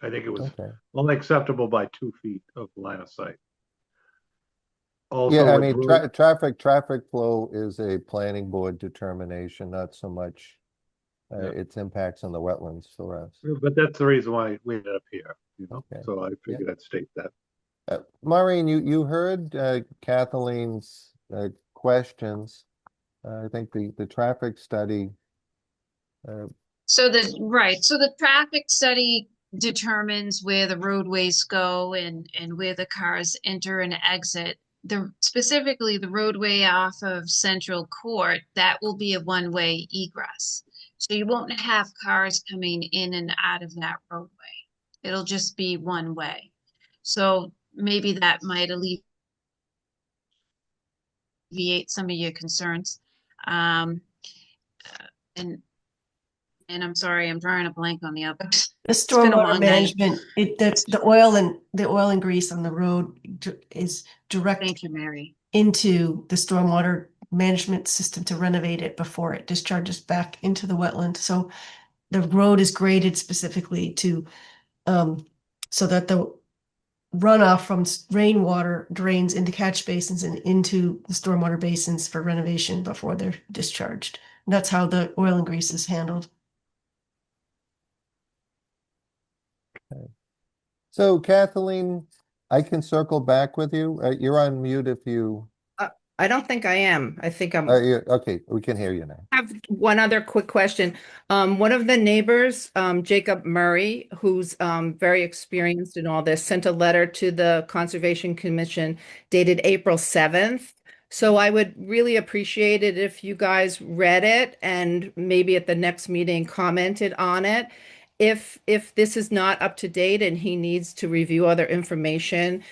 F: I think it was only acceptable by 2 feet of line of sight. Also,
A: yeah, I mean, traffic flow is a planning board determination, not so much its impacts on the wetlands for us.
F: But that's the reason why we ended up here, you know. Okay. So I figured I'd state that.
A: Maureen, you heard Kathleen's questions. I think the traffic study.
N: So the traffic study determines where the roadways go and where the cars enter and exit. Specifically the roadway off of Central Court, that will be a one-way egress. So you won't have cars coming in and out of that roadway. It'll just be one way. So maybe that might alleviate some of your concerns. And I'm sorry, I'm drawing a blank on the other.
C: The stormwater management, the oil and grease on the road is direct.
N: Thank you, Mary.
C: Into the stormwater management system to renovate it before it discharges back into the wetland. So the road is graded specifically to so that the runoff from rainwater drains into catch basins and into the stormwater basins for renovation before they're discharged. And that's how the oil and grease is handled.
A: Okay. So Kathleen, I can circle back with you. You're on mute if you.
O: I don't think I am. I think I'm.
A: Okay, we can hear you now.
O: I have one other quick question. One of the neighbors, Jacob Murray, who's very experienced in all this, sent a letter to the Conservation Commission dated April 7th. So I would really appreciate it if you guys read it and maybe at the next meeting commented on it. If this is not up to date and he needs to review other information,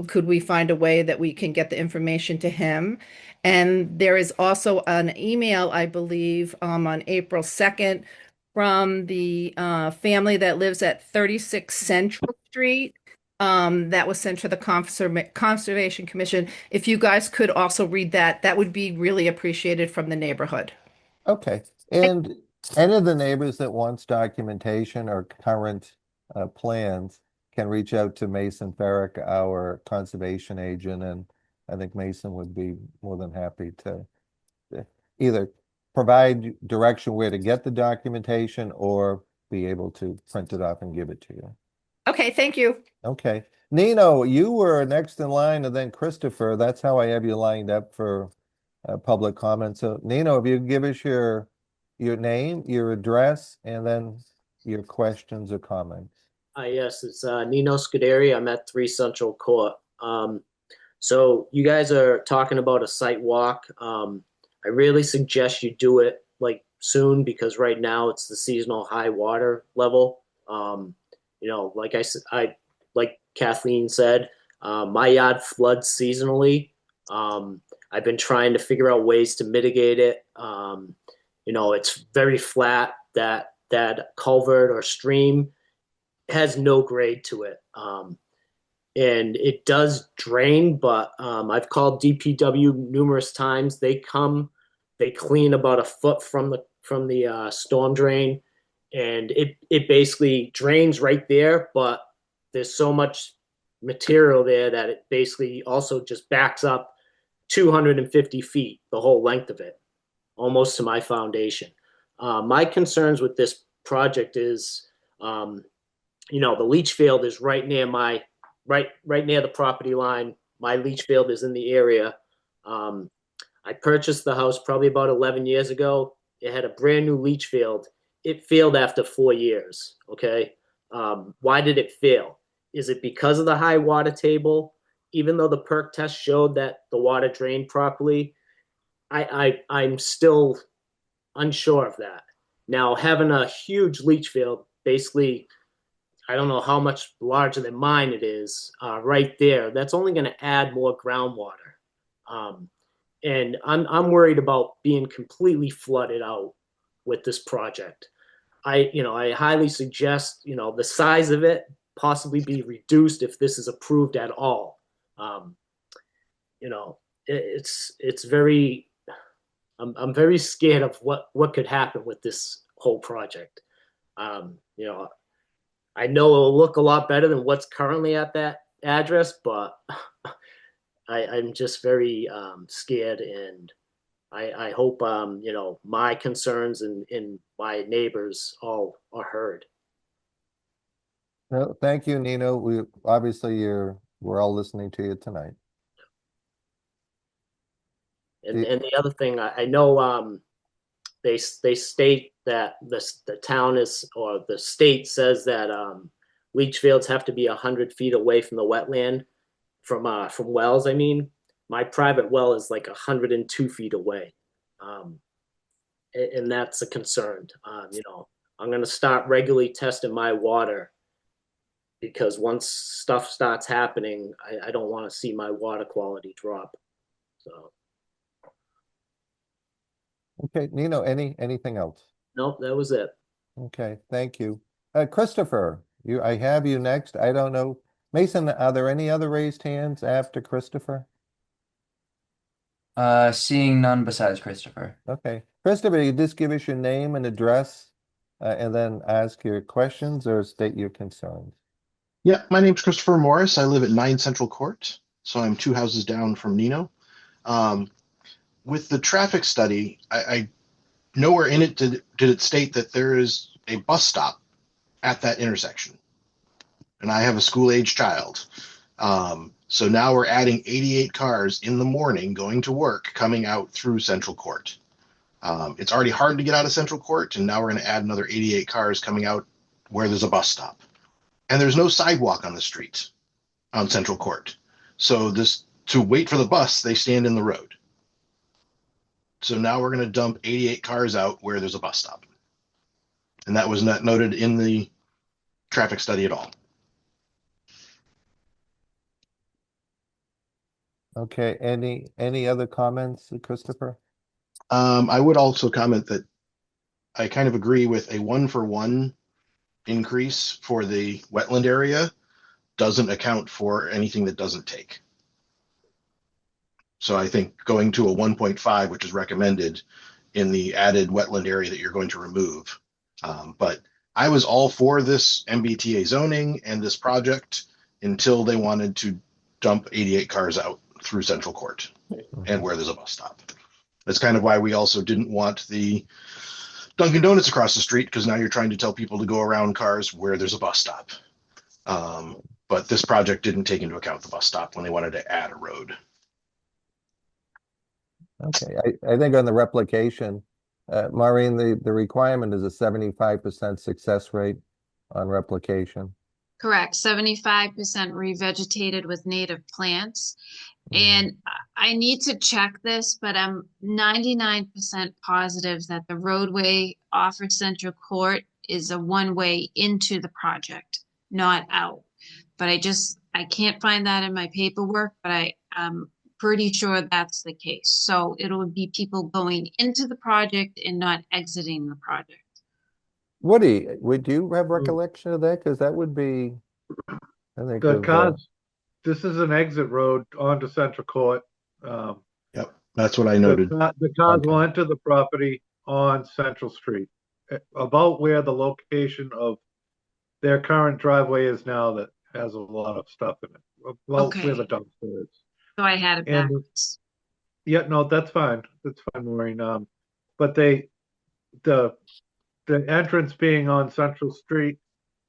O: could we find a way that we can get the information to him? And there is also an email, I believe, on April 2nd from the family that lives at 36 Central Street. That was sent to the Conservation Commission. If you guys could also read that, that would be really appreciated from the neighborhood.
A: Okay. And any of the neighbors that wants documentation or current plans can reach out to Mason Ferrick, our conservation agent, and I think Mason would be more than happy to either provide direction where to get the documentation or be able to print it off and give it to you.
O: Okay, thank you.
A: Okay. Nino, you were next in line and then Christopher. That's how I have you lined up for public comment. So Nino, if you could give us your name, your address, and then your questions or comments.
P: Yes, it's Nino Scuderi. I'm at 3 Central Court. So you guys are talking about a site walk. I really suggest you do it like soon because right now it's the seasonal high water level. You know, like like Kathleen said, my yard floods seasonally. I've been trying to figure out ways to mitigate it. You know, it's very flat. That culvert or stream has no grade to it. And it does drain, but I've called DPW numerous times. They come, they clean about a foot from the storm drain, and it basically drains right there, but there's so much material there that it basically also just backs up 250 feet, the whole length of it, almost to my foundation. My concerns with this project is the leach field is right near right near the property line. My leach field is in the area. I purchased the house probably about 11 years ago. It had a brand new leach field. It failed after 4 years. Okay. Why did it fail? Is it because of the high water table? Even though the perk test showed that the water drained properly, I'm still unsure of that. Now, having a huge leach field, basically, I don't know how much larger than mine it is, right there, that's only going to add more groundwater. And I'm worried about being completely flooded out with this project. I highly suggest, the size of it possibly be reduced if this is approved at all. It's very, I'm very scared of what could happen with this whole project. I know it'll look a lot better than what's currently at that address, but I'm just very scared, and I hope my concerns and my neighbors all are heard.
A: No, thank you, Nino. We're all listening to you tonight.
P: And the other thing, I know they state that the town is, or the state says that leach fields have to be 100 feet away from the wetland, from wells. I mean, my private well is like 102 feet away, and that's a concern. I'm going to start regularly testing my water, because once stuff starts happening, I don't want to see my water quality drop. So.
A: Okay, Nino, anything else?
P: Nope, that was it.
A: Okay, thank you. Christopher, I have you next. I don't know. Mason, are there any other raised hands after Christopher?
B: Seeing none besides Christopher.
A: Okay. Christopher, you just give us your name and address, and then ask your questions or state your concerns.
Q: Yeah, my name's Christopher Morris. I live at 9 Central Court, so I'm 2 houses down from Nino. With the traffic study, I nowhere in it did it state that there is a bus stop at that intersection. And I have a school-age child. So now we're adding 88 cars in the morning going to work, coming out through Central Court. It's already hard to get out of Central Court, and now we're going to add another 88 cars coming out where there's a bus stop. And there's no sidewalk on the street on Central Court. So to wait for the bus, they stand in the road. So now we're going to dump 88 cars out where there's a bus stop. And that was not noted in the traffic study at all.
A: Okay, any other comments, Christopher?
Q: I would also comment that I kind of agree with a 1-for-1 increase for the wetland area doesn't account for anything that doesn't take. So I think going to a 1.5, which is recommended in the added wetland area that you're going to remove. But I was all for this MBTA zoning and this project until they wanted to dump 88 cars out through Central Court and where there's a bus stop. That's kind of why we also didn't want the Dunkin' Donuts across the street, because now you're trying to tell people to go around cars where there's a bus stop. But this project didn't take into account the bus stop when they wanted to add a road.
A: Okay, I think on the replication, Maureen, the requirement is a 75% success rate on replication.
N: Correct. 75% revegetated with native plants. And I need to check this, but I'm 99% positive that the roadway off of Central Court is a one-way into the project, not out. But I can't find that in my paperwork, but I'm pretty sure that's the case. So it'll be people going into the project and not exiting the project.
A: Woody, would you have recollection of that? Because that would be, I think,
F: this is an exit road onto Central Court.
Q: Yep, that's what I noted.
F: The cars will enter the property on Central Street, about where the location of their current driveway is now that has a lot of stuff in it. Well, where the dumpster is.
N: So I had it backwards.
F: Yeah, no, that's fine. That's fine, Maureen. But the entrance being on Central Street,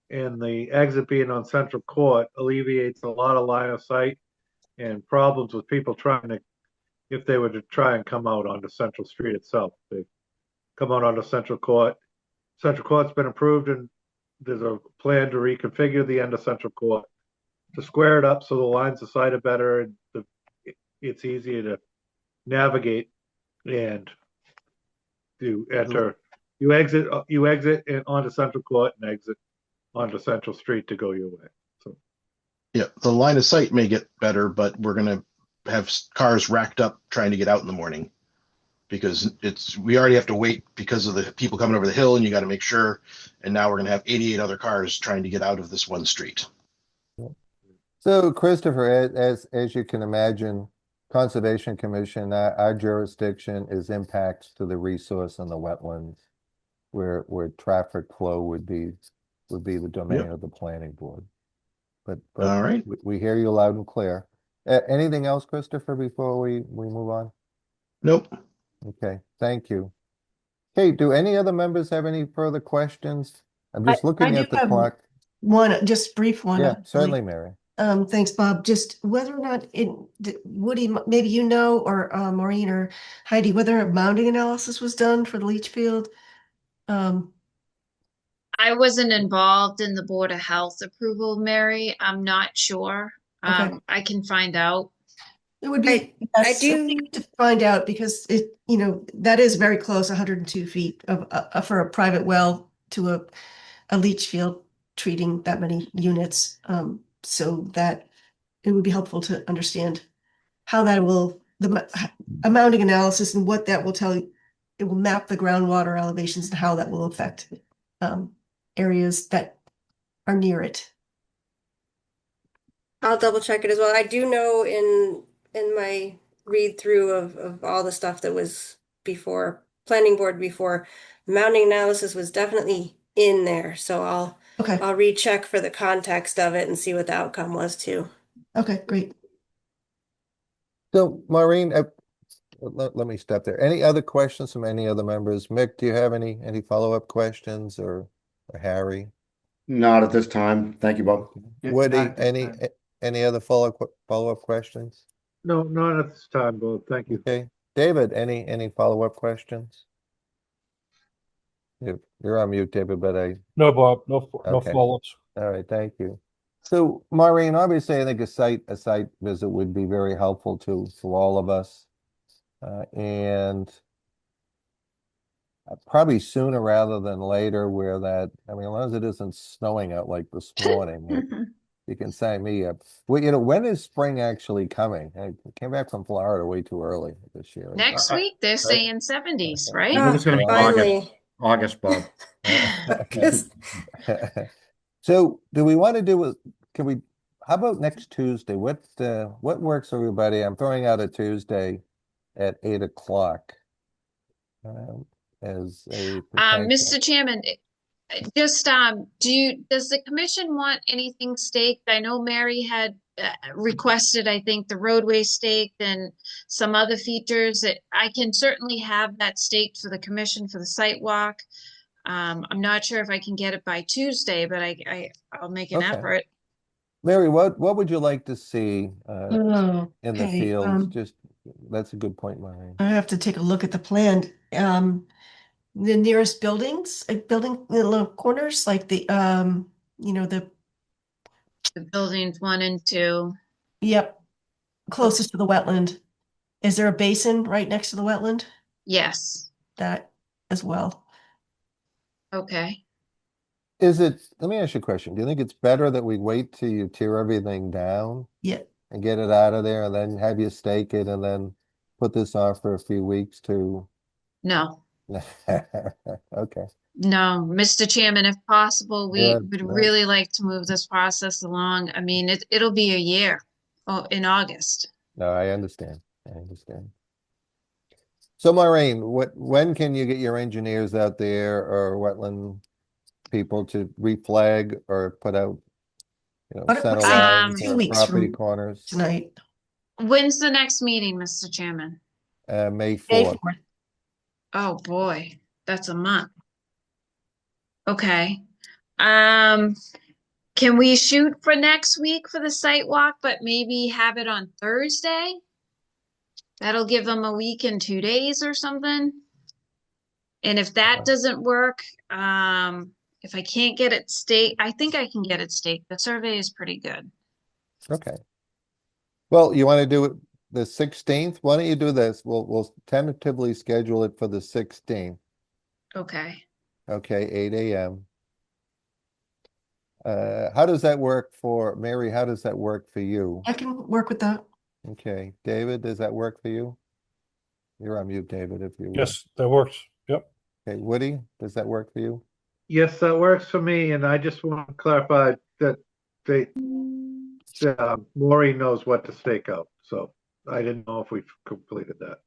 F: and the exit being on Central Court alleviates a lot of line of sight and problems with people trying to, if they were to try and come out onto Central Street itself. They come out onto Central Court. Central Court's been approved, and there's a plan to reconfigure the end of Central Court to square it up so the lines of sight are better and it's easier to navigate and to enter. You exit and onto Central Court and exit onto Central Street to go your way. So
Q: Yeah, the line of sight may get better, but we're going to have cars racked up trying to get out in the morning because we already have to wait because of the people coming over the hill, and you got to make sure. And now we're going to have 88 other cars trying to get out of this one street.
A: So, Christopher, as you can imagine, Conservation Commission, our jurisdiction is impacts to the resource and the wetlands, where traffic flow would be the domain of the planning board. But
Q: all right,
A: we hear you loud and clear. Anything else, Christopher, before we move on?
Q: Nope.
A: Okay, thank you. Hey, do any other members have any further questions? I'm just looking at the clock.
C: One, just brief one.
A: Yeah, certainly, Mary.
C: Thanks, Bob. Just whether or not Woody, maybe you know, or Maureen or Heidi, whether a mounding analysis was done for the leach field.
N: I wasn't involved in the Board of Health approval, Mary. I'm not sure.
C: Okay.
N: I can find out.
C: It would be
M: I do
C: to find out because that is very close, 102 feet of for a private well to a leach field treating that many units. So that it would be helpful to understand how that will, a mounding analysis and what that will tell you. It will map the groundwater elevations and how that will affect areas that are near it.
M: I'll double check it as well. I do know in my read through of all the stuff that was before planning board before, mounding analysis was definitely in there. So I'll recheck for the context of it and see what the outcome was too.
C: Okay, great.
A: So Maureen, let me step there. Any other questions from any other members? Mick, do you have any follow-up questions or Harry?
D: Not at this time. Thank you, Bob.
A: Woody, any other follow-up questions?
F: no, not at this time, Bob. Thank you.
A: Okay. David, any follow-up questions? You're on mute, David, but
I: No, Bob, no
A: Okay.
I: follow-ups.
A: all right, thank you. So Maureen, obviously I think a site visit would be very helpful to all of us. And probably sooner rather than later where as long as it isn't snowing out like this morning, you can sign me up. Well, when is spring actually coming? I came back from Florida way too early this year.
N: Next week, they're saying 70s, right?
D: I think it's going to be August, Bob.
A: So do we want to do how about next Tuesday? What works for everybody? I'm throwing out a Tuesday at 8 o'clock. As a
N: Mr. Chairman, just does the commission want anything staked? I know Mary had requested, I think, the roadway staked and some other features. I can certainly have that staked for the commission for the site walk. I'm not sure if I can get it by Tuesday, but I'll make an effort.
A: Mary, what would you like to see in the field? That's a good point, Mary.
C: I have to take a look at the plan. The nearest buildings, the little corners, like the
N: buildings 1 and 2.
C: Yep, closest to the wetland. Is there a basin right next to the wetland?
N: Yes.
C: That as well.
N: Okay.
A: Let me ask you a question. Do you think it's better that we wait till you tear everything down?
C: Yeah.
A: And get it out of there and then have you stake it and then put this off for a few weeks to?
N: No.
A: Okay.
N: No, Mr. Chairman, if possible, we would really like to move this process along. I mean, it'll be a year in August.
A: No, I understand. So Maureen, when can you get your engineers out there or wetland people to reflag or put out, center lines or property corners
C: tonight?
N: When's the next meeting, Mr. Chairman?
A: May 4th.
N: Oh boy, that's a month. Okay. Can we shoot for next week for the site walk, but maybe have it on Thursday? That'll give them a week and 2 days or something. And if that doesn't work, if I can't get it staked, I think I can get it staked. The survey is pretty good.
A: Okay. Well, you want to do it the 16th? Why don't you do this? We'll tentatively schedule it for the 16th.
N: Okay.
A: Okay, 8 a.m. How does that work for Mary? How does that work for you?
C: I can work with that.
A: Okay, David, does that work for you? You're on mute, David, if you will.
I: Yes, that works. Yep.
A: Okay, Woody, does that work for you?
F: Yes, that works for me, and I just want to clarify that Maureen knows what to stake out, so I didn't know if we've completed that.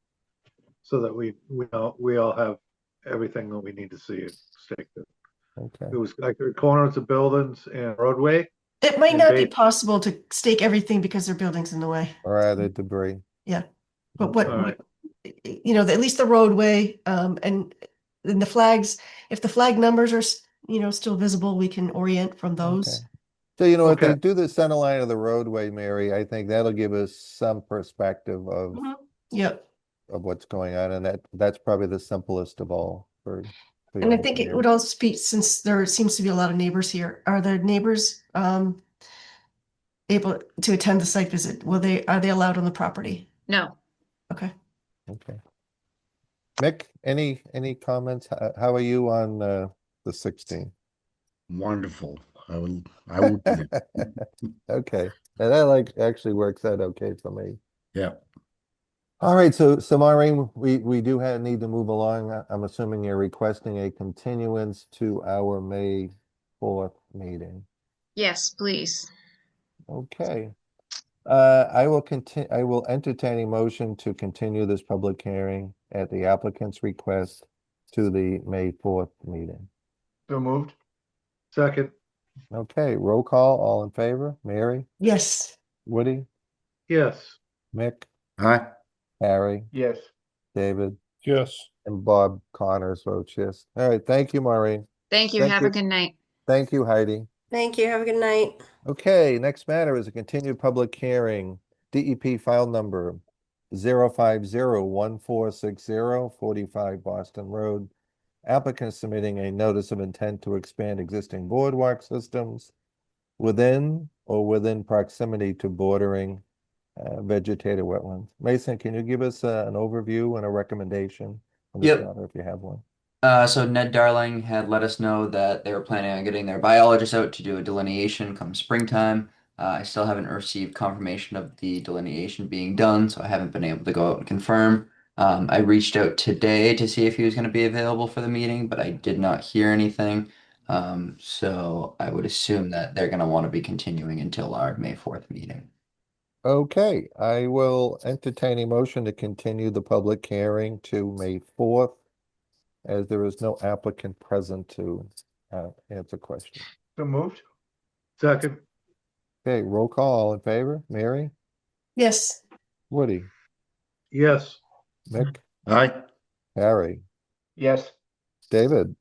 F: So that we all have everything that we need to see staked in.
A: Okay.
F: It was like the corners of buildings and roadway.
C: It might not be possible to stake everything because there are buildings in the way.
A: Or other debris.
C: Yeah. But
F: All
C: at least the roadway, and the flags, if the flag numbers are, still visible, we can orient from those.
A: Okay. So, if they do the center line of the roadway, Mary, I think that'll give us some perspective of
C: Yep.
A: of what's going on, and that's probably the simplest of all for
C: And I think it would also be, since there seems to be a lot of neighbors here, are the neighbors able to attend the site visit? Are they allowed on the property?
N: No.
C: Okay.
A: Okay. Mick, any comments? How are you on the 16th?
D: Wonderful. I will do it.
A: Okay. And that actually works out okay for me.
D: Yeah.
A: All right, so Maureen, we do need to move along. I'm assuming you're requesting a continuance to our May 4th meeting.
N: Yes, please.
A: Okay. I will entertain a motion to continue this public hearing at the applicant's request to the May 4th meeting.
E: So moved.
F: Second.
A: Okay, roll call, all in favor? Mary?
C: Yes.
A: Woody?
F: Yes.
A: Mick?
D: Aye.
A: Harry?
E: Yes.
A: David?
I: Yes.
A: And Bob Connors votes yes. All right, thank you, Maureen.
N: Thank you. Have a good night.
A: Thank you, Heidi.
M: Thank you. Have a good night.
A: Okay, next matter is a continued public hearing. DEP file number 0501460, 45 Boston Road. Applicant submitting a notice of intent to expand existing boardwalk systems within proximity to bordering vegetated wetlands. Mason, can you give us an overview and a recommendation on this matter if you have one?
B: So Ned Darling had let us know that they were planning on getting their biologist out to do a delineation come springtime. I still haven't received confirmation of the delineation being done, so I haven't been able to go out and confirm. I reached out today to see if he was going to be available for the meeting, but I did not hear anything. So I would assume that they're going to want to be continuing until our May 4th meeting.
A: Okay, I will entertain a motion to continue the public hearing to May 4th, as there is no applicant present to answer questions.
E: So moved.
F: Second.
A: Okay, roll call, all in favor? Mary?
C: Yes.
A: Woody?
F: Yes.
A: Mick?
D: Aye.
A: Harry?
E: Yes.
A: David?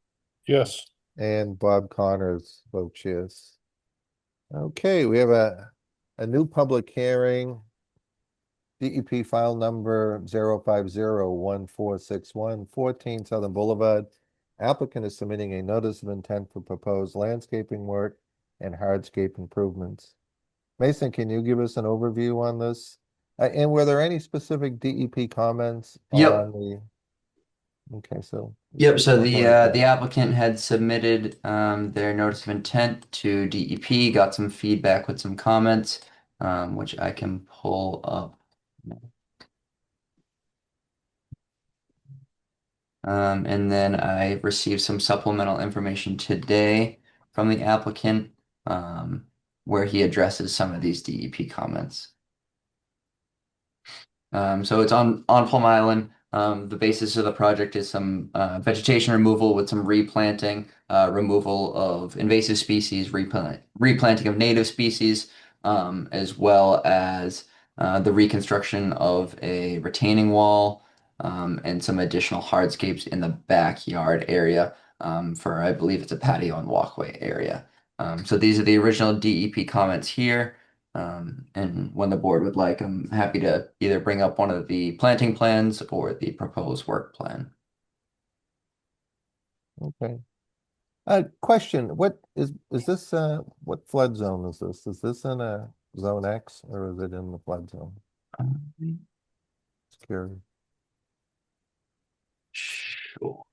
I: Yes.
A: And Bob Connors votes yes. Okay, we have a new public hearing. DEP file number 0501461, 14 Southern Boulevard. Applicant is submitting a notice of intent for proposed landscaping work and hardscape improvements. Mason, can you give us an overview on this? And were there any specific DEP comments on the? Okay, so.
B: Yep, so the applicant had submitted their notice of intent to DEP, got some feedback with some comments, which I can pull up. And then I received some supplemental information today from the applicant, where he addresses some of these DEP comments. So it's on Plum Island. The basis of the project is some vegetation removal with some replanting, removal of invasive species, replanting of native species, as well as the reconstruction of a retaining wall, and some additional hardscapes in the backyard area. for, I believe it's a patio and walkway area. So these are the original DEP comments here. And when the board would like, I'm happy to either bring up one of the planting plans or the proposed work plan.
A: Okay. Question, what is this, what flood zone is this? Is this in a zone X or is it in the flood zone? Just curious.
B: Sure.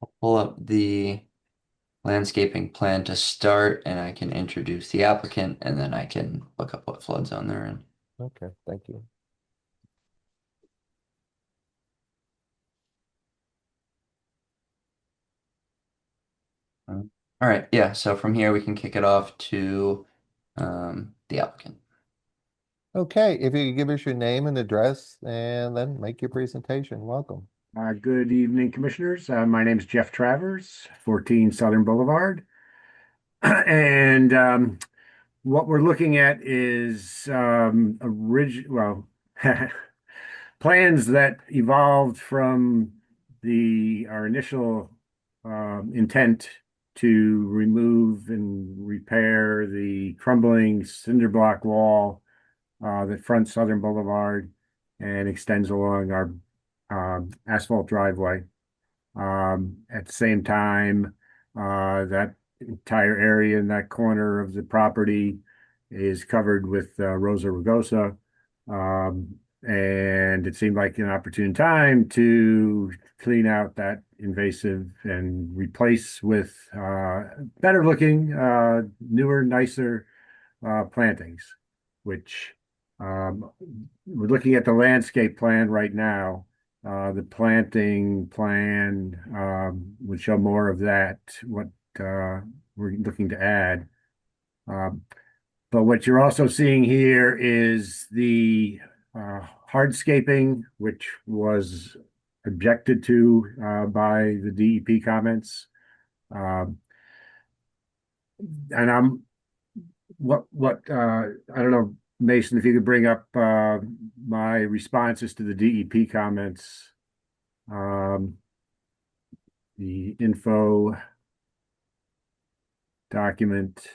B: I'll pull up the landscaping plan to start, and I can introduce the applicant, and then I can look up what flood zone they're in.
A: Okay, thank you.
B: All right, yeah, so from here we can kick it off to the applicant.
A: Okay, if you could give us your name and address and then make your presentation. Welcome.
R: Good evening, commissioners. My name is Jeff Travers, 14 Southern Boulevard. And what we're looking at is plans that evolved from our initial intent to remove and repair the crumbling cinder block wall that fronts Southern Boulevard and extends along our asphalt driveway. At the same time, that entire area in that corner of the property is covered with Rosa rugosa. And it seemed like an opportune time to clean out that invasive and replace with better looking, newer, nicer plantings, which we're looking at the landscape plan right now. The planting plan would show more of that, what we're looking to add. But what you're also seeing here is the hardscaping, which was objected to by the DEP comments. And I don't know, Mason, if you could bring up my responses to the DEP comments, the info document.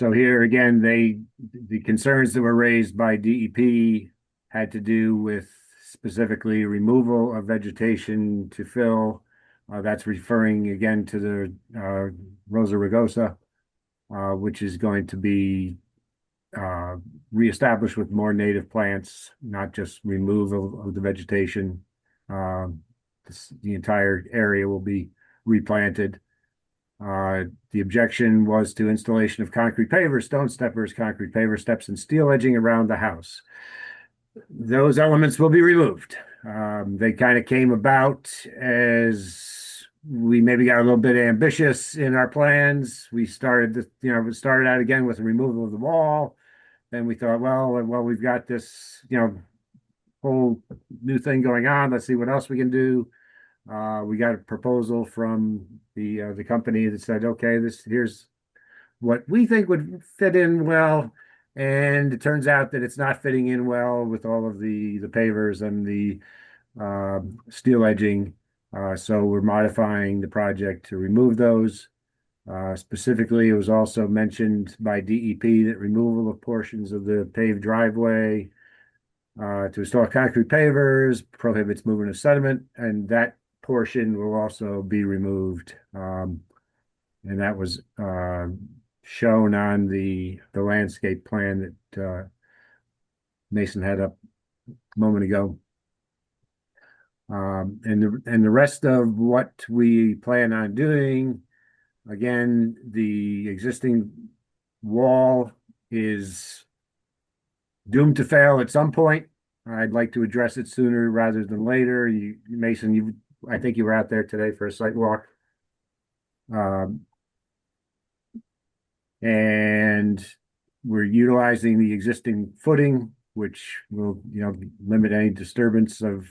R: So here again, the concerns that were raised by DEP had to do with specifically removal of vegetation to fill. That's referring again to the Rosa rugosa, which is going to be reestablished with more native plants, not just removal of the vegetation. The entire area will be replanted. The objection was to installation of concrete pavers, stone steppers, concrete paver steps, and steel edging around the house. Those elements will be removed. They kind of came about as we maybe got a little bit ambitious in our plans. We started out again with the removal of the wall. Then we thought, well, we've got this, whole new thing going on. Let's see what else we can do. We got a proposal from the company that said, okay, here's what we think would fit in well, and it turns out that it's not fitting in well with all of the pavers and the steel edging. So we're modifying the project to remove those. Specifically, it was also mentioned by DEP that removal of portions of the paved driveway to install concrete pavers prohibits movement of sediment, and that portion will also be removed. And that was shown on the landscape plan that Mason had up a moment ago. And the rest of what we plan on doing, again, the existing wall is doomed to fail at some point. I'd like to address it sooner rather than later. Mason, I think you were out there today for a site walk. And we're utilizing the existing footing which will, limit any disturbance of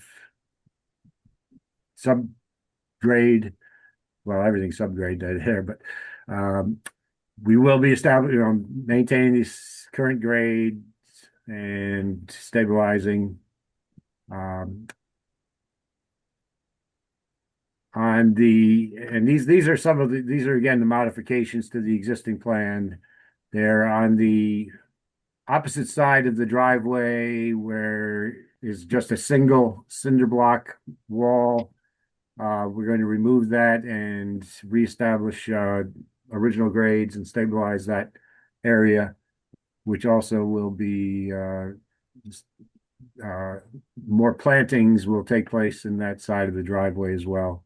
R: subgrade. Well, everything's subgrade there, but we will be maintaining these current grades and stabilizing. These are some of these are again the modifications to the existing plan. They're on the opposite side of the driveway where is just a single cinder block wall. We're going to remove that and reestablish original grades and stabilize that area, which also will be more plantings will take place in that side of the driveway as well.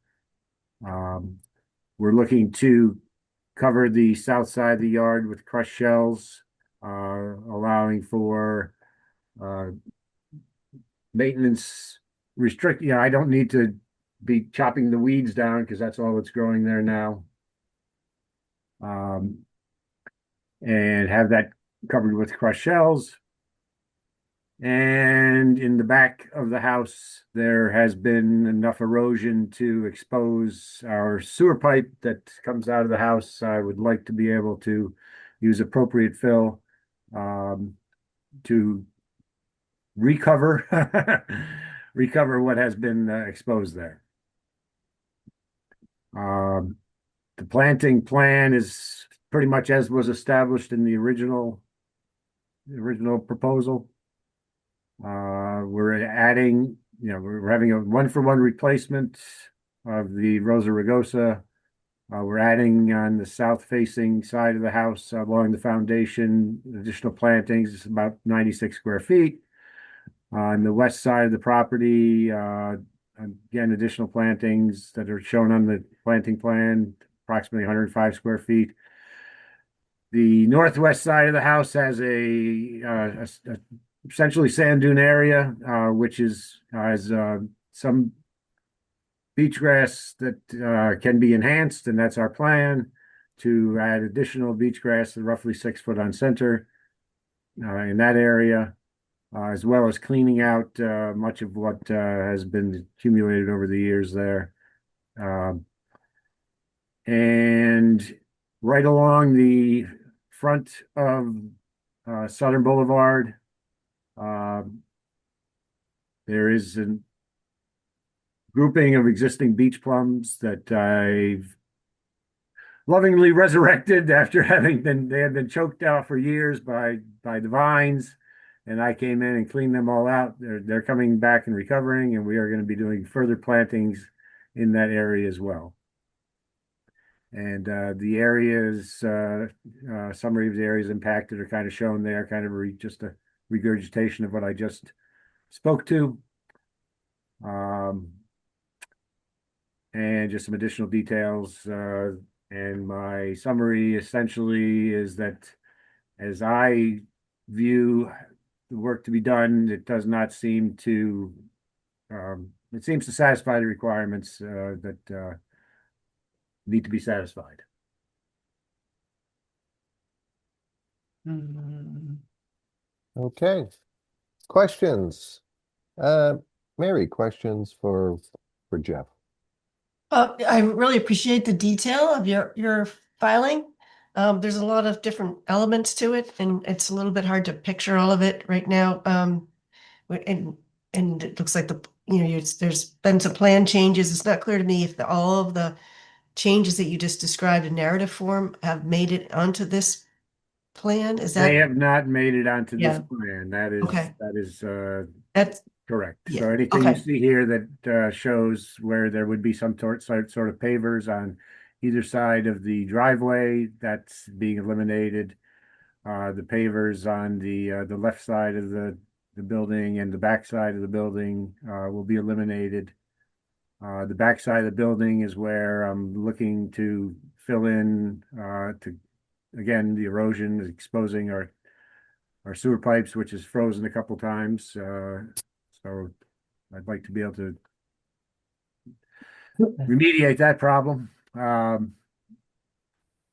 R: We're looking to cover the south side of the yard with crushed shells, allowing for maintenance restrict. I don't need to be chopping the weeds down because that's all that's growing there now. And have that covered with crushed shells. And in the back of the house, there has been enough erosion to expose our sewer pipe that comes out of the house. I would like to be able to use appropriate fill to recover what has been exposed there. The planting plan is pretty much as was established in the original proposal. We're adding, we're having a 1-for-1 replacement of the Rosa rugosa. We're adding on the south-facing side of the house along the foundation additional plantings. It's about 96 square feet. On the west side of the property, again, additional plantings that are shown on the planting plan, approximately 105 square feet. The northwest side of the house has a essentially sand dune area, which has some beach grass that can be enhanced, and that's our plan to add additional beach grass, roughly 6 foot on center in that area, as well as cleaning out much of what has been accumulated over the years there. And right along the front of Southern Boulevard, there is a grouping of existing beach plums that I've lovingly resurrected after they had been choked out for years by the vines, and I came in and cleaned them all out. They're coming back and recovering, and we are going to be doing further plantings in that area as well. And the areas, summary of the areas impacted are kind of shown there, kind of just a regurgitation of what I just spoke to. And just some additional details. And my summary essentially is that as I view the work to be done, it does not seem to, it seems to satisfy the requirements that need to be satisfied.
A: Okay. Questions? Mary, questions for Jeff?
C: I really appreciate the detail of your filing. There's a lot of different elements to it, and it's a little bit hard to picture all of it right now. And it looks like there's been some plan changes. It's not clear to me if all of the changes that you just described in narrative form have made it onto this plan. Is that?
R: They have not made it onto this plan. That is
C: okay.
R: That's correct.
C: Yeah.
R: So anything you see here that shows where there would be some sort of pavers on either side of the driveway, that's being eliminated. The pavers on the left side of the building and the back side of the building will be eliminated. The back side of the building is where I'm looking to fill in again, the erosion is exposing our sewer pipes, which is frozen a couple times. So I'd like to be able to remediate that problem.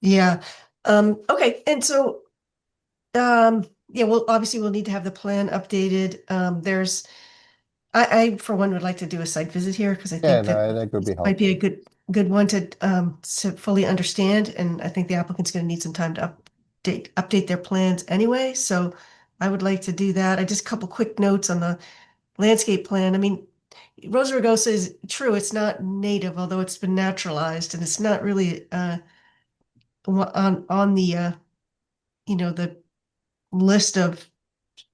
C: Yeah. Okay. And so yeah, well, obviously we'll need to have the plan updated. I for one would like to do a site visit here because I
A: Yeah,
C: think
A: no,
C: that
A: I think would be
C: might be a
A: helpful.
C: good one to fully understand. And I think the applicant's going to need some time to update their plans anyway. So I would like to do that. I just a couple quick notes on the landscape plan. I mean, Rosa rugosa is true. It's not native, although it's been naturalized, and it's not really on the the list of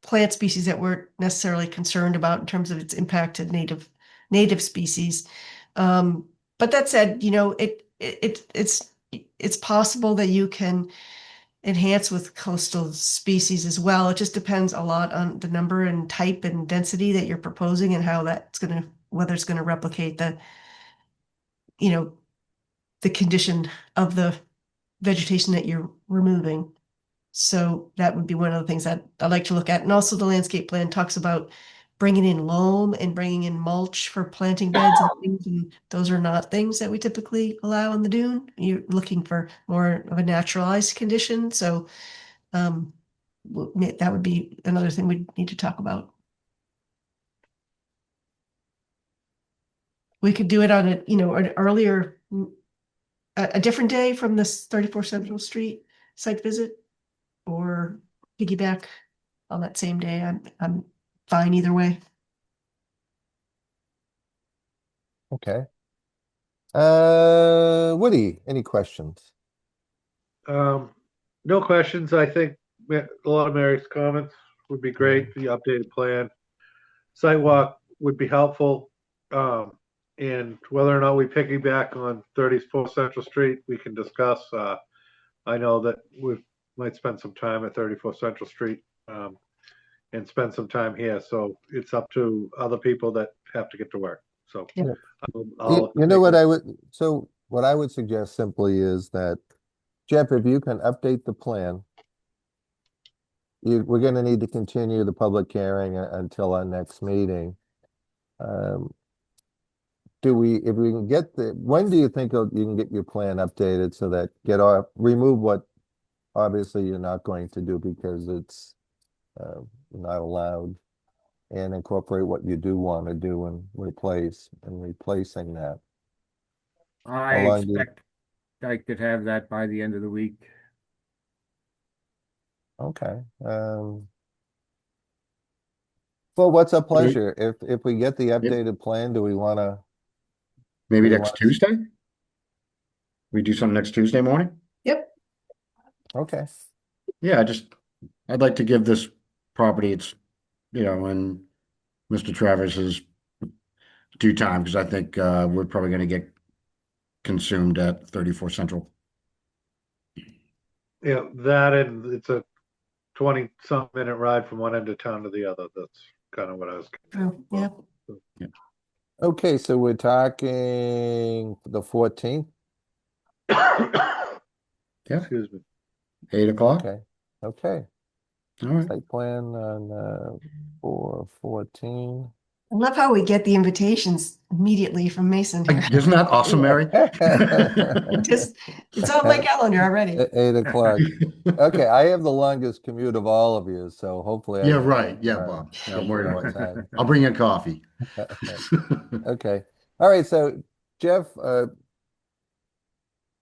C: plant species that we're necessarily concerned about in terms of its impact to native species. But that said, it's possible that you can enhance with coastal species as well. It just depends a lot on the number and type and density that you're proposing and how whether it's going to replicate the condition of the vegetation that you're removing. So that would be one of the things that I'd like to look at. And also the landscape plan talks about bringing in loam and bringing in mulch for planting beds and things. And those are not things that we typically allow on the dune. You're looking for more of a naturalized condition. So that would be another thing we need to talk about. We could do it on an earlier, a different day from this 34 Central Street site visit, or piggyback on that same day. I'm fine either way.
A: Okay. Woody, any questions?
F: No questions. I think a lot of Mary's comments would be great. The updated plan, sidewalk would be helpful. And whether or not we piggyback on 34 Central Street, we can discuss. I know that we might spend some time at 34 Central Street and spend some time here. So it's up to other people that have to get to work. So
C: yeah.
A: What I would suggest simply is that, Jeff, if you can update the plan, we're going to need to continue the public hearing until our next meeting. If we can when do you think you can get your plan updated so that remove what obviously you're not going to do because it's not allowed, and incorporate what you do want to do and replacing that?
R: I expect I could have that by the end of the week.
A: Okay. Well, what's a pleasure? If we get the updated plan, do we want to?
D: Maybe next Tuesday? We do something next Tuesday morning?
C: Yep.
A: Okay.
D: Yeah, I'd like to give this property its, and Mr. Travis's due time, because I think we're probably going to get consumed at 34 Central.
F: Yeah, that, and it's a 20-some minute ride from one end of town to the other. That's kind of what I was.
C: Yeah.
A: Okay, so we're talking the 14th.
D: Yeah.
F: Excuse me.
D: 8 o'clock.
A: Okay.
D: All right.
A: Site plan on 4/14.
C: I love how we get the invitations immediately from Mason here.
D: Isn't that awesome, Mary?
C: It's on my calendar already.
A: 8 o'clock. Okay, I have the longest commute of all of you, so hopefully.
D: Yeah, right. Yeah, Bob. Don't worry about that. I'll bring you coffee.
A: Okay. All right. So, Jeff,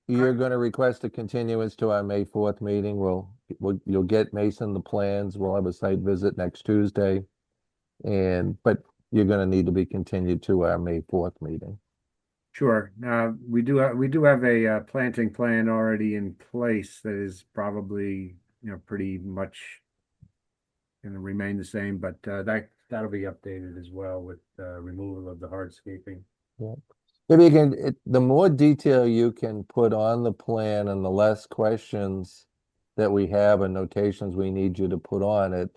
A: you're going to request a continuance to our May 4th meeting. You'll get Mason the plans. We'll have a site visit next Tuesday, but you're going to need to be continued to our May 4th meeting.
R: Sure. We do have a planting plan already in place that is probably pretty much going to remain the same, but that'll be updated as well with removal of the hardscaping.
A: Yeah. If you can, the more detail you can put on the plan and the less questions that we have and notations we need you to put on it,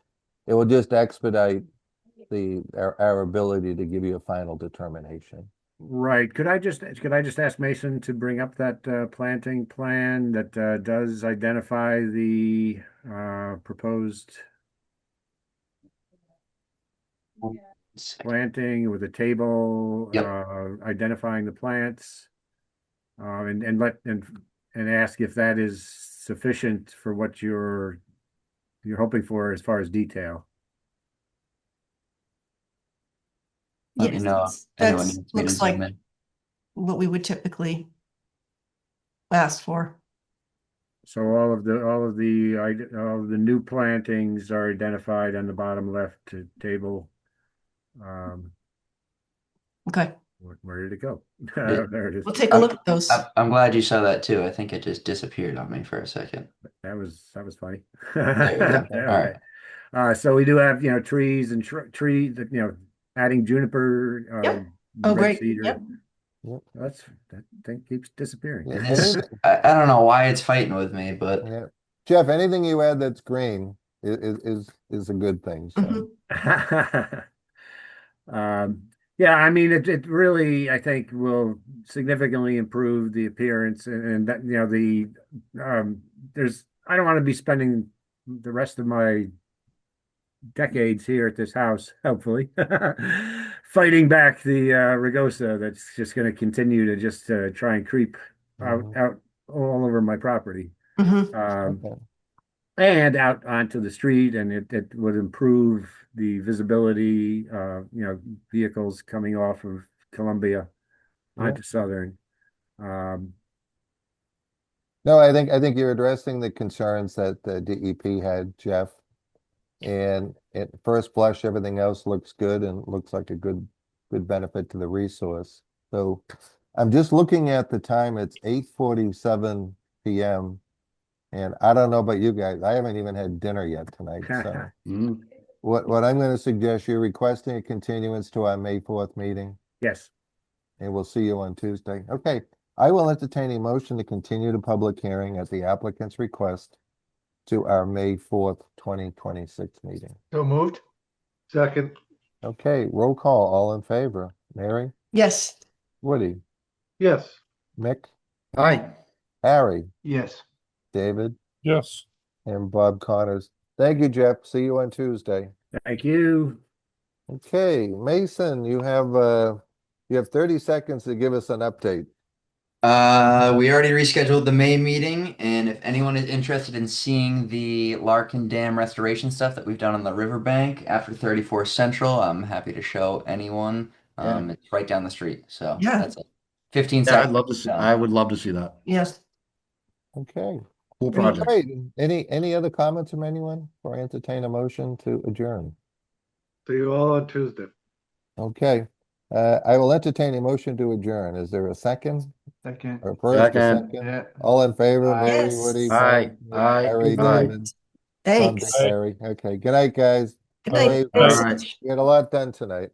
A: it will just expedite our ability to give you a final determination.
R: Right. Could I just ask Mason to bring up that planting plan that does identify the proposed planting with a table, identifying the plants, and ask if that is sufficient for what you're you're hoping for as far as detail.
B: Let me know if anyone needs me to
C: looks
B: zoom
C: like
B: in.
C: what we would typically ask for.
R: So all of the new plantings are identified on the bottom left table.
C: Okay.
R: Where did it go?
B: It-
R: There it is.
C: We'll take a look at those.
B: I'm glad you saw that too. I think it just disappeared on me for a second.
R: That was funny.
B: There you go.
R: Okay.
B: All right.
R: So we do have, trees and tree that, adding juniper,
C: Yep. Oh,
R: red
C: great.
R: cedar.
C: Yep.
R: That thing keeps disappearing.
A: Yeah.
B: I don't know why it's fighting with me, but
A: Yeah. Jeff, anything you add that's green is a good thing. So.
R: Yeah, I mean, it really, I think, will significantly improve the appearance and that, I don't want to be spending the rest of my decades here at this house, hopefully, fighting back the rugosa that's just going to continue to just try and creep out all over my property.
A: Okay.
R: And out onto the street, and it would improve the visibility, vehicles coming off of Columbia onto Southern.
A: No, I think you're addressing the concerns that the DEP had, Jeff. And at first blush, everything else looks good and looks like a good benefit to the resource. So I'm just looking at the time. It's 8:47 p.m. And I don't know about you guys. I haven't even had dinner yet tonight. So what I'm going to suggest, you're requesting a continuance to our May 4th meeting.
R: Yes.
A: And we'll see you on Tuesday. Okay. I will entertain a motion to continue the public hearing at the applicant's request to our May 4th, 2026 meeting.
E: So moved.
F: Second.
A: Okay, roll call. All in favor. Mary?
C: Yes.
A: Woody?
F: Yes.
A: Mick?
D: Aye.
A: Harry?
E: Yes.
A: David?
I: Yes.
A: And Bob Connors. Thank you, Jeff. See you on Tuesday.
R: Thank you.
A: Okay, Mason, you have 30 seconds to give us an update.
B: We already rescheduled the May meeting, and if anyone is interested in seeing the Larkin Dam restoration stuff that we've done on the riverbank after 34 Central, I'm happy to show anyone. It's right down the street, so that's it. 15 seconds.
D: I would love to see that.
C: Yes.
A: Okay.
D: Cool project.
A: Great. Any other comments from anyone, or entertain a motion to adjourn?
F: See you all on Tuesday.
A: Okay. I will entertain a motion to adjourn. Is there a second?
E: Second.
A: Or first, a
D: Second.
A: second?
E: Yeah.
A: All in favor? Mary,
C: Yes.
A: Woody?
D: Aye.
A: Bob,
D: Aye.
A: Harry,
D: Aye.
A: David? Tom,
C: Thanks.
A: Dick, Harry. Okay. Good night, guys.
C: Good night.
A: All right.
D: All right.
A: We had a lot done tonight.